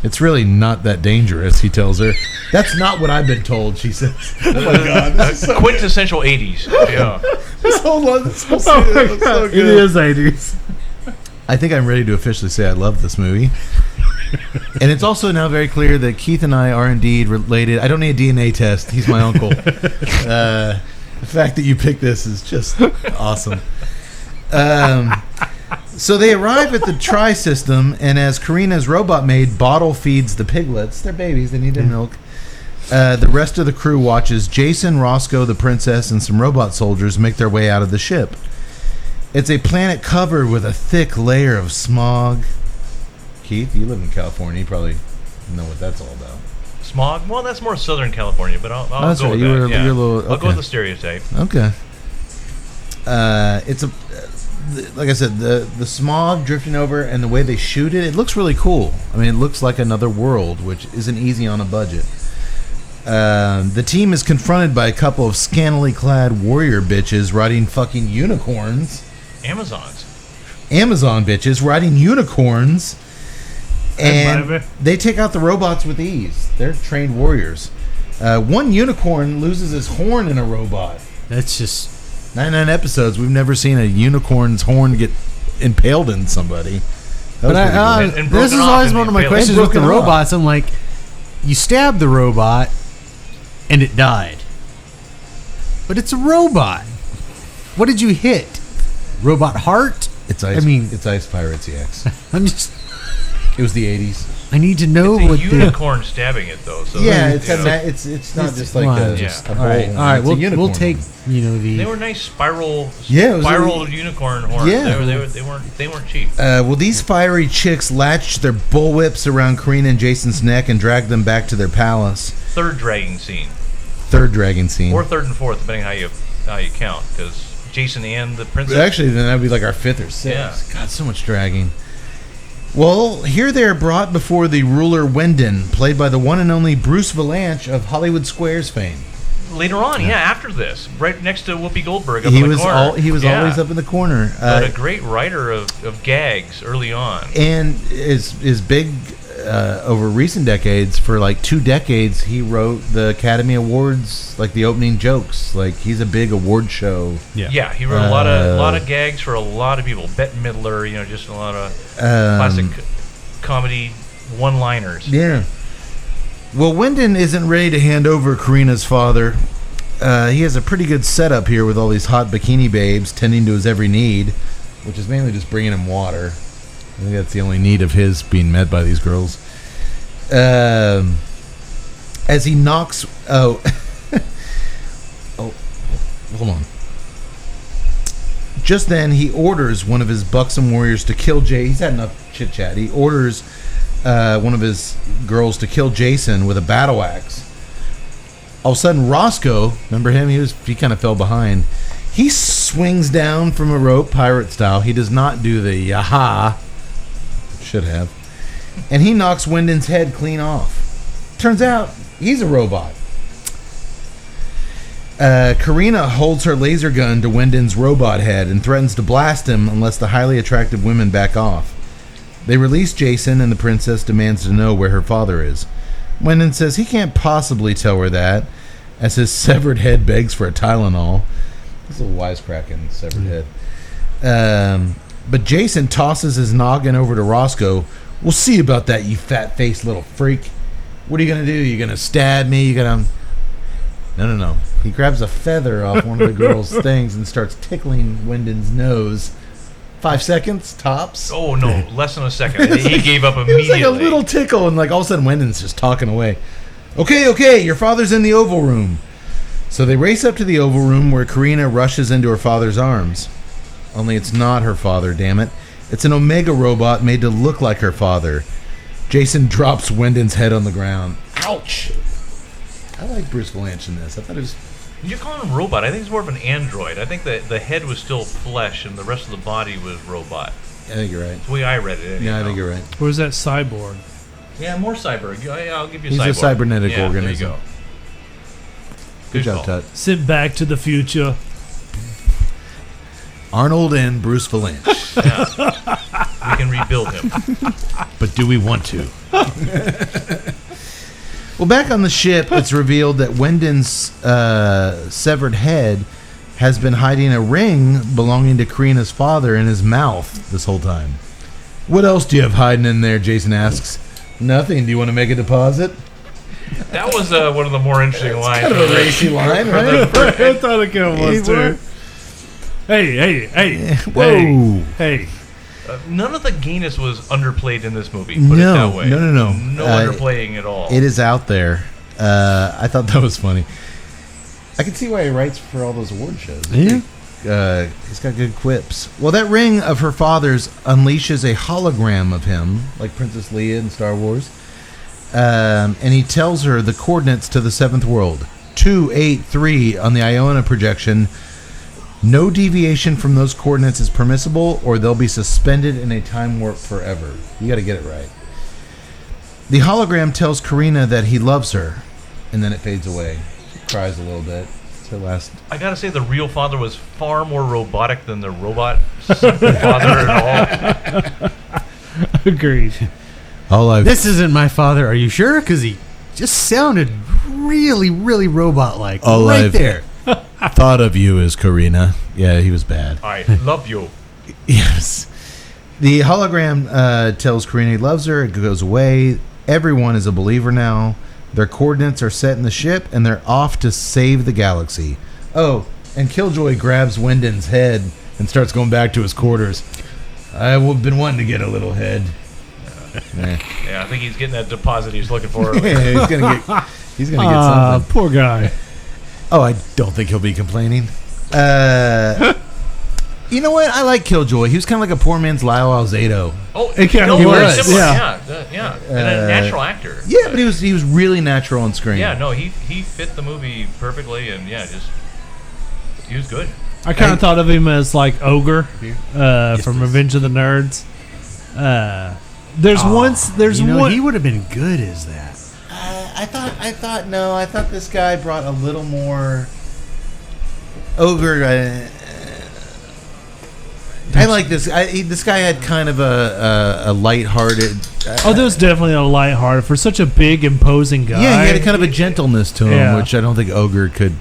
It's really not that dangerous, he tells her. That's not what I've been told, she says. Oh my God. This is so Quintessential 80s. Yeah. this whole scene is so good. It is 80s. I think I'm ready to officially say I love this movie. And it's also now very clear that Keith and I are indeed related. I don't need a DNA test. He's my uncle. The fact that you picked this is just awesome. So they arrive at the Tri-System, and as Karina's robot maid bottle feeds the piglets, they're babies, they need their milk. The rest of the crew watches Jason, Roscoe, the princess, and some robot soldiers make their way out of the ship. It's a planet covered with a thick layer of smog. Keith, you live in California. You probably know what that's all about. Smog? Well, that's more Southern California, but I'll That's go right. with You're that. a little. I'll go with the stereotype. Okay. It's a, like I said, the smog drifting over and the way they shoot it, it looks really cool. I mean, it looks like another world, which isn't easy on a budget. The team is confronted by a couple of scantily clad warrior bitches riding fucking unicorns. Amazon bitches riding unicorns. And they take out the robots with ease. They're trained warriors. One unicorn loses his horn in a robot. That's just 99 episodes. We've never seen a unicorn's horn get impaled in somebody. But this is always one of my questions with the robots. I'm like, you stabbed the robot and it died. But it's a robot. What did you hit? Robot heart? It's Ice Pirates EX. I'm just... It was the 80s. I need to know it's what a unicorn stabbing it though. So yeah, it's not just like a bowl. All right. We'll take the. They were nice spiral unicorn horns. Yeah, they weren't cheap. Well, these fiery chicks latched their bullwhips around Karina and Jason's neck and dragged them back to their palace. Third dragging scene, or third and fourth, depending how you count, because Jason and the princess. Actually, then that'd be like our fifth or sixth. Yeah. God, so much dragging. Well, here they are brought before the ruler Wyndon, played by the one and only Bruce Vilanch of Hollywood Squares fame. Later on, after this, right next to Whoopi Goldberg up he in the was corner. He was always up in the corner. But a great writer of gags early on. And is big over recent decades. For like 2 decades, he wrote the Academy Awards, like the opening jokes. Like, he's a big award show. Yeah, he wrote a lot of gags for a lot of people. Bette Midler, just a lot of classic comedy one-liners. Yeah. Well, Wyndon isn't ready to hand over Karina's father. He has a pretty good setup here with all these hot bikini babes tending to his every need, which is mainly just bringing him water. I think that's the only need of his being met by these girls. As he knocks... Oh, hold on. Just then, he orders one of his buxom warriors to kill Jay. He's had enough chit-chat. He orders one of his girls to kill Jason with a battle axe. All of a sudden, Roscoe, remember him? He kind of fell behind. He swings down from a rope, pirate style. He does not do the yaha. Should have. And he knocks Wyndon's head clean off. Turns out, he's a robot. Karina holds her laser gun to Wyndon's robot head and threatens to blast him unless the highly attractive women back off. They release Jason, and the princess demands to know where her father is. Wyndon says he can't possibly tell her that, as his severed head begs for a Tylenol. This little wisecracking severed head. But Jason tosses his noggin over to Roscoe. We'll see about that, you fat-faced little freak. What are you going to do? You going to stab me? You going to... No. He grabs a feather off one of the girl's things and starts tickling Wyndon's nose. 5 seconds, tops. Oh, no, less than a second. He gave up immediately. It was like a little tickle, and like all of a sudden Wyndon's just talking away. Okay, your father's in the Oval Room. So they race up to the Oval Room where Karina rushes into her father's arms. Only it's not her father, damn it. It's an Omega robot made to look like her father. Jason drops Wyndon's head on the ground. Ouch! I like Bruce Vilanch in this. I thought it was... You're calling him robot. I think it's more of an android. I think that the head was still flesh and the rest of the body was robot. I think you're right. That's the way I read it. Yeah, I think you're right. Or is that cyborg? Yeah, more cyborg. I'll give you He's cyborg. a cybernetic organism. There you go. Good job, Tut. Sent back to the future. Arnold and Bruce Vilanch. Yeah. We can rebuild him. But do we want to? Well, back on the ship, it's revealed that Wyndon's severed head has been hiding a ring belonging to Karina's father in his mouth this whole time. What else do you have hiding in there, Jason asks. Nothing. Do you want to make a deposit? That was one of the more interesting lines. Kind of a racy line, right? I thought it kind of was, too. Hey. Whoa. Hey. None of the gayness was underplayed in this movie. Put it that way. No. No underplaying at all. It is out there. I thought that was funny. I can see why he writes for all those award shows. Yeah. he's got good quips. Well, that ring of her father's unleashes a hologram of him, like Princess Leia in Star Wars. And he tells her the coordinates to the seventh world, 283 on the Iona projection. No deviation from those coordinates is permissible, or they'll be suspended in a time warp forever. You got to get it right. The hologram tells Karina that he loves her, and then it fades away. She cries a little bit. It's her last. I gotta say, the real father was far more robotic than the robot father at all. Agreed. This isn't my father. Are you sure? Because he just sounded really, really robot-like. All right I've there. thought of you as Karina. Yeah, he was bad. I love you. Yes. The hologram tells Karina he loves her. It goes away. Everyone is a believer now. Their coordinates are set in the ship, and they're off to save the galaxy. Oh, and Killjoy grabs Wyndon's head and starts going back to his quarters. I've been wanting to get a little head. Yeah, I think he's getting that deposit he's looking for. Yeah, he's gonna get something. Poor guy. Oh, I don't think he'll be complaining. You know what? I like Killjoy. He was kind of like a poor man's Lyle Alzado. Oh, It kinda no, was, similar, yeah. yeah. And a natural actor. Yeah, but he was really natural on screen. Yeah, no, he fit the movie perfectly, and yeah, just he was good. I kind of thought of him as like Ogre from Revenge of the Nerds. There's one. He would have been good as that. I thought this guy brought a little more ogre. I like this. This guy had kind of a lighthearted. There's definitely a lighthearted for such a big, imposing guy. Yeah, he had a kind of a gentleness to him, Yeah. which I don't think Ogre could.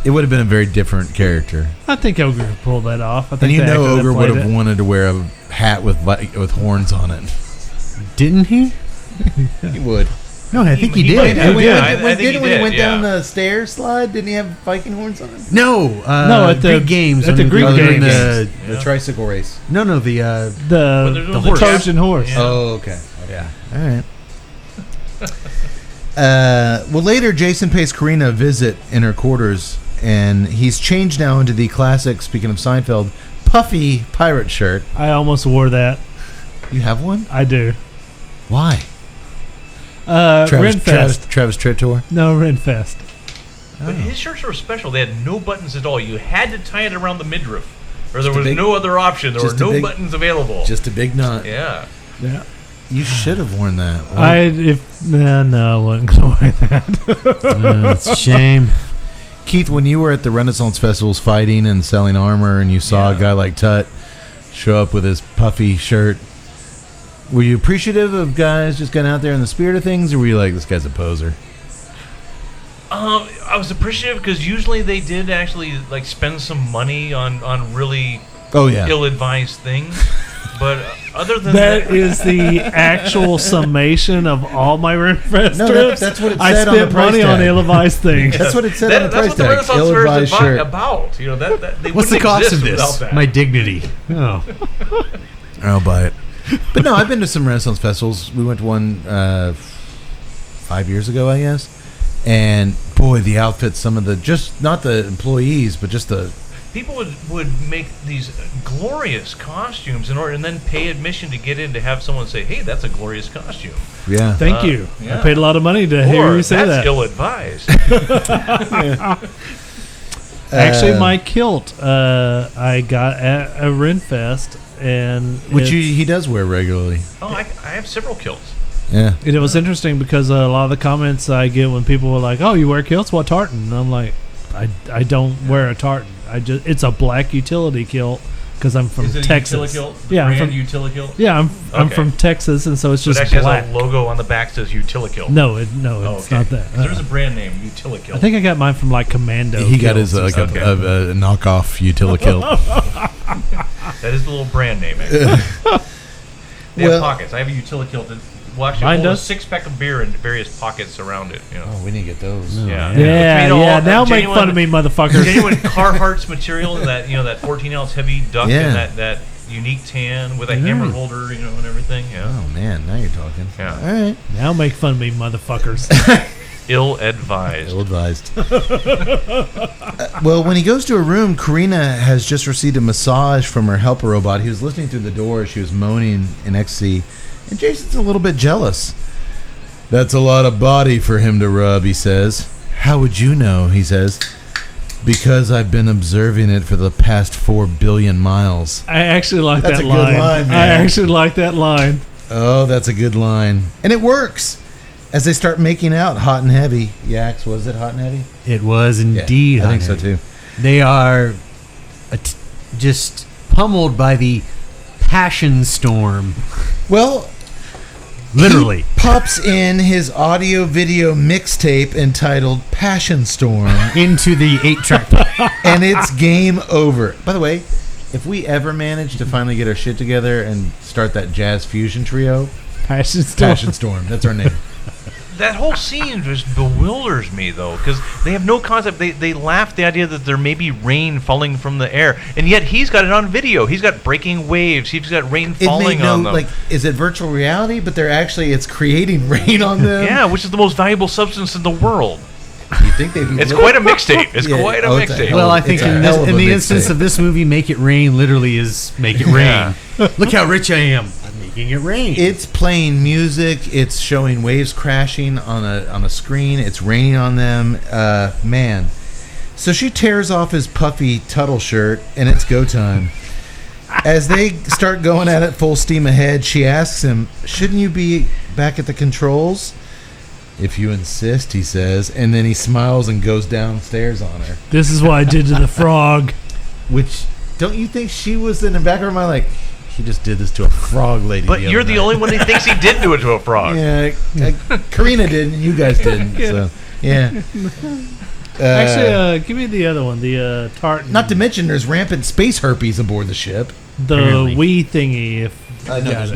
It would have been a very different character. I think Ogre could pull that off. I think And you the know, actor that Ogre would played have it- wanted to wear a hat with horns on it. Didn't he? He would. No, I think he he might did. have. When Yeah, I think he when he did, went yeah. down the stair slide, didn't he have Viking horns on him? No, at the- Greek games. at the when Greek they were doing games. The tricycle race. No, When they're the doing the the Trojan horse. Yeah. Oh, okay. Yeah. All right. Well, later, Jason pays Karina a visit in her quarters, and he's changed now into the classic, speaking of Seinfeld, puffy pirate shirt. I almost wore that. You have one? I do. Why? Renfest. Travis Tritt. No, Renfest. But his shirts were special. They had no buttons at all. You had to tie it around the midriff, or there Just a was big- no other option. There were just a no big- buttons available. Just a big nut. Yeah. Yeah. You should have worn that. No, I wasn't gonna wear that. It's a shame. Keith, when you were at the Renaissance festivals fighting and selling armor, and you saw a guy like Tut show up with his puffy shirt, were you appreciative of guys just getting out there in the spirit of things, or were you like, this guy's a poser? I was appreciative because usually they did actually like spend some money on really Oh yeah. ill-advised things. But other than That is the actual summation of all my Renfest No, trips. that's what it I said on the spent price money on tag. ill-advised things. That's what it said on the that's price what the tag. Renaissance Fair is Ill-advised shirt. about. You know that they What's the wouldn't cost of exist this? without that. My dignity. Oh. I'll buy it. But no, I've been to some Renaissance festivals. We went to one 5 years ago, I guess. And boy, the outfits, some of the, just not the employees, but just the... People would make these glorious costumes and then pay admission to get in to have someone say, "Hey, that's a glorious costume." Yeah. Thank you. yeah. I paid a lot of money to hear Or you say that's that. ill-advised. Actually, my kilt I got at a Renfest, and Which it's- he does wear regularly. Oh, I have several kilts. Yeah. and it was interesting because a lot of the comments I get when people were like, "Oh, you wear kilts? What tartan?" And I'm like, I don't wear a tartan. It's a black utility kilt because I'm from Is it a Texas. utility kilt? Yeah, I'm Brand from utility kilt? I'm Okay. from Texas, and so it's So it just actually black. has a logo on the back that says utility kilt. No, it's okay. not that. 'Cause there's a brand name, utility kilt. I think I got mine from like Commando. He got his kilts or like Okay. a knockoff utility kilt. that is the little brand name. Actually. They Well- have pockets. I have a utility kilt that will actually Mine hold a does? 6-pack of beer in various pockets around it. You know. Oh, we need to get those. Yeah. Yeah, It's made yeah. all- Now make genuine- fun of me, motherfuckers. Genuine Carhartt's material, that 14-ounce heavy duck, Yeah. and that unique tan with a hammer holder, and everything. Yeah. Oh man, now you're talking. Yeah. All right. Now make fun of me, motherfuckers. Ill-advised. Ill-advised. Well, when he goes to a room, Karina has just received a massage from her helper robot. He was listening through the door. She was moaning in ecstasy. And Jason's a little bit jealous. That's a lot of body for him to rub, he says. How would you know, he says. Because I've been observing it for the past 4 billion miles. I actually like That's that a good line, man. I actually like that line. Oh, that's a good line. And it works. As they start making out hot and heavy. Yax, was it hot and heavy? It was indeed. Yeah, I think so too. They are just pummeled by the passion storm. Well, Literally. he pops in his audio-video mixtape entitled Passion Storm. Into the 8-track. And it's game over. By the way, if we ever manage to finally get our shit together and start that jazz fusion trio, Passion Storm. Passion Storm, that's our name. That whole scene just bewilders me, though, because they have no concept. They laugh the idea that there may be rain falling from the air, and yet he's got it on video. He's got breaking waves. He's got rain falling on them. Like, is it virtual reality? But it's creating rain on them. Yeah, which is the most valuable substance in the world. You think they've? It's quite a mixtape. It's Yeah. quite a Oh, it's a mixtape. hell Well, I think It's a in hell of a the mixtape. instance of this movie, Make It Rain literally is Make It Rain. Look how rich I am. I'm making it rain. It's playing music. It's showing waves crashing on a screen. It's raining on them. Man. So she tears off his puffy Tuttle shirt, and it's go time. As they start going at it full steam ahead, she asks him, "Shouldn't you be back at the controls?" "If you insist," he says, and then he smiles and goes downstairs on her. This is what I did to the frog. Which, don't you think she was in the back of her mind like, he just did this to a frog lady? But you're the only one who thinks he did do it to a frog. Yeah, Karina didn't. You guys didn't. So yeah. Actually, give me the other one, the tartan. Not to mention, there's rampant space herpes aboard the ship. the apparently. wee thingy. If No, there's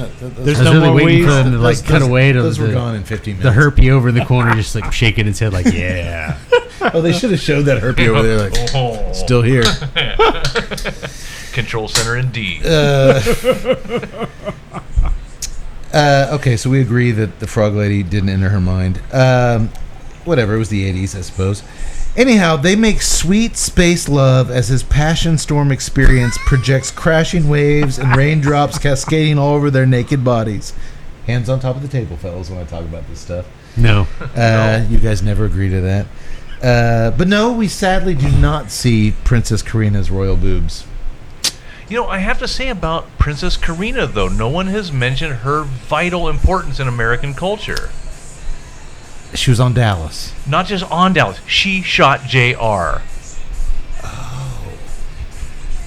I was no really more waiting weeds. for them to like cut away to those were the, gone in 15 the minutes. herpy over in the corner, just like shaking his head, like yeah. Oh, they should have showed that herpy over there, like Oh. still here. Control center indeed. Okay, so we agree that the frog lady didn't enter her mind. Whatever, it was the 80s, I suppose. Anyhow, they make sweet space love as his passion storm experience projects crashing waves and raindrops cascading all over their naked bodies. Hands on top of the table, fellas, when I talk about this stuff. No. You guys never agree to that. But no, we sadly do not see Princess Karina's royal boobs. You know, I have to say about Princess Karina, though, no one has mentioned her vital importance in American culture. She was on Dallas. Not just on Dallas. She shot JR.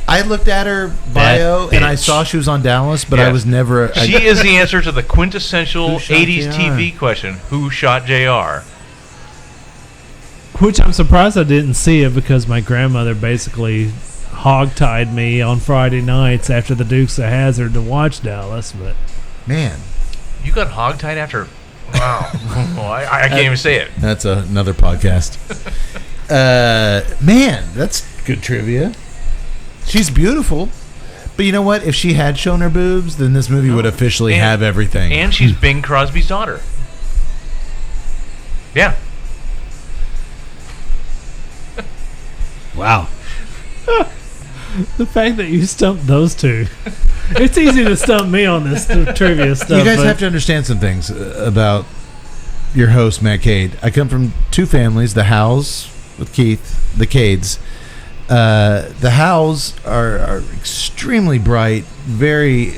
I looked at her bio and I bitch. saw she was on Dallas, but Yeah. I was never. She is the answer to the quintessential Who shot 80s JR? TV question. Who shot JR? Which I'm surprised I didn't see it because my grandmother basically hogtied me on Friday nights after the Dukes of Hazzard to watch Dallas. But Man, You got hogtied after... Wow. Well, I can't even say it. that's another podcast. Man, that's good trivia. She's beautiful. But you know what? If she had shown her boobs, then this movie would officially And- have everything. And she's Bing Crosby's daughter. Yeah. Wow. the fact that you stumped those two, it's easy to stump me on this trivia stuff. You guys but have to understand some things about your host, Matt Cade. I come from two families, the Howells with Keith, the Cades. The Howells are extremely bright, very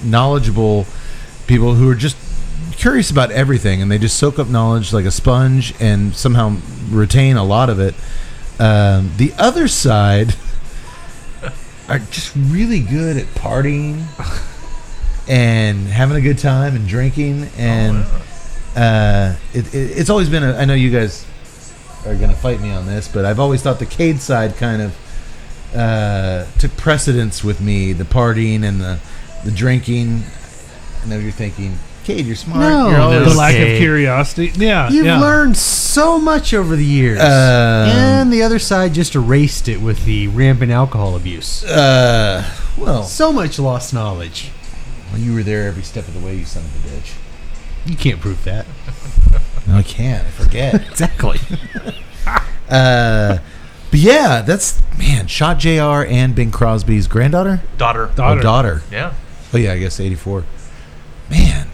knowledgeable people who are just curious about everything, and they just soak up knowledge like a sponge and somehow retain a lot of it. The other side are just really good at partying and having a good time and drinking, and it's always been I know you guys are going to fight me on this, but I've always thought the Cade side kind of took precedence with me, the partying and the drinking. I know you're thinking, Cade, you're smart. No, you're always, the lack Okay. of curiosity. Yeah, You've yeah. learned so much over the years. And the other side just erased it with the rampant alcohol abuse. well, So much lost knowledge. you were there every step of the way, you son of a bitch. You can't prove that. No, I can't. I forget. Exactly. But yeah, that's, man, shot JR and Bing Crosby's granddaughter? Daughter. Oh, daughter. Yeah. Oh, yeah, I guess 84. Man.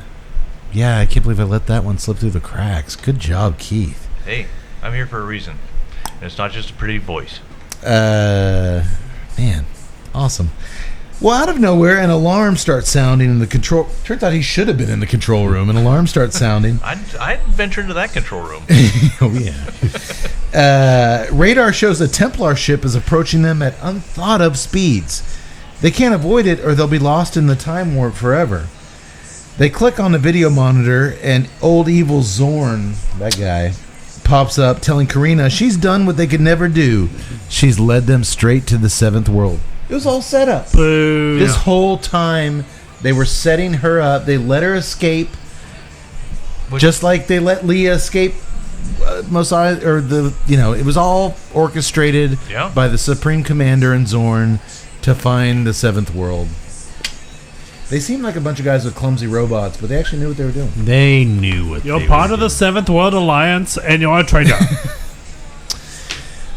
Yeah, I can't believe I let that one slip through the cracks. Good job, Keith. Hey, I'm here for a reason. And it's not just a pretty voice. Man, awesome. Well, out of nowhere, an alarm starts sounding in the control. Turns out he should have been in the control room. An alarm starts sounding. I'd venture into that control room. Oh, yeah. Radar shows a Templar ship is approaching them at unthought of speeds. They can't avoid it or they'll be lost in the time warp forever. They click on the video monitor and old evil Zorn, that guy, pops up telling Karina she's done what they could never do. She's led them straight to the seventh world. It was all set up. Boo. This whole time they were setting her up. They let her escape, just like they let Leah escape. It was all orchestrated by the Supreme Commander and Zorn to find the seventh world. They seemed like a bunch of guys with clumsy robots, but they actually knew what they were doing. They knew what You're part of the Seventh World Alliance, and you're a traitor.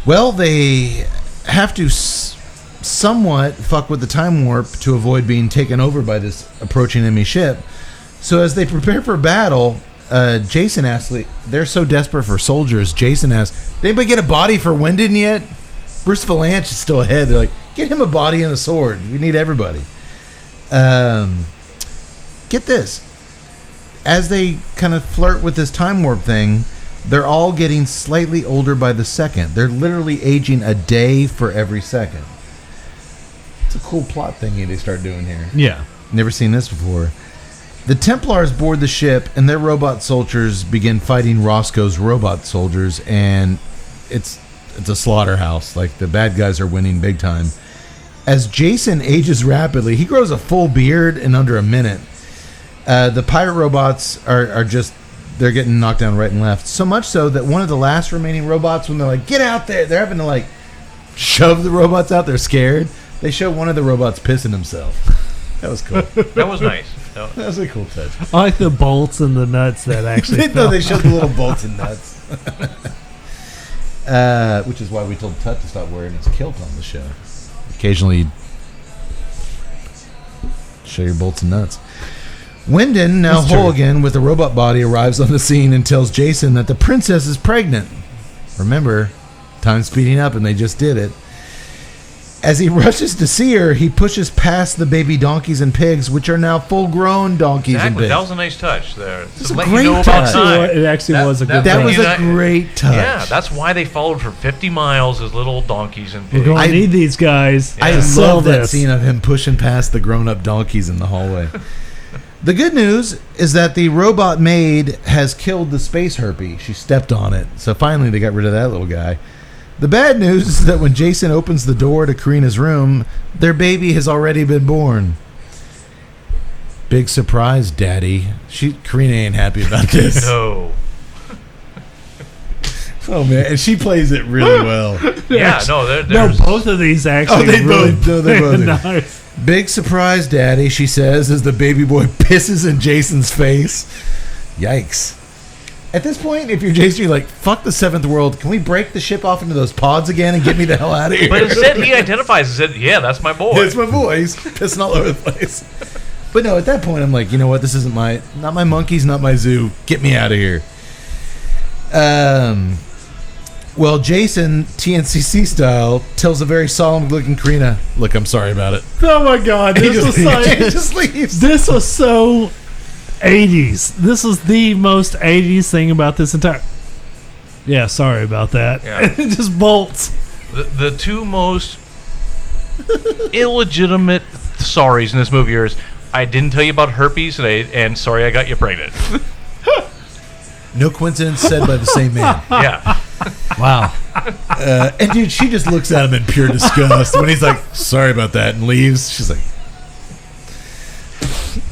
Well, they have to somewhat fuck with the time warp to avoid being taken over by this approaching enemy ship. So as they prepare for battle, Jason asks, they're so desperate for soldiers, Jason asks, did anybody get a body for Wyndon yet? Bruce Valanche is still ahead. They're like, get him a body and a sword. We need everybody. Get this. As they kind of flirt with this time warp thing, they're all getting slightly older by the second. They're literally aging a day for every second. It's a cool plot thingy they start doing here. Yeah. Never seen this before. The Templars board the ship, and their robot soldiers begin fighting Roscoe's robot soldiers, and it's a slaughterhouse. Like, the bad guys are winning big time. As Jason ages rapidly, he grows a full beard in under a minute. The pirate robots are just, they're getting knocked down right and left. So much so that one of the last remaining robots, when they're like, get out there, they're having to like shove the robots out. They're scared. They show one of the robots pissing himself. That was cool. That was nice. That was a cool touch. I like the bolts and the nuts that actually No, they showed the little bolts and nuts. Which is why we told Tut to stop wearing his kilt on the show. Occasionally show your bolts and nuts. Wyndon, now whole again with a robot body, arrives on the scene and tells Jason that the princess is pregnant. Remember, time's speeding up and they just did it. As he rushes to see her, he pushes past the baby donkeys and pigs, which are now full-grown donkeys and pigs. That was a nice touch there. It's a great touch. It actually was a good That touch. was a great touch. Yeah, that's why they followed for 50 miles as little donkeys and pigs. We're going to need these guys. I love that scene of him pushing past the grown-up donkeys in the hallway. The good news is that the robot maid has killed the space herpy. She stepped on it. So finally they got rid of that little guy. The bad news is that when Jason opens the door to Karina's room, their baby has already been born. Big surprise, Daddy. Karina ain't happy about this. No. Oh, man. And she plays it really well. Yeah, no, both of these actually they really both nice. Big surprise, Daddy, she says as the baby boy pisses in Jason's face. Yikes. At this point, if you're Jason, you're like, fuck the seventh world. Can we break the ship off into those pods again and get me the hell out of here? But instead, he identifies and said, yeah, that's my boy. It's my boy. He's pissing all over the place. But no, at that point, I'm like, you know what? This isn't not my monkeys, not my zoo. Get me out of here. Well, Jason, TNCC style, tells a very solemn-looking Karina, look, I'm sorry about it. Oh my God, He just leaves. This was so 80s. This was the most 80s thing about this entire. Yeah, sorry about that. Yeah. It just bolts. The two most illegitimate sorries in this movie are, I didn't tell you about herpes today, and sorry I got you pregnant. No coincidence said by the same man. Yeah. Wow. And dude, she just looks at him in pure disgust when he's like, sorry about that, and leaves. She's like,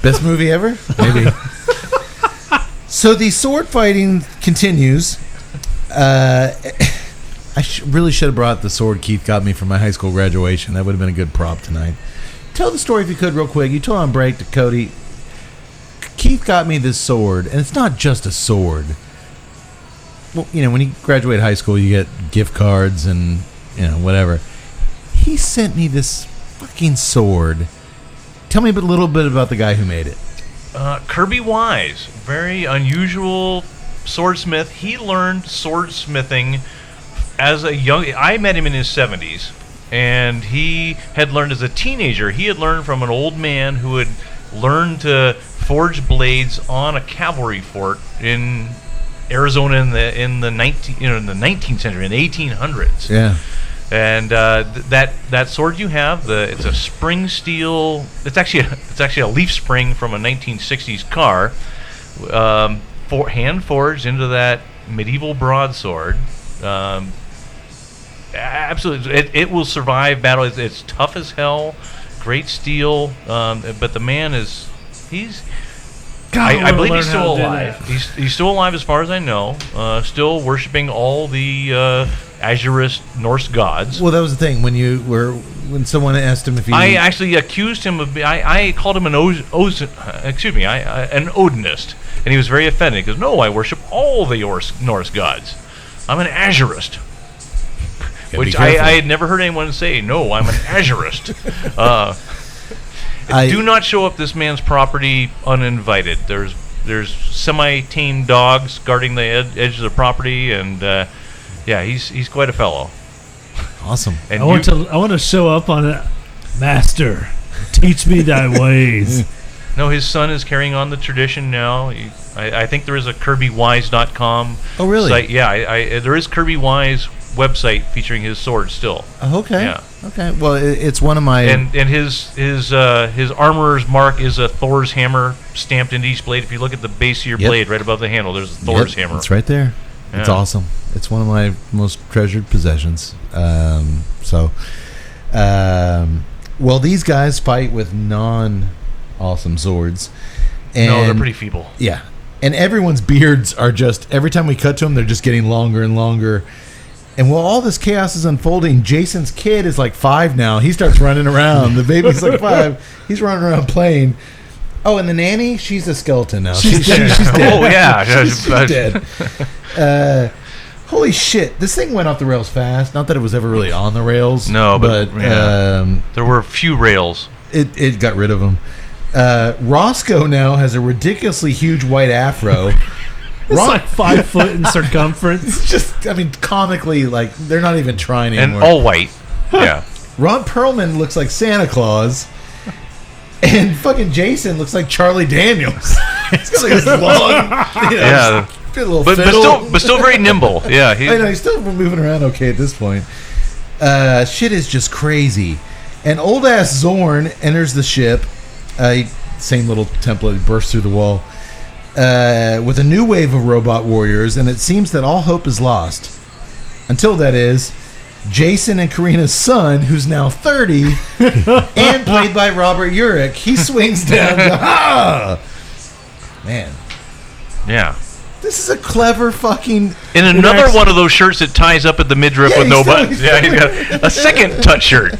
best movie ever? Maybe. So the sword fighting continues. I really should have brought the sword Keith got me for my high school graduation. That would have been a good prop tonight. Tell the story if you could real quick. You told on break to Cody. Keith got me this sword, and it's not just a sword. well, when you graduate high school, you get gift cards and whatever. He sent me this fucking sword. Tell me a little bit about the guy who made it. Kirby Wise, very unusual swordsmith. He learned swordsmithing as a young. I met him in his 70s, and he had learned as a teenager. He had learned from an old man who had learned to forge blades on a cavalry fort in Arizona in the 19th century, in the 1800s. Yeah. And that sword you have, it's a spring steel. It's actually a leaf spring from a 1960s car, hand forged into that medieval broadsword. Absolutely, it will survive battle. It's tough as hell, great steel. But the man he's. I believe he's still alive. He's still alive as far as I know. Still worshiping all the Azurist Norse gods. Well, that was the thing when someone asked him if he. I actually accused him of. I called him an Odinist, and he was very offended. He goes, "No, I worship all the Norse gods. I'm an Azurist." Which I had never heard anyone say. No, I'm an Azurist. Do not show up this man's property uninvited. There's semi-tame dogs guarding the edge of the property, and he's quite a fellow. Awesome. And I want to show up on it, Master. Teach me thy ways. No, his son is carrying on the tradition now. I think there is a KirbyWise.com. Oh, really? Site. Yeah, there is Kirby Wise website featuring his sword still. Oh, okay. Yeah. Okay. Well, it's one of my and his armorer's mark is a Thor's hammer stamped into each blade. If you look at the base of your blade, right above the handle, there's a Thor's hammer. It's right there. Yeah. It's awesome. It's one of my most treasured possessions. Well, these guys fight with non-awesome swords. And no, they're pretty feeble. Yeah. And everyone's beards are just, every time we cut to them, they're just getting longer and longer. And while all this chaos is unfolding, Jason's kid is like 5 now. He starts running around. The baby's like 5. He's running around playing. Oh, and the nanny, she's a skeleton now. She's dead. She's dead. Oh, yeah. She's dead. Holy shit. This thing went off the rails fast. Not that it was ever really on the rails. No, but there were a few rails. It got rid of them. Roscoe now has a ridiculously huge white afro. It's like 5 foot in circumference. Just, comically, like, they're not even trying anymore. And all white. Yeah. Ron Perlman looks like Santa Claus. And fucking Jason looks like Charlie Daniels. He's got like this long, little fiddle. But still very nimble. Yeah. I know, he's still moving around okay at this point. Shit is just crazy. And old-ass Zorn enters the ship. Same little template, bursts through the wall. With a new wave of robot warriors, and it seems that all hope is lost. Until that is, Jason and Karina's son, who's now 30, and played by Robert Urich, he swings down. Man. Yeah. This is a clever fucking... In another one of those shirts that ties up at the midriff with no buttons. Yeah, he's got a second touch shirt.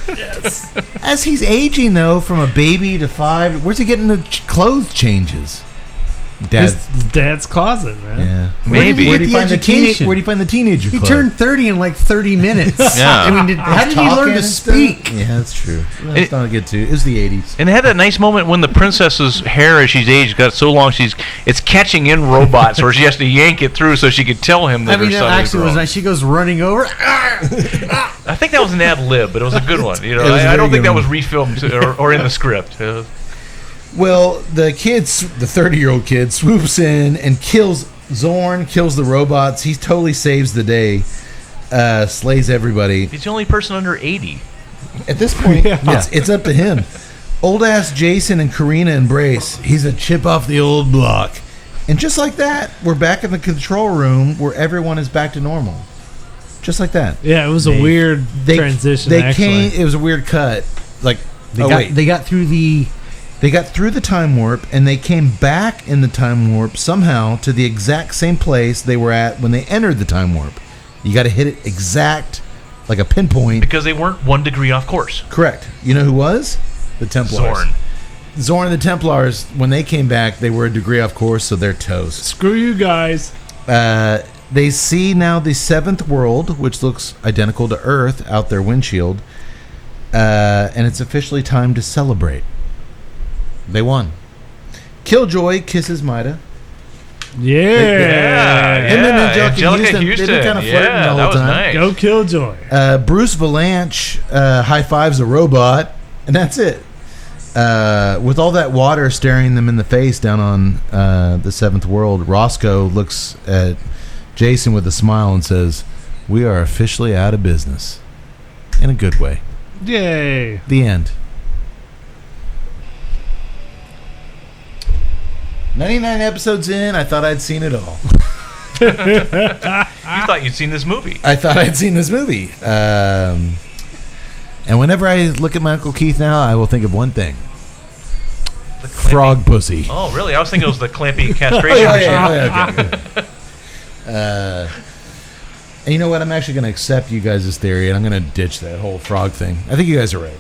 Yes. As he's aging, though, from a baby to 5, where's he getting the clothes changes? His dad's closet, man. Yeah. Maybe. Where do you find the teenager He club? turned 30 in like 30 minutes. Yeah. I mean, how did he learn to speak? Yeah, that's true. That's not good, too. It was the 80s. And it had that nice moment when the princess's hair, as she's aged, got so long, it's catching in robots where she has to yank it through so she could tell him that her son actually was nice. She goes running over. I think that was an ad lib, but it was a good one. You know, I don't think that was refilmed or in the script. Well, the 30-year-old kid, swoops in and kills Zorn, kills the robots. He totally saves the day, slays everybody. He's the only person under 80. At this point, it's up to him. Old-ass Jason and Karina embrace. He's a chip off the old block. And just like that, we're back in the control room where everyone is back to normal. Just like that. Yeah, it was a weird transition, It was a weird cut. Like, they got through the... They got through the time warp, and they came back in the time warp somehow to the exact same place they were at when they entered the time warp. You got to hit it exact, like a pinpoint. Because they weren't 1 degree off course. Correct. You know who was? The Templars. Zorn and the Templars, when they came back, they were a degree off course, so they're toast. Screw you guys. They see now the seventh world, which looks identical to Earth, out their windshield. And it's officially time to celebrate. They won. Killjoy kisses Maida. Yeah. Him and Angelica Houston. They've been kind of flirting the whole that was time. nice. Go Killjoy. Bruce Valanche high fives a robot, and that's it. With all that water staring them in the face down on the seventh world, Roscoe looks at Jason with a smile and says, "We are officially out of business." In a good way. Yay. The end. 99 episodes in, I thought I'd seen it all. You thought you'd seen this movie. I thought I'd seen this movie. And whenever I look at my Uncle Keith now, I will think of one thing. The clampy- Frog pussy. Oh, really? I was thinking it was the clampy castration machine. And you know what? I'm actually going to accept you guys' theory, and I'm going to ditch that whole frog thing. I think you guys are right.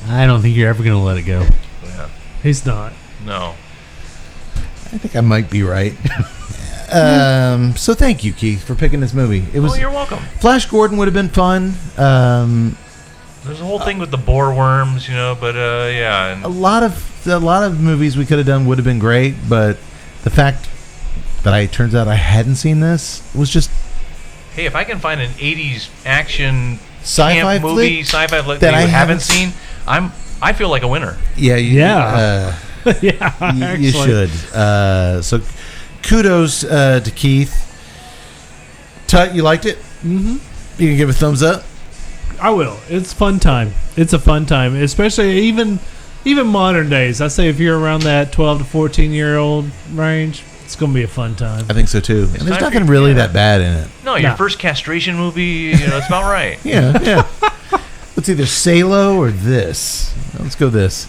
I don't think you're ever going to let it go. Yeah. He's not. No. I think I might be right. So thank you, Keith, for picking this movie. It was You're welcome. Flash Gordon would have been fun. There's a whole thing with the boar worms, but yeah. And A lot of movies we could have done would have been great, but the fact that it turns out I hadn't seen this was just hey, if I can find an 80s action Sci-fi camp movie, flick sci-fi flick that that you I haven't haven't seen, I feel like a winner. yeah. Yeah. Yeah. You should. So kudos to Keith. Tut, you liked it? Mm-hmm. You can give a thumbs up? I will. It's fun time. It's a fun time, especially even modern days. I say if you're around that 12 to 14-year-old range, it's going to be a fun time. I think so too. And there's time for nothing you- really yeah. that bad in it. No, your Nah. first castration movie, it's about right. Yeah. It's either Salo or this. Let's go this.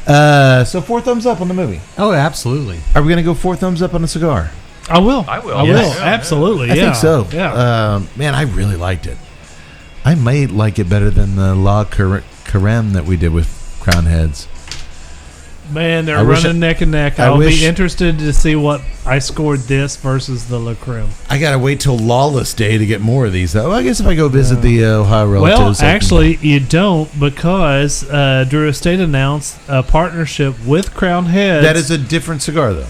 So 4 thumbs up on the movie. Oh, absolutely. Are we going to go 4 thumbs up on a cigar? I will. I will. I will. Yes. Yeah, Absolutely. I Yeah. think so. Yeah. Man, I really liked it. I might like it better than the La Carême that we did with Crown Heads. Man, they're I wish running neck and neck. I I'll wish- be interested to see what I scored this versus the La Creme. I gotta wait till Lawless Day to get more of these, though. I guess if I go visit the Ohio Well, relatives, I can- actually, you don't because Drew Estate announced a partnership with Crown Heads. that is a different cigar, though.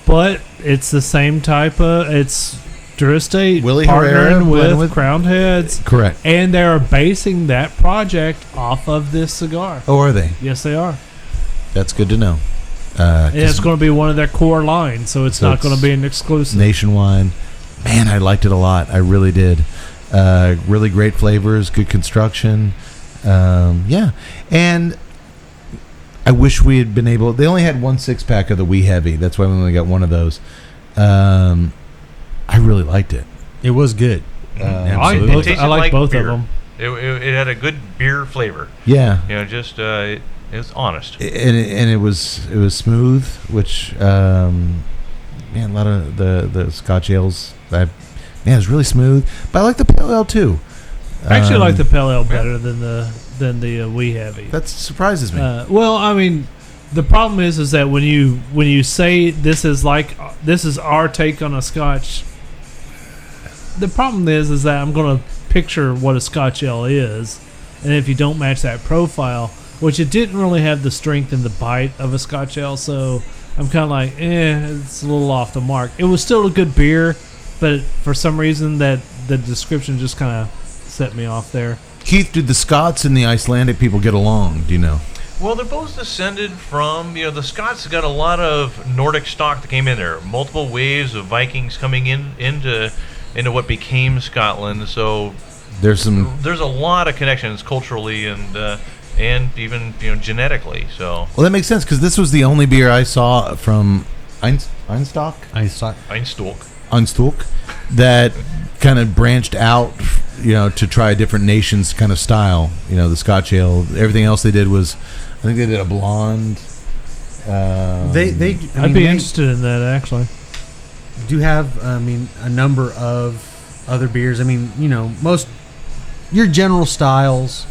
but it's the same type of. It's Drew Estate Willie Herrera partnering blended with with- Crown Heads, Correct. and they are basing that project off of this cigar. Oh, are they? Yes, they are. That's good to know. And it's going to be one of their core lines, so it's So not going it's to be an exclusive. nationwide. Man, I liked it a lot. I really did. Really great flavors, good construction. Yeah, and I wish we had been able. They only had 1 6-pack of the Wee Heavy. That's why we only got one of those. I really liked it. It was good. Absolutely. both- tasted I like both of beer. them. It had a good beer flavor. Yeah, Just it was honest. and it was smooth, which man, a lot of the Scotch ales. It was really smooth. But I like the pale ale too. I actually like the Pale Ale better than the Wee Heavy. That surprises me. Well, I mean, the problem is that when you say this is our take on a Scotch, the problem is that I'm going to picture what a Scotch ale is, and if you don't match that profile, which it didn't really have the strength and the bite of a Scotch ale, so I'm kind of like, it's a little off the mark. It was still a good beer, but for some reason that the description just kind of set me off there. Keith, did the Scots and the Icelandic people get along? Do you know? Well, they're both descended from, the Scots got a lot of Nordic stock that came in there. Multiple waves of Vikings coming into what became Scotland. So There's there's a lot of connections culturally and even genetically. So well, that makes sense because this was the only beer I saw from Einstök that kind of branched out, to try a different nation's kind of style. The Scotch ale. Everything else they did was, I think they did a blonde. I'd be interested in that actually. Do have, a number of other beers. Most your general styles,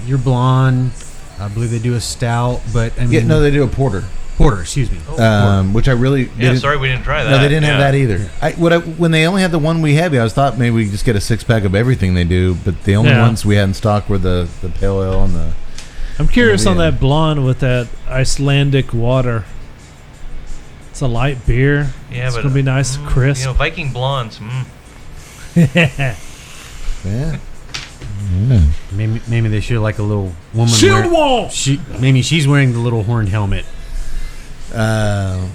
your blonde. I believe they do a stout, but Yeah, no, they do a porter. Porter, excuse me. which I really sorry we didn't try that. No, they didn't have Yeah. that either. When they only had the one we had, I was thought maybe we just get a 6-pack of everything they do, but the only ones we had in stock were the pale ale and the. I'm curious on that blonde with that Icelandic water. It's a light beer. Yeah, it's but gonna be nice, crisp. Viking blondes. Yeah. Maybe they should like a little woman. Shield wall. Maybe she's wearing the little horned helmet.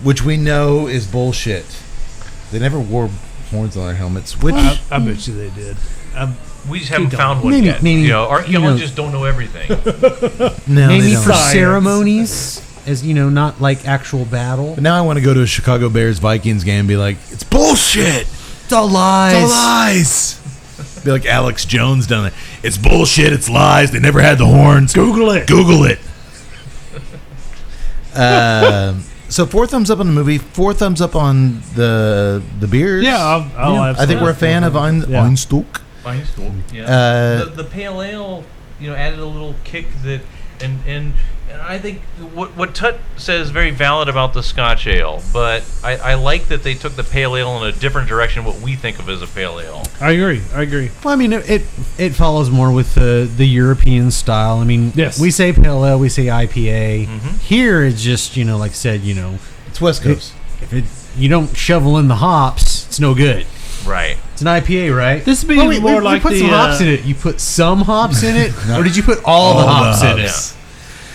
Which we know is bullshit. They never wore horns on their helmets. Which I bet you they did. We just haven't found one yet. Archaeologists don't know everything. no, maybe for Science. ceremonies, as not like actual battle. But now I want to go to a Chicago Bears Vikings game and be like, it's bullshit. It's all lies. It's all lies. Be like Alex Jones down there. It's bullshit. It's lies. They never had the horns. Google it. Google it. So 4 thumbs up on the movie. 4 thumbs up on the beers. Yeah, I'll I think we're a fan of Einstök. Yeah. The pale ale, added a little kick that, and I think what Tut says is very valid about the Scotch ale, but I like that they took the pale ale in a different direction, what we think of as a pale ale. I agree. Well, I mean, it follows more with the European style. I mean, yes. We say pale ale, we say IPA. Mm-hmm. Here, it's just like I said, It's West Coast. if you don't shovel in the hops, it's no good. Right. It's an IPA, right? This would be more like you put some hops in it. You put some hops in it, or did you put all the hops in it? Yeah.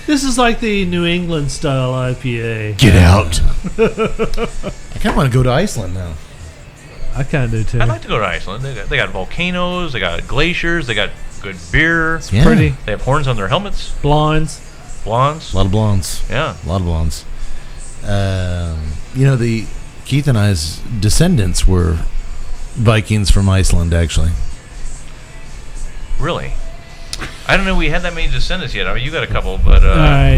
This is like the New England style IPA. Get out. I kind of want to go to Iceland now. I kind of do too. I'd like to go to Iceland. They got volcanoes, they got glaciers, they got good beer. It's pretty. They have horns on their helmets. Blondes. Blondes. A lot of blondes. Yeah. A lot of blondes. The Keith and I's descendants were Vikings from Iceland, actually. Really? I don't know we had that many descendants yet. I mean, you got a couple, but we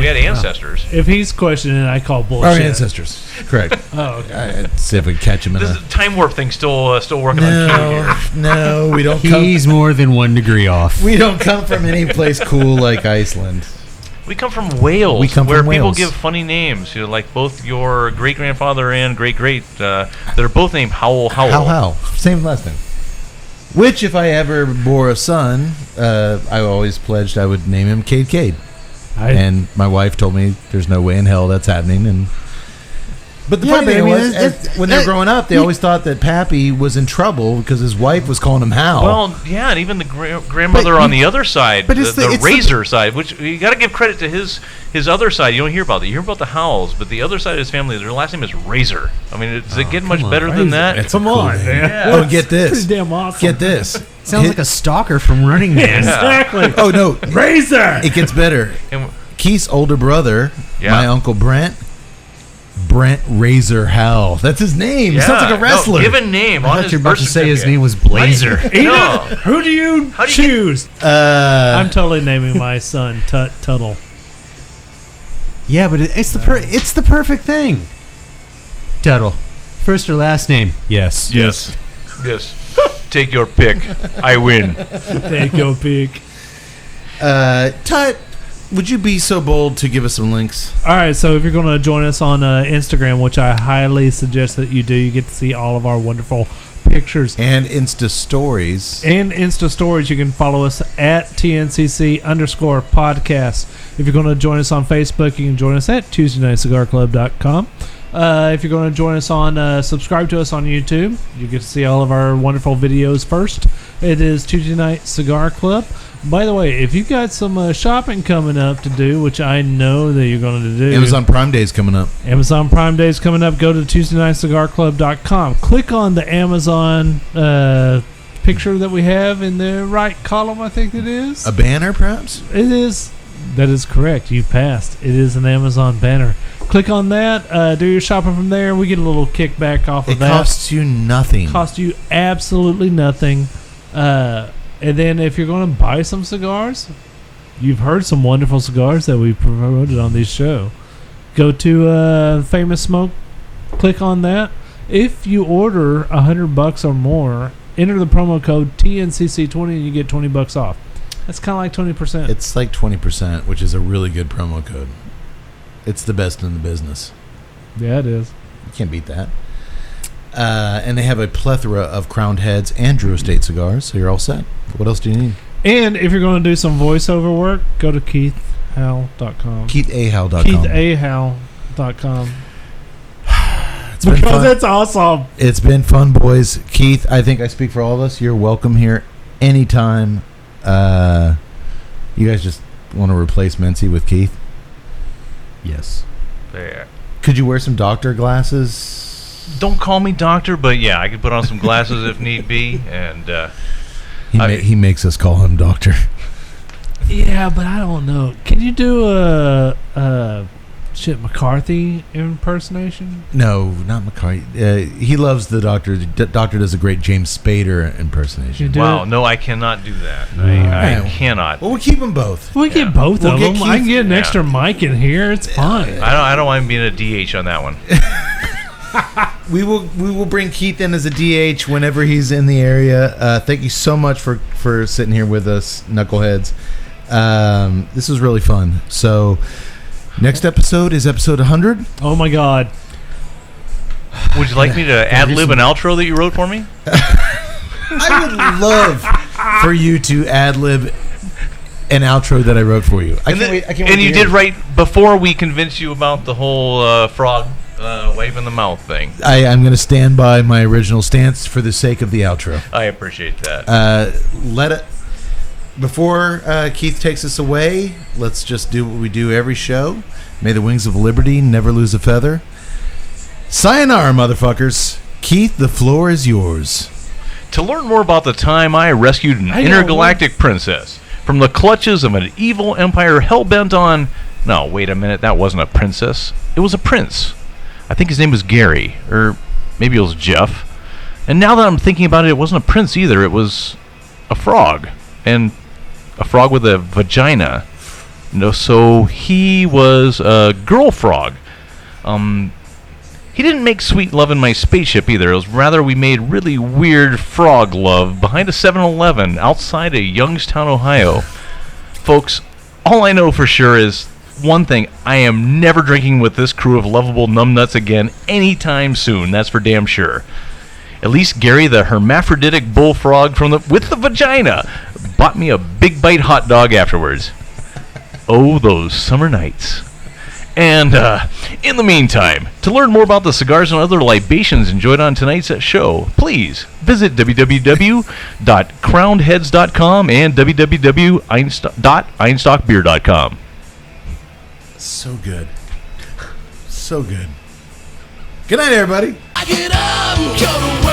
had ancestors. If he's questioning it, I call bullshit. Our ancestors. Correct. Oh, okay. I'd see if we catch him in This a... time warp thing still working on Keith here. No, we don't come... He's more than 1 degree off. We don't come from any place cool like Iceland. We come from Wales, We come where from people Wales. give funny names. Like both your great-grandfather and great-great, they're both named Howell. Howell. Same last name. Which, if I ever bore a son, I always pledged I would name him Cade. And my wife told me there's no way in hell that's happening. But the funny thing was, when they were growing up, they always thought that Pappy was in trouble because his wife was calling him Hal. Well, yeah, and even the grandmother on the other side, but the Razor side, which you got to give credit to his other side. You don't hear about that. You hear about the Howells, but the other side of his family, their last name is Razor. I mean, does it get much better than that? Come on, man. Yeah. Oh, get this. Pretty damn awesome. Get this. Sounds like a stalker from Running Man. Exactly. Oh, no. Razor. It gets better. And Keith's older brother, Yeah. my Uncle Brent Razor Howell. That's his name. He sounds like a wrestler. No, give a name I on thought his you were about birth to say his certificate. name was Blazer. No. Who do you How do you choose? I'm totally naming my son Tuttle. Yeah, but it's the perfect thing. Tuttle. First or last name? Yes. Yes. Take your pick. I win. Take your pick. Tut, would you be so bold to give us some links? All right, so if you're going to join us on Instagram, which I highly suggest that you do, you get to see all of our wonderful pictures. And Insta stories. And Insta stories, you can follow us at TNCC_podcast. If you're going to join us on Facebook, you can join us at TuesdayNightCigarClub.com. If you're going to join us on, subscribe to us on YouTube. You get to see all of our wonderful videos first. It is Tuesday Night Cigar Club. By the way, if you've got some shopping coming up to do, which I know that you're going to do. Amazon Prime Day is coming up. Amazon Prime Day is coming up. Go to TuesdayNightCigarClub.com. Click on the Amazon picture that we have in the right column, I think it is. A banner, perhaps? It is. That is correct. You passed. It is an Amazon banner. Click on that. Do your shopping from there. We get a little kickback off of that. It costs you nothing. Costs you absolutely nothing. And then if you're going to buy some cigars, you've heard some wonderful cigars that we promoted on this show. Go to Famous Smoke. Click on that. If you order $100 or more, enter the promo code TNCC20 and you get $20 off. That's kind of like 20%. It's like 20%, which is a really good promo code. It's the best in the business. Yeah, it is. You can't beat that. And they have a plethora of crowned heads and Drew Estate cigars, so you're all set. What else do you need? And if you're going to do some voiceover work, go to KeithHowell.com. KeithAHowell.com. KeithAHowell.com. It's been Because fun. it's awesome. It's been fun, boys. Keith, I think I speak for all of us. You're welcome here anytime. You guys just want to replace Mincy with Keith? Yes. There. Could you wear some doctor glasses? Don't call me doctor, but yeah, I could put on some glasses if need be. And He makes us call him doctor. Yeah, but I don't know. Can you do a McCarthy impersonation? No, not McCarthy. He loves the doctor. The doctor does a great James Spader impersonation. You do wow, it? no, I cannot do that. Yeah. I cannot. Well, we'll keep them both. We get both We'll of get them. I can Keith- get an extra mic in here. It's fine. I don't mind being a DH on that one. We will bring Keith in as a DH whenever he's in the area. Thank you so much for sitting here with us, knuckleheads. This was really fun. So, next episode is episode 100. Oh my God. Would you like me to ad-lib an outro that you wrote for me? I would love for you to ad-lib an outro that I wrote for you. I can't wait And to you hear did it. right before we convinced you about the whole frog waving the mouth thing. I'm going to stand by my original stance for the sake of the outro. I appreciate that. Before Keith takes us away, let's just do what we do every show. May the wings of liberty never lose a feather. Sayonara, motherfuckers. Keith, the floor is yours. To learn more about the time I rescued an intergalactic princess from the clutches of an evil empire hell-bent on... No, wait a minute, that wasn't a princess. It was a prince. I think his name was Gary, or maybe it was Jeff. And now that I'm thinking about it, it wasn't a prince either. It was a frog. And a frog with a vagina. No, so he was a girl frog. He didn't make sweet love in my spaceship either. It was rather we made really weird frog love behind a 7-Eleven outside of Youngstown, Ohio. Folks, all I know for sure is one thing: I am never drinking with this crew of lovable numbnuts again anytime soon. That's for damn sure. At least Gary, the hermaphroditic bullfrog with the vagina, bought me a big bite hot dog afterwards. Oh, those summer nights. And in the meantime, to learn more about the cigars and other libations enjoyed on tonight's show, please visit www.crownedheads.com and www.einstockbeer.com. So good. So good. Good night, everybody. I get up, go to